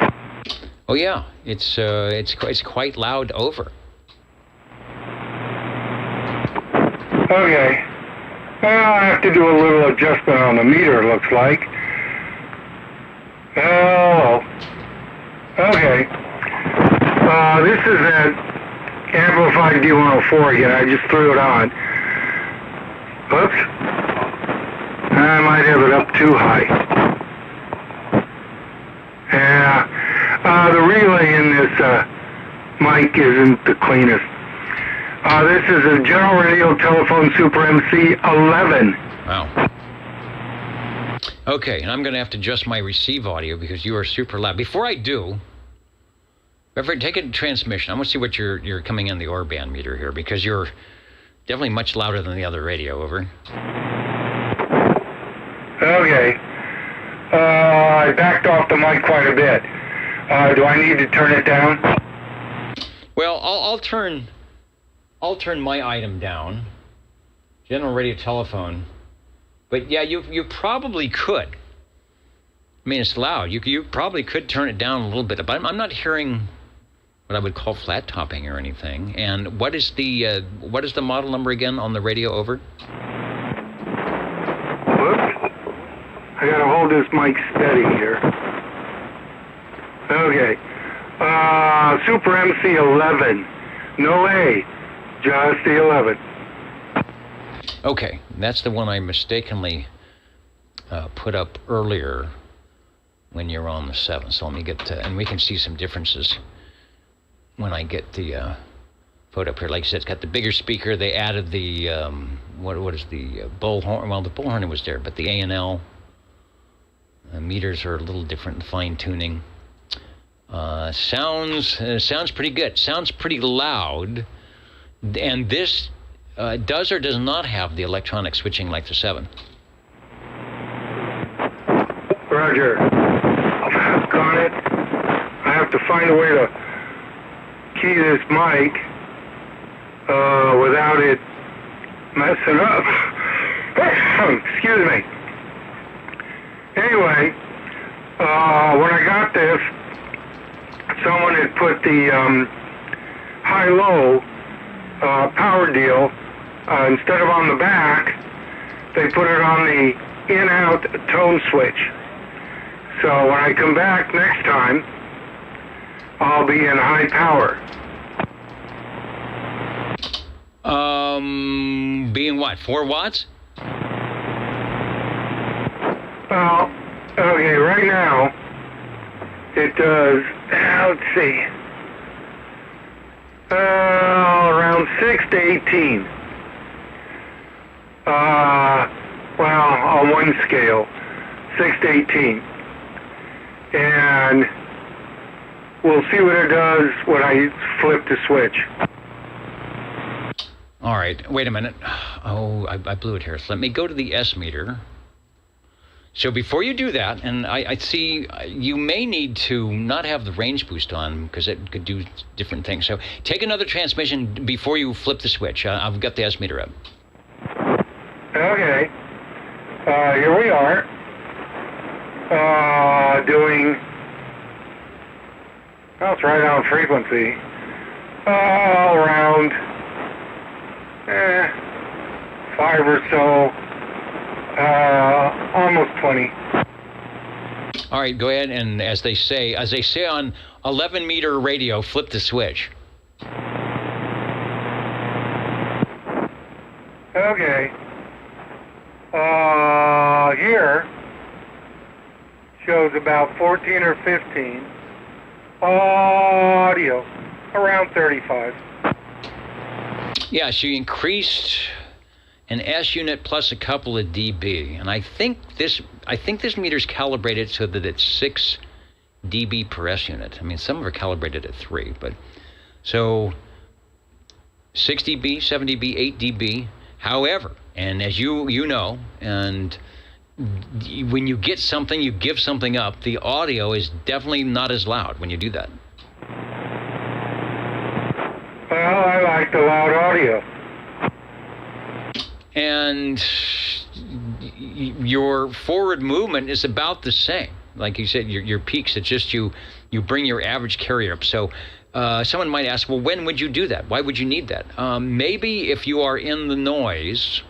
Speaker 1: Oh yeah, it's quite loud over.
Speaker 2: Okay. Well, I have to do a little adjustment on the meter, looks like. Oh. Okay. This is that amplified D104 again. I just threw it on. Oops. I might have it up too high. Yeah. The relay in this mic isn't the cleanest. This is a General Radio Telephone Super MC 11.
Speaker 1: Wow. Okay, and I'm going to have to adjust my receive audio because you are super loud. Before I do, take a transmission. I want to see what you're coming in the Orban meter here because you're definitely much louder than the other radio. Over.
Speaker 2: Okay. I backed off the mic quite a bit. Do I need to turn it down?
Speaker 1: Well, I'll turn my item down. General Radio Telephone. But yeah, you probably could. I mean, it's loud. You probably could turn it down a little bit, but I'm not hearing what I would call flat topping or anything. And what is the model number again on the radio? Over.
Speaker 2: Whoops. I gotta hold this mic steady here. Okay. Super MC 11. No A. Just the 11.
Speaker 1: Okay, that's the one I mistakenly put up earlier when you're on the 7. So let me get to, and we can see some differences when I get the photo up here. Like I said, it's got the bigger speaker. They added the, what is the bullhorn? Well, the bullhorn was there, but the A&L meters are a little different in fine tuning. Sounds pretty good. Sounds pretty loud. And this does or does not have the electronic switching like the 7.
Speaker 2: Roger. Got it. I have to find a way to key this mic without it messing up. Excuse me. Anyway, when I got this, someone had put the high-low power deal, instead of on the back, they put it on the in-out tone switch. So when I come back next time, I'll be in high power.
Speaker 1: Being what, 4 watts?
Speaker 2: Well, okay, right now, it does, let's see, around 6 to 18. Well, on one scale, 6 to 18. And we'll see what it does when I flip the switch.
Speaker 1: All right, wait a minute. Oh, I blew it here. So let me go to the S meter. So before you do that, and I see you may need to not have the range boost on because it could do different things. So take another transmission before you flip the switch. I've got the S meter up.
Speaker 2: Okay. Here we are. Doing, well, it's right on frequency. Around 5 or so. Almost 20.
Speaker 1: All right, go ahead and as they say on 11 meter radio, flip the switch.
Speaker 2: Okay. Here shows about 14 or 15. Audio around 35.
Speaker 1: Yeah, so you increased an S unit plus a couple of dB, and I think this meter's calibrated so that it's 6 dB per S unit. I mean, some are calibrated at 3, but so 6 dB, 7 dB, 8 dB. However, and as you know, and when you get something, you give something up, the audio is definitely not as loud when you do that.
Speaker 2: Well, I like the loud audio.
Speaker 1: And your forward movement is about the same. Like you said, your peaks, it's just you bring your average carrier up. So someone might ask, well, when would you do that? Why would you need that? Maybe if you are in the noise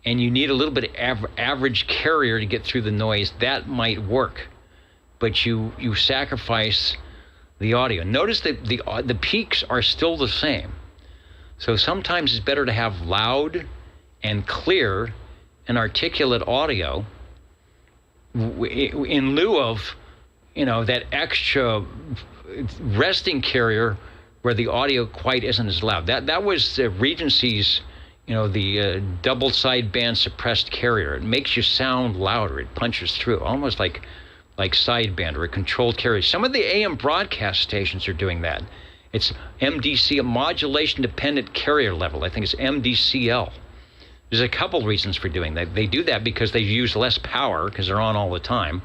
Speaker 1: and you need a little bit of average carrier to get through the noise, that might work. But you sacrifice the audio. Notice that the peaks are still the same. So sometimes it's better to have loud and clear and articulate audio in lieu of, that extra resting carrier where the audio quite isn't as loud. That was Regency's, the double sideband suppressed carrier. It makes you sound louder. It punches through, almost like sideband or a controlled carrier. Some of the AM broadcast stations are doing that. It's MDC, a modulation dependent carrier level. I think it's MDCL. There's a couple reasons for doing that. They do that because they use less power because they're on all the time,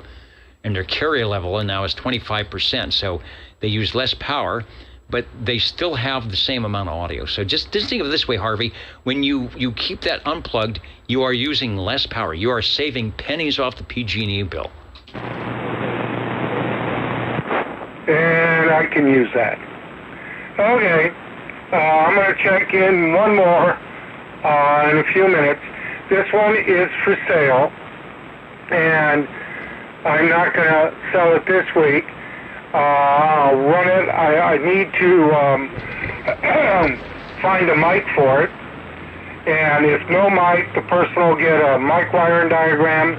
Speaker 1: and their carrier level now is 25%. So they use less power, but they still have the same amount of audio. So just think of it this way, Harvey. When you keep that unplugged, you are using less power. You are saving pennies off the PG&E bill.
Speaker 2: And I can use that. Okay, I'm going to check in one more in a few minutes. This one is for sale, and I'm not going to sell it this week. I'll run it. I need to find a mic for it, and if no mic, the person will get a mic wiring diagram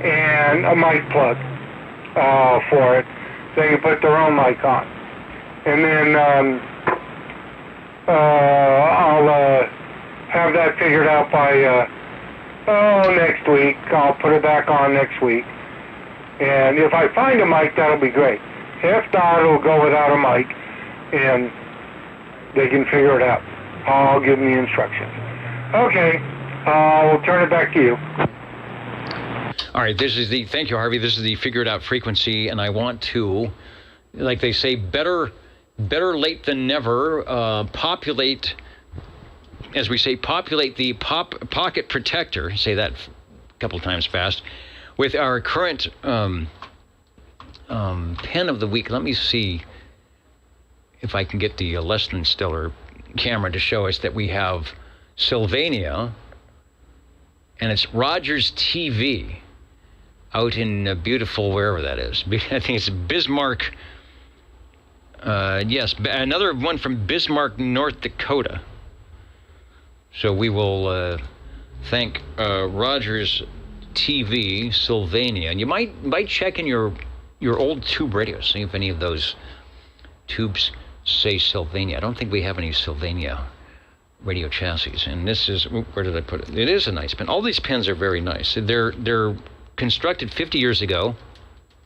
Speaker 2: and a mic plug for it. They can put their own mic on. And then I'll have that figured out by next week. I'll put it back on next week. And if I find a mic, that'll be great. If not, it'll go without a mic, and they can figure it out. I'll give them the instructions. Okay, we'll turn it back to you.
Speaker 1: All right, thank you, Harvey. This is the figured out frequency, and I want to, like they say, better late than never, populate the pocket protector, say that a couple times fast, with our current pen of the week. Let me see if I can get the less than stellar camera to show us that we have Sylvania, and it's Rogers TV out in beautiful, wherever that is. I think it's Bismarck. Yes, another one from Bismarck, North Dakota. So we will thank Rogers TV, Sylvania. And you might check in your old tube radios, see if any of those tubes say Sylvania. I don't think we have any Sylvania radio chassis. And this is, where did I put it? It is a nice pen. All these pens are very nice. They're constructed 50 years ago.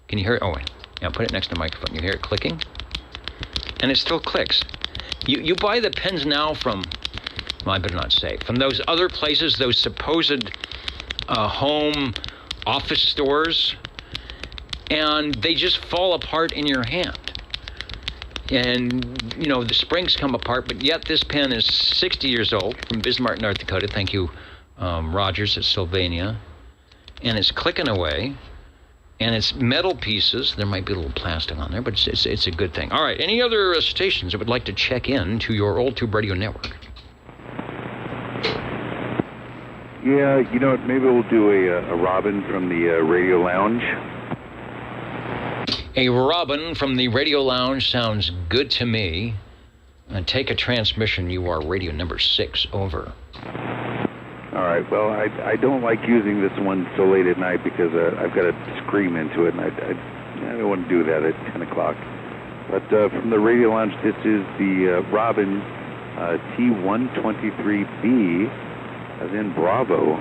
Speaker 1: Can you hear it? Oh, wait. Yeah, put it next to the microphone. You hear it clicking? And it still clicks. You buy the pens now from, well, I better not say, from those other places, those supposed home office stores, and they just fall apart in your hand. And, the springs come apart, but yet this pen is 60 years old, from Bismarck, North Dakota. Thank you, Rogers at Sylvania. And it's clicking away. And it's metal pieces. There might be a little plastic on there, but it's a good thing. All right, any other stations that would like to check in to your old tube radio network?
Speaker 3: Yeah, maybe we'll do a Robin from the Radio Lounge.
Speaker 1: A Robin from the Radio Lounge sounds good to me. Take a transmission. You are radio number 6, over.
Speaker 3: All right, well, I don't like using this one so late at night because I've got to scream into it, and I don't want to do that at 10 o'clock. But from the Radio Lounge, this is the Robin T123B, as in Bravo,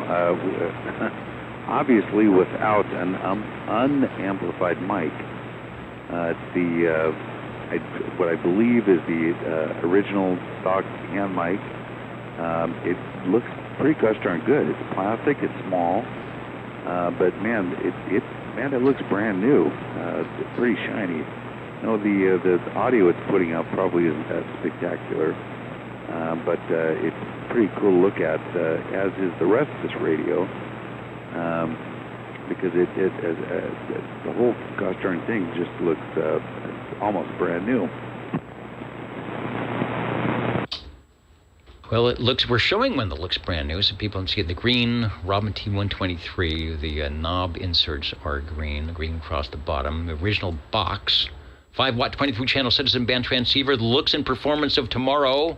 Speaker 3: obviously without an unamplified mic. It's what I believe is the original stock hand mic. It looks pretty gosh darn good. It's plastic, it's small, but man, it looks brand new. It's pretty shiny. The audio it's putting out probably isn't that spectacular, but it's pretty cool to look at, as is the rest of this radio, because the whole gosh darn thing just looks almost brand new.
Speaker 1: Well, it looks. We're showing one that looks brand new, so people can see it. The green Robin T123. The knob inserts are green. The green across the bottom. The original box, 5-watt, 23-channel citizen band transceiver. The looks and performance of tomorrow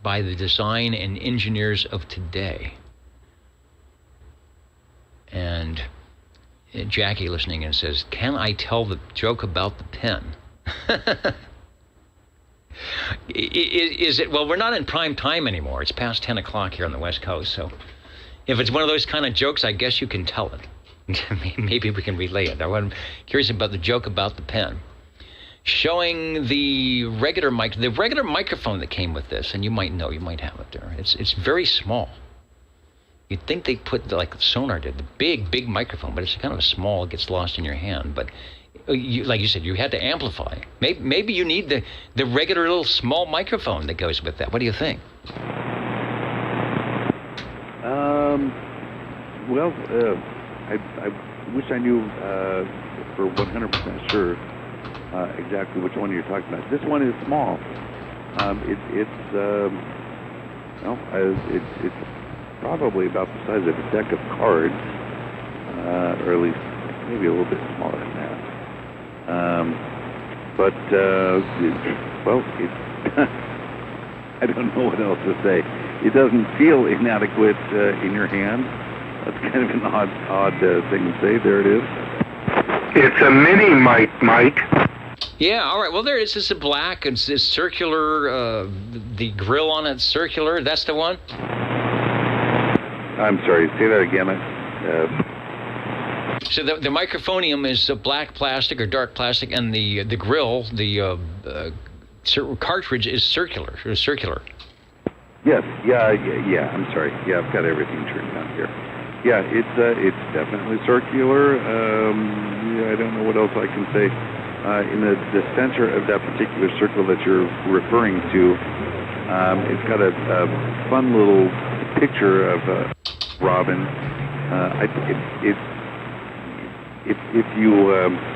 Speaker 1: by the design and engineers of today. And Jackie listening in says, "Can I tell the joke about the pen?" Is it? Well, we're not in prime time anymore. It's past 10 o'clock here on the West Coast. So if it's one of those kind of jokes, I guess you can tell it. Maybe we can relay it. I'm curious about the joke about the pen. Showing the regular microphone that came with this, and you might know, you might have it there. It's very small. You'd think they put, like Sonar did, the big microphone, but it's kind of small, it gets lost in your hand. But like you said, you had to amplify. Maybe you need the regular little small microphone that goes with that. What do you think?
Speaker 3: Well, I wish I knew for 100% sure exactly which one you're talking about. This one is small. It's probably about the size of a deck of cards, or at least maybe a little bit smaller than that. I don't know what else to say. It doesn't feel inadequate in your hand. That's kind of an odd thing to say. There it is.
Speaker 2: It's a mini mic, Mike.
Speaker 1: Yeah, all right. Well, there it is. It's a black. It's circular. The grill on it's circular. That's the one?
Speaker 3: I'm sorry. Say that again.
Speaker 1: So the microphonium is black plastic or dark plastic, and the grill, the cartridge is circular.
Speaker 3: Yes. Yeah. I'm sorry. Yeah, I've got everything turned on here. Yeah, it's definitely circular. Yeah, I don't know what else I can say. In the center of that particular circle that you're referring to, it's got a fun little picture of Robin. If you,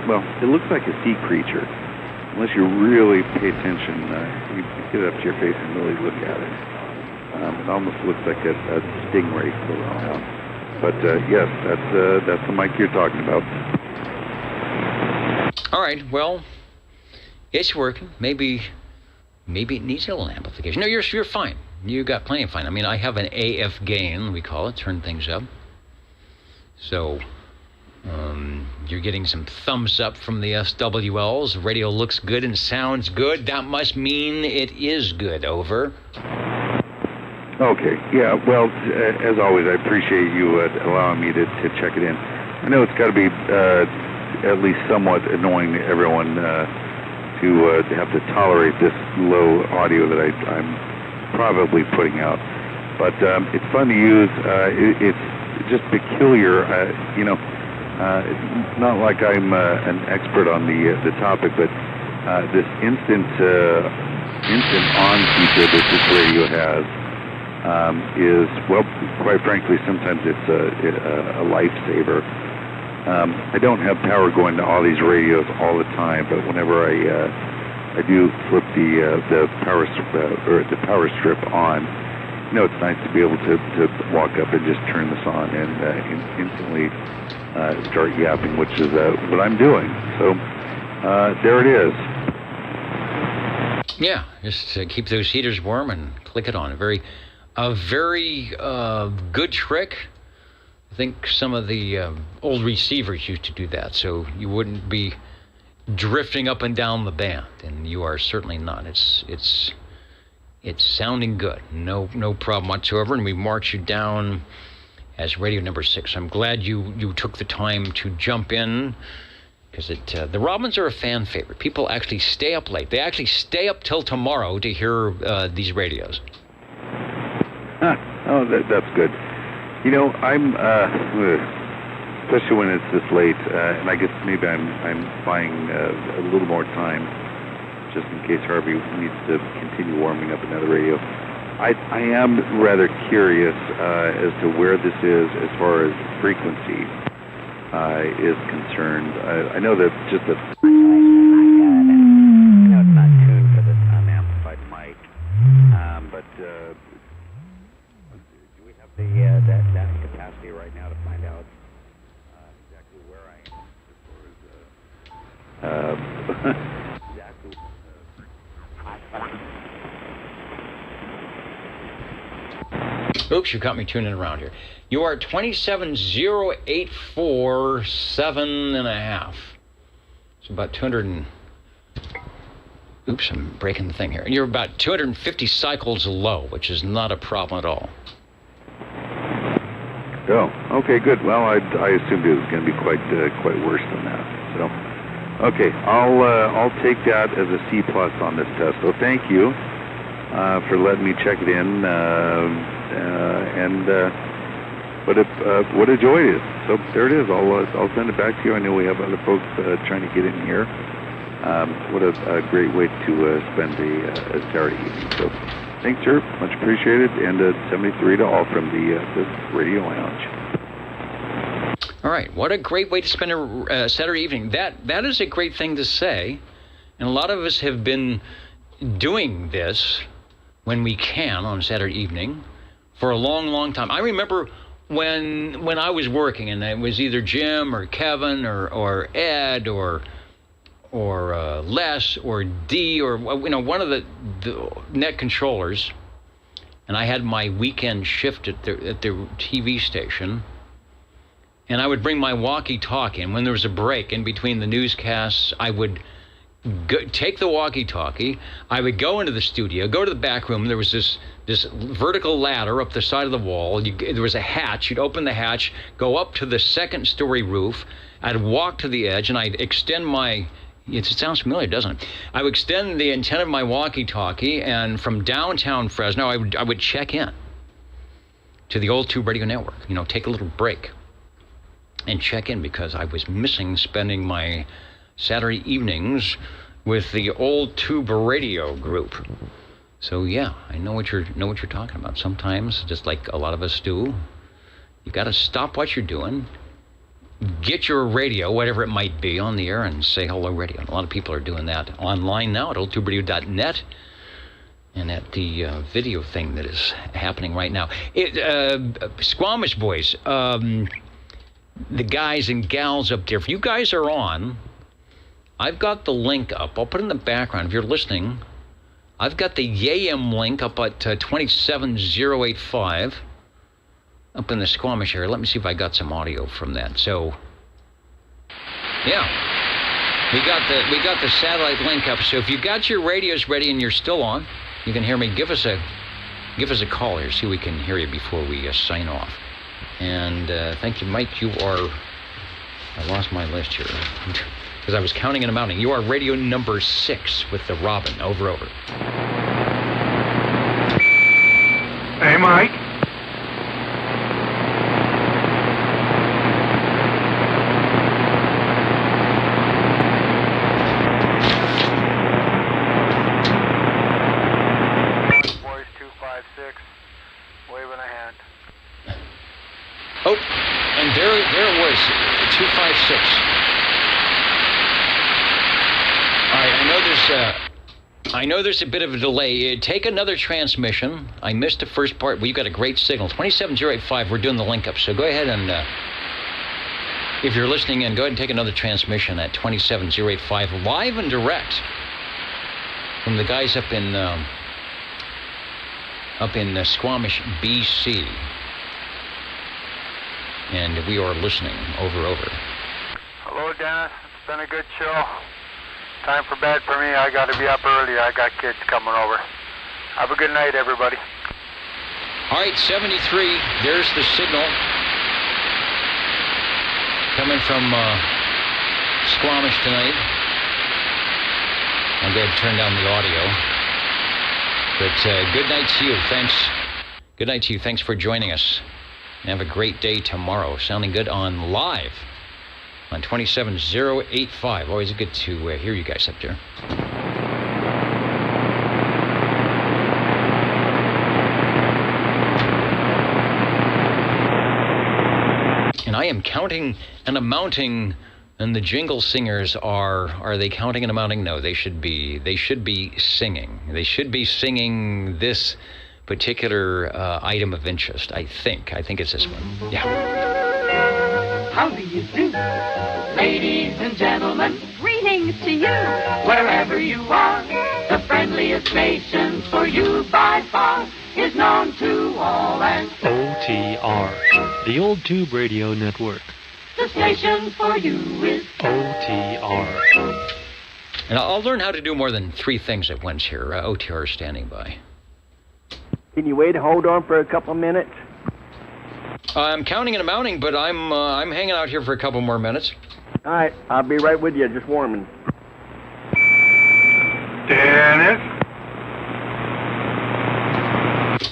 Speaker 3: well, it looks like a sea creature. Unless you really pay attention, you get up to your face and really look at it. It almost looks like a stingray floating around. But yes, that's the mic you're talking about.
Speaker 1: All right, well, it's working. Maybe it needs a little amplification. No, you're fine. You got plenty of fine. I mean, I have an AF gain, we call it, turn things up. So you're getting some thumbs up from the SWLs. Radio looks good and sounds good. That must mean it is good. Over.
Speaker 3: Okay. Yeah. Well, as always, I appreciate you allowing me to check it in. I know it's got to be at least somewhat annoying to everyone to have to tolerate this low audio that I'm probably putting out. But it's fun to use. It's just peculiar. It's not like I'm an expert on the topic, but this instant on feature that this radio has is, well, quite frankly, sometimes it's a lifesaver. I don't have power going to all these radios all the time, but whenever I do flip the power strip on, it's nice to be able to walk up and just turn this on and instantly start yapping, which is what I'm doing. So there it is.
Speaker 1: Yeah, just keep those heaters warm and click it on. A very good trick. I think some of the old receivers used to do that, so you wouldn't be drifting up and down the band, and you are certainly not. It's sounding good, no problem whatsoever, and we march you down as radio number 6. I'm glad you took the time to jump in, because the Robins are a fan favorite. People actually stay up late. They actually stay up till tomorrow to hear these radios.
Speaker 3: Oh, that's good. I'm especially when it's this late, and I guess maybe I'm buying a little more time just in case Harvey needs to continue warming up another radio. I am rather curious as to where this is as far as frequency is concerned. I know that just the...
Speaker 17: I know it's not tuned for this unamplified mic, but do we have that capacity right now to find out exactly where I am as far as exactly...
Speaker 1: Oops, you got me tuning around here. You are 270847.5. It's about 200 and... Oops, I'm breaking the thing here. You're about 250 cycles low, which is not a problem at all.
Speaker 3: Oh, okay, good. Well, I assumed it was going to be quite worse than that. So, okay, I'll take that as a C+ on this test. So thank you for letting me check it in, and what a joy it is. So there it is. I'll send it back to you. I know we have other folks trying to get in here. What a great way to spend a Saturday evening. So thanks, sir. Much appreciated. And 73 to all from the Radio Lounge.
Speaker 1: All right. What a great way to spend a Saturday evening. That is a great thing to say. And a lot of us have been doing this when we can on Saturday evening for a long, long time. I remember when I was working, and it was either Jim or Kevin or Ed or Les or D or one of the net controllers, and I had my weekend shift at the TV station, and I would bring my walkie-talkie, and when there was a break in between the newscasts, I would take the walkie-talkie. I would go into the studio, go to the back room. There was this vertical ladder up the side of the wall. There was a hatch. You'd open the hatch, go up to the second-story roof. I'd walk to the edge, and I'd extend my... It sounds familiar, doesn't it? I would extend the antenna of my walkie-talkie, and from downtown Fresno, I would check in to the old Tube Radio Network. Take a little break and check in, because I was missing spending my Saturday evenings with the old Tube Radio group. So yeah, I know what you're talking about. Sometimes, just like a lot of us do, you got to stop what you're doing, get your radio, whatever it might be, on the air and say hello radio. And a lot of people are doing that online now at oldtuberadio.net and at the video thing that is happening right now. Squamish boys, the guys and gals up there, if you guys are on, I've got the link up. I'll put it in the background. If you're listening, I've got the YAM link up at 27085 up in the Squamish area. Let me see if I got some audio from that. So, yeah, we got the satellite link up. So if you got your radios ready and you're still on, you can hear me. Give us a call here. See if we can hear you before we sign off. And thank you, Mike. You are... I lost my list here. Because I was counting and amounting. You are radio number 6 with the Robin. Over.
Speaker 2: Hey, Mike.
Speaker 14: Boys 256, waving a hand.
Speaker 1: Oh, and there it was, 256. All right, I know there's a bit of a delay. Take another transmission. I missed the first part. We've got a great signal. 27085, we're doing the link up. So go ahead and, if you're listening in, go ahead and take another transmission at 27085, live and direct from the guys up in Squamish, BC. And we are listening. Over.
Speaker 14: Hello, Dennis. It's been a good show. Time for bed for me. I got to be up early. I got kids coming over. Have a good night, everybody.
Speaker 1: All right, 73. There's the signal coming from Squamish tonight. I'll go ahead and turn down the audio. But good night to you. Thanks. Good night to you. Thanks for joining us. And have a great day tomorrow. Sounding good on live on 27085. Always good to hear you guys up there. am counting and amounting. And the jingle singers are they counting and amounting? No, they should be singing. They should be singing this particular item of interest, I think. I think it's this one. Yeah.
Speaker 19: How do you do? Ladies and gentlemen, greetings to you. Wherever you are, the friendliest station for you by far is known to all as
Speaker 20: OTR, the Old Tube Radio Network.
Speaker 19: The station for you is
Speaker 20: OTR.
Speaker 1: And I'll learn how to do more than 3 things at once here. OTR is standing by.
Speaker 8: Can you wait, hold on for a couple minutes?
Speaker 1: I'm counting and amounting, but I'm hanging out here for a couple more minutes.
Speaker 8: All right, I'll be right with you, just warming.
Speaker 2: Dennis?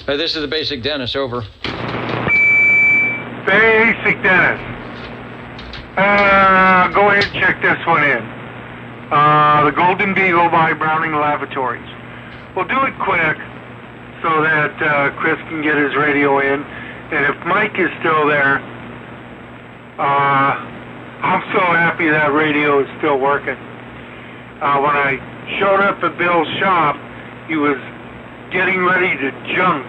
Speaker 1: This is the Basic Dennis, over.
Speaker 2: Basic Dennis. Go ahead and check this one in. The Golden Beagle by Browning Laboratories. We'll do it quick so that Chris can get his radio in. And if Mike is still there, I'm so happy that radio is still working. When I showed up at Bill's shop, he was getting ready to junk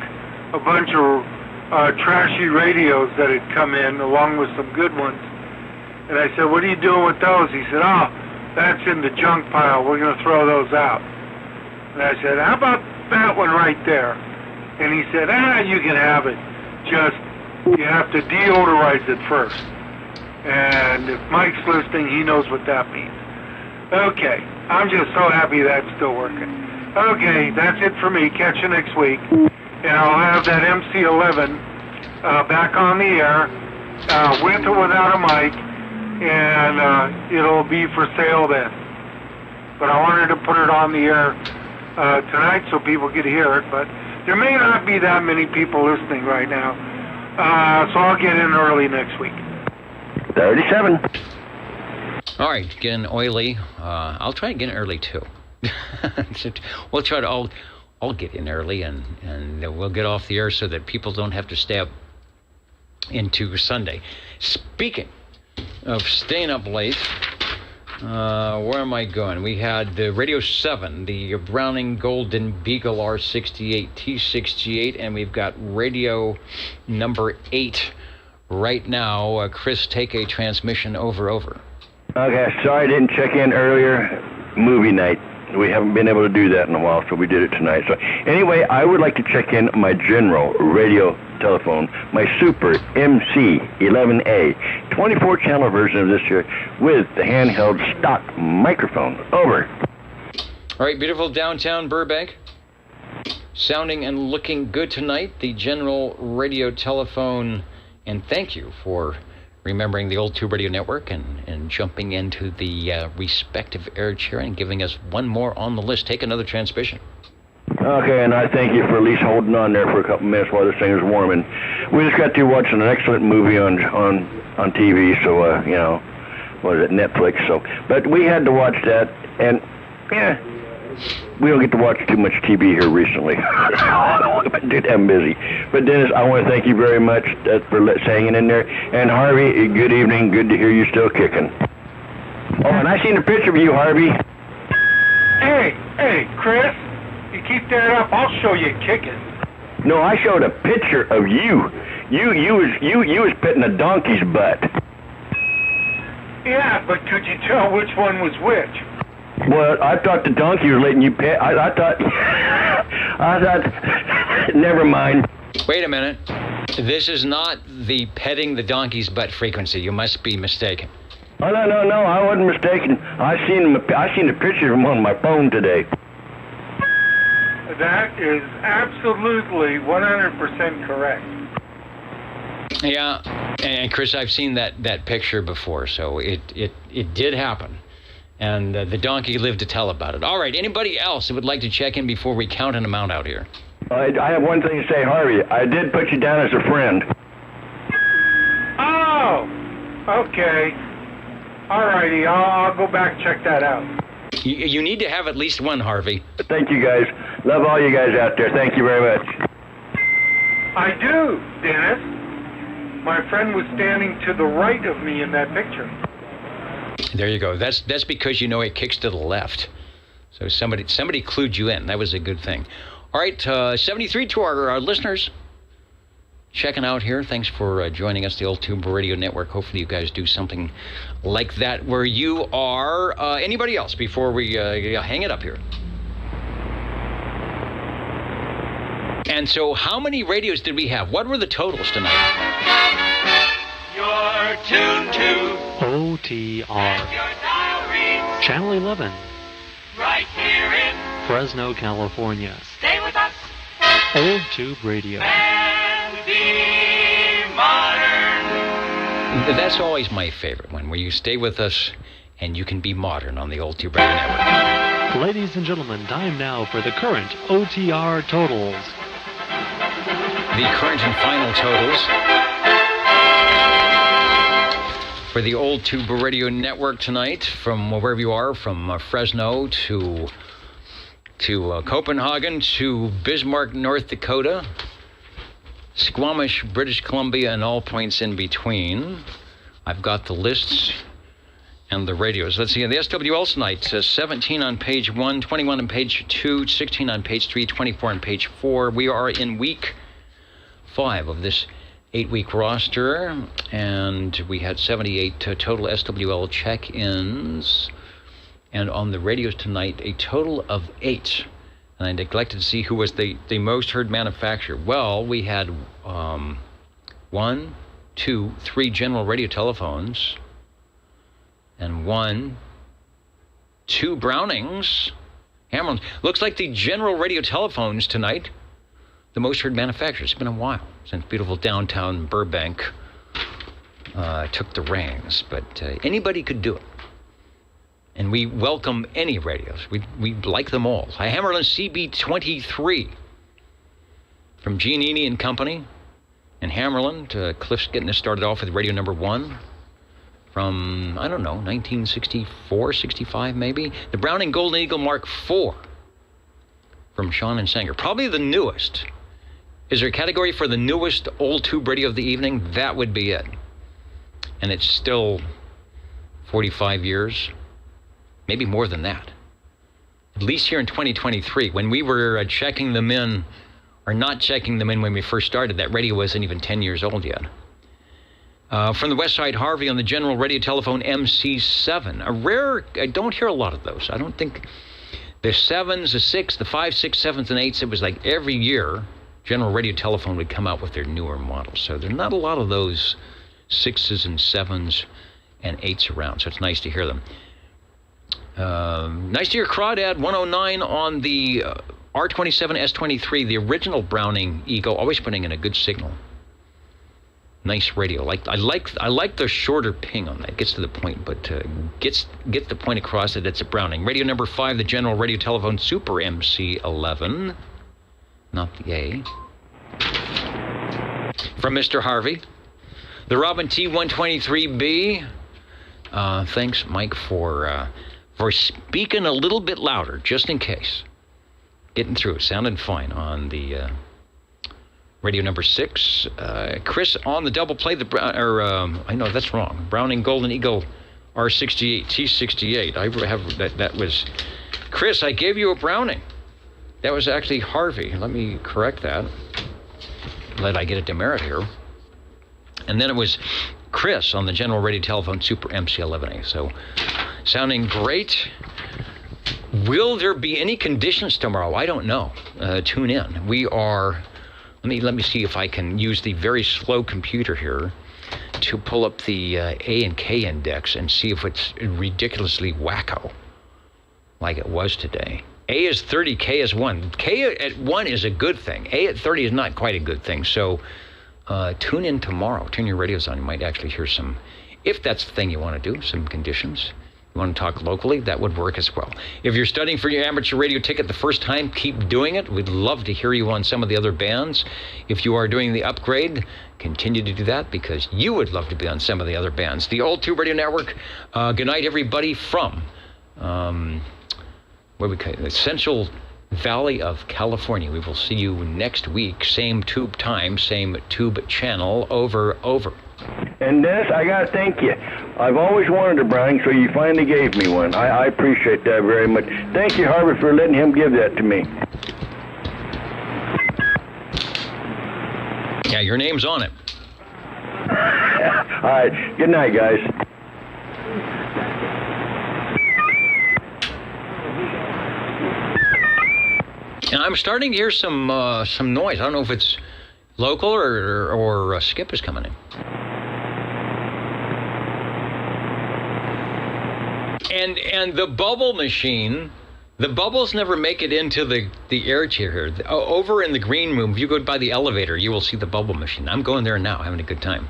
Speaker 2: a bunch of trashy radios that had come in, along with some good ones. And I said, "What are you doing with those?" He said, "Oh, that's in the junk pile. We're going to throw those out." And I said, "How about that one right there?" And he said, "You can have it. Just, you have to deodorize it first." And if Mike's listening, he knows what that means. Okay, I'm just so happy that's still working. Okay, that's it for me. Catch you next week. And I'll have that MC-11 back on the air, with or without a mic, and it'll be for sale then. But I wanted to put it on the air tonight so people could hear it, but there may not be that many people listening right now. So I'll get in early next week.
Speaker 13: 37.
Speaker 1: All right, get in oily. I'll try to get in early too. We'll try to all get in early, and we'll get off the air so that people don't have to stay up into Sunday. Speaking of staying up late, where am I going? We had the Radio 7, the Browning Golden Beagle R68 T68, and we've got Radio number 8 right now. Chris, take a transmission over.
Speaker 13: Okay, sorry I didn't check in earlier. Movie night. We haven't been able to do that in a while, so we did it tonight. So anyway, I would like to check in my general radio telephone, my Super MC11A 24-channel version of this year with the handheld stock microphone. Over.
Speaker 1: All right, beautiful downtown Burbank. Sounding and looking good tonight, the general radio telephone. And thank you for remembering the Old Tube Radio Network and jumping into the respective air chair and giving us one more on the list. Take another transmission.
Speaker 13: Okay, and I thank you for at least holding on there for a couple minutes while this thing is warming. We just got to watching an excellent movie on TV, so, you know, what is it, Netflix, so. But we had to watch that, and, yeah, we don't get to watch too much TV here recently. I'm busy. But Dennis, I want to thank you very much for hanging in there. And Harvey, good evening. Good to hear you still kicking. Oh, and I seen a picture of you, Harvey.
Speaker 2: Hey, Chris, you keep that up, I'll show you kicking.
Speaker 13: No, I showed a picture of you. You was petting a donkey's butt.
Speaker 2: Yeah, but could you tell which one was which?
Speaker 13: Well, I thought the donkey was letting you pet. I thought, never mind.
Speaker 1: Wait a minute. This is not the petting the donkey's butt frequency. You must be mistaken.
Speaker 13: Oh, no, I wasn't mistaken. I seen a picture of him on my phone today.
Speaker 2: That is absolutely 100% correct.
Speaker 1: Yeah, and Chris, I've seen that picture before, so it did happen. And the donkey lived to tell about it. All right, anybody else who would like to check in before we count an amount out here?
Speaker 13: I have one thing to say, Harvey. I did put you down as a friend.
Speaker 2: Oh, okay. All righty, I'll go back and check that out.
Speaker 1: You need to have at least one, Harvey.
Speaker 13: Thank you, guys. Love all you guys out there. Thank you very much.
Speaker 2: I do, Dennis. My friend was standing to the right of me in that picture.
Speaker 1: There you go. That's because you know it kicks to the left. So somebody clued you in. That was a good thing. All right, 73 to our listeners checking out here. Thanks for joining us, the Old Tube Radio Network. Hopefully you guys do something like that where you are. Anybody else before we hang it up here? And so how many radios did we have? What were the totals tonight?
Speaker 19: You're tuned to
Speaker 20: OTR. Channel 11.
Speaker 19: Right here in
Speaker 20: Fresno, California.
Speaker 19: Stay with us
Speaker 20: Old Tube Radio.
Speaker 19: and be modern.
Speaker 1: That's always my favorite one, where you stay with us and you can be modern on the Old Tube Radio Network.
Speaker 20: Ladies and gentlemen, time now for the current OTR totals.
Speaker 1: The current and final totals for the Old Tube Radio Network tonight, from wherever you are, from Fresno to Copenhagen to Bismarck, North Dakota, Squamish, British Columbia, and all points in between. I've got the lists and the radios. Let's see, the SWL tonight, 17 on page 1, 21 on page 2, 16 on page 3, 24 on page 4. We are in week 5 of this 8-week roster, and we had 78 total SWL check-ins. And on the radios tonight, a total of 8. And I neglected to see who was the most heard manufacturer. Well, we had 1, 2, 3 general radio telephones, and 1, 2 Brownings, Hammerlands. Looks like the general radio telephones tonight, the most heard manufacturer. It's been a while since beautiful downtown Burbank took the reins, but anybody could do it. And we welcome any radios. We like them all. A Hammerland CB23 from Giannini and Company in Hammerland. Cliff's getting us started off with radio number 1 from, I don't know, 1964, 65 maybe. The Browning Golden Eagle Mark IV from Sean and Sanger. Probably the newest. Is there a category for the newest Old Tube radio of the evening? That would be it. And it's still 45 years. Maybe more than that. At least here in 2023, when we were checking them in, or not checking them in when we first started, that radio wasn't even 10 years old yet. From the West Side Harvey on the general radio telephone MC7. A rare, I don't hear a lot of those. I don't think the 7s, the 6, the 5, 6, 7s, and 8s, it was like every year general radio telephone would come out with their newer models. So there's not a lot of those 6s and 7s and 8s around, so it's nice to hear them. Nice to hear Crawdad 109 on the R27 S23, the original Browning Eagle, always putting in a good signal. Nice radio. I like the shorter ping on that. Gets to the point, but gets the point across that it's a Browning. Radio number 5, the general radio telephone Super MC11, not the A. From Mr. Harvey, the Robin T123B. Thanks, Mike, for speaking a little bit louder, just in case. Getting through, sounded fine on the radio number 6. Chris on the double play, I know that's wrong. Browning Golden Eagle R68, T68. I have that was Chris. I gave you a Browning. That was actually Harvey. Let me correct that. Let I get a demerit here. And then it was Chris on the general radio telephone Super MC11A. So sounding great. Will there be any conditions tomorrow? I don't know. Tune in. We are. Let me see if I can use the very slow computer here to pull up the A and K index and see if it's ridiculously wacko like it was today. A is 30, K is 1. K at 1 is a good thing. A at 30 is not quite a good thing. So tune in tomorrow. Turn your radios on. You might actually hear some, if that's the thing you want to do, some conditions. You want to talk locally, that would work as well. If you're studying for your amateur radio ticket the first time, keep doing it. We'd love to hear you on some of the other bands. If you are doing the upgrade, continue to do that because you would love to be on some of the other bands. The Old Tube Radio Network. Good night, everybody, from what we call it, Central Valley of California. We will see you next week. Same tube time, same tube channel. Over.
Speaker 13: And Dennis, I got to thank you. I've always wanted a Browning, so you finally gave me one. I appreciate that very much. Thank you, Harvey, for letting him give that to me.
Speaker 1: Yeah, your name's on it.
Speaker 13: All right. Good night, guys.
Speaker 1: And I'm starting to hear some noise. I don't know if it's local or Skip is coming in. And the bubble machine, the bubbles never make it into the air chair here. Over in the green room, if you go by the elevator, you will see the bubble machine. I'm going there now, having a good time.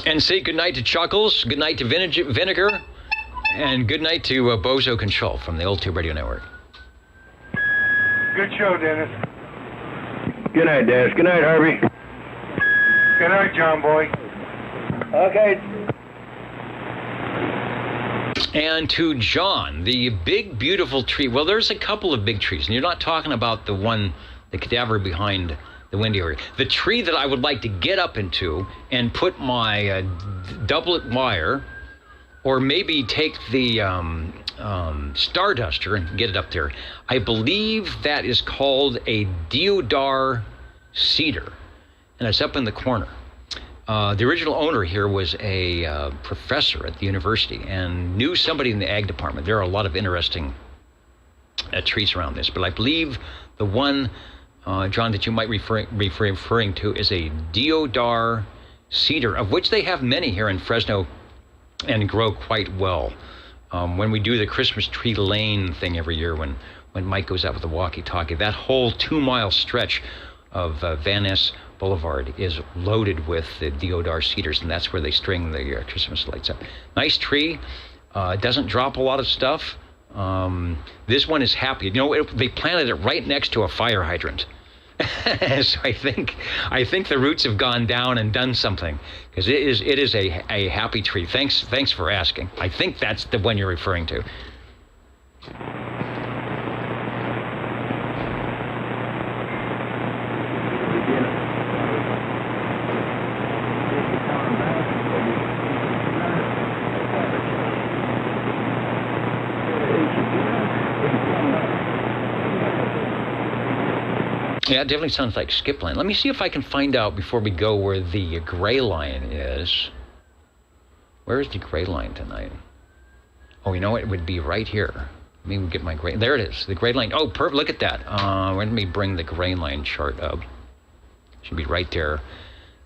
Speaker 1: And say goodnight to Chuckles, goodnight to Vinegar, and goodnight to Bozo Control from the Old Tube Radio Network.
Speaker 2: Good show, Dennis.
Speaker 13: Good night, Dennis. Good night, Harvey.
Speaker 2: Good night, John Boy.
Speaker 13: Okay.
Speaker 1: And to John, the big, beautiful tree. Well, there's a couple of big trees, and you're not talking about the cadaver behind the window area. The tree that I would like to get up into and put my doublet wire, or maybe take the star duster and get it up there. I believe that is called a deodar cedar, and it's up in the corner. The original owner here was a professor at the university and knew somebody in the ag department. There are a lot of interesting trees around this, but I believe the one, John, that you might be referring to is a deodar cedar, of which they have many here in Fresno and grow quite well. When we do the Christmas tree lane thing every year, when Mike goes out with the walkie-talkie, that whole 2-mile stretch of Van Ness Boulevard is loaded with the deodar cedars, and that's where they string the Christmas lights up. Nice tree. Doesn't drop a lot of stuff. This one is happy. You know, they planted it right next to a fire hydrant. So I think the roots have gone down and done something, because it is a happy tree. Thanks for asking. I think that's the one you're referring to. Yeah, it definitely sounds like skip line. Let me see if I can find out before we go where the gray line is. Where is the gray line tonight? Oh, you know what? It would be right here. Let me get my gray. There it is. The gray line. Oh, perfect. Look at that. Let me bring the gray line chart up. Should be right there.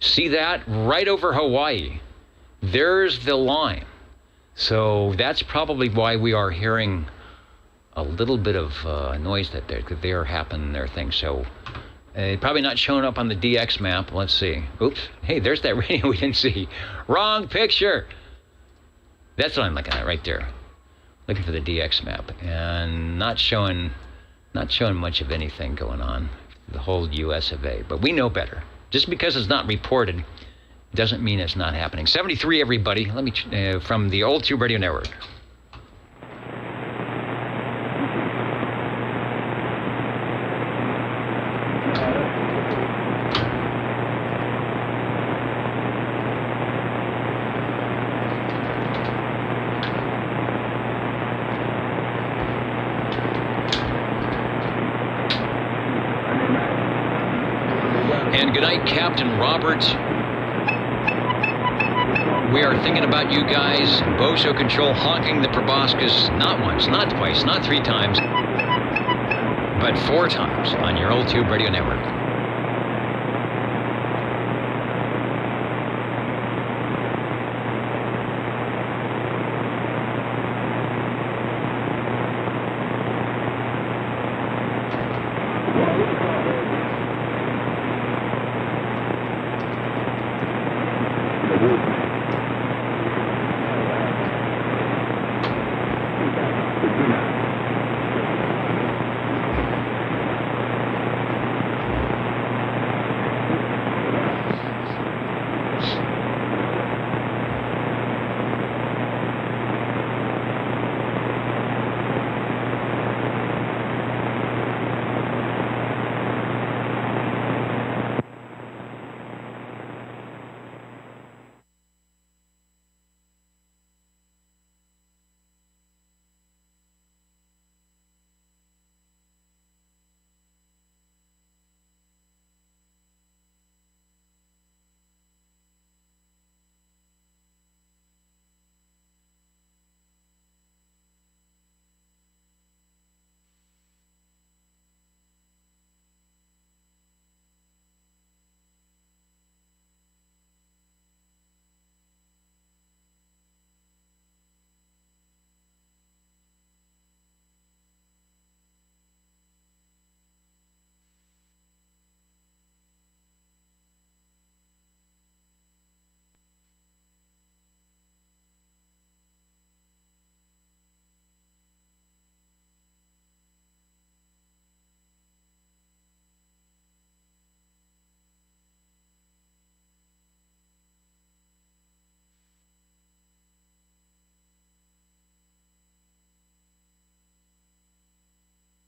Speaker 1: See that? Right over Hawaii. There's the line. So that's probably why we are hearing a little bit of noise that they're happening their thing. So probably not showing up on the DX map. Let's see. Oops. Hey, there's that radio we didn't see. Wrong picture. That's what I'm looking at right there. Looking for the DX map, and not showing much of anything going on. The whole US of A. But we know better. Just because it's not reported doesn't mean it's not happening. 73, everybody. Let me from the Old Tube Radio Network. And good night, Captain Robert. We are thinking about you guys. Bozo Control honking the proboscis not once, not twice, not 3 times, but 4 times on your Old Tube Radio Network.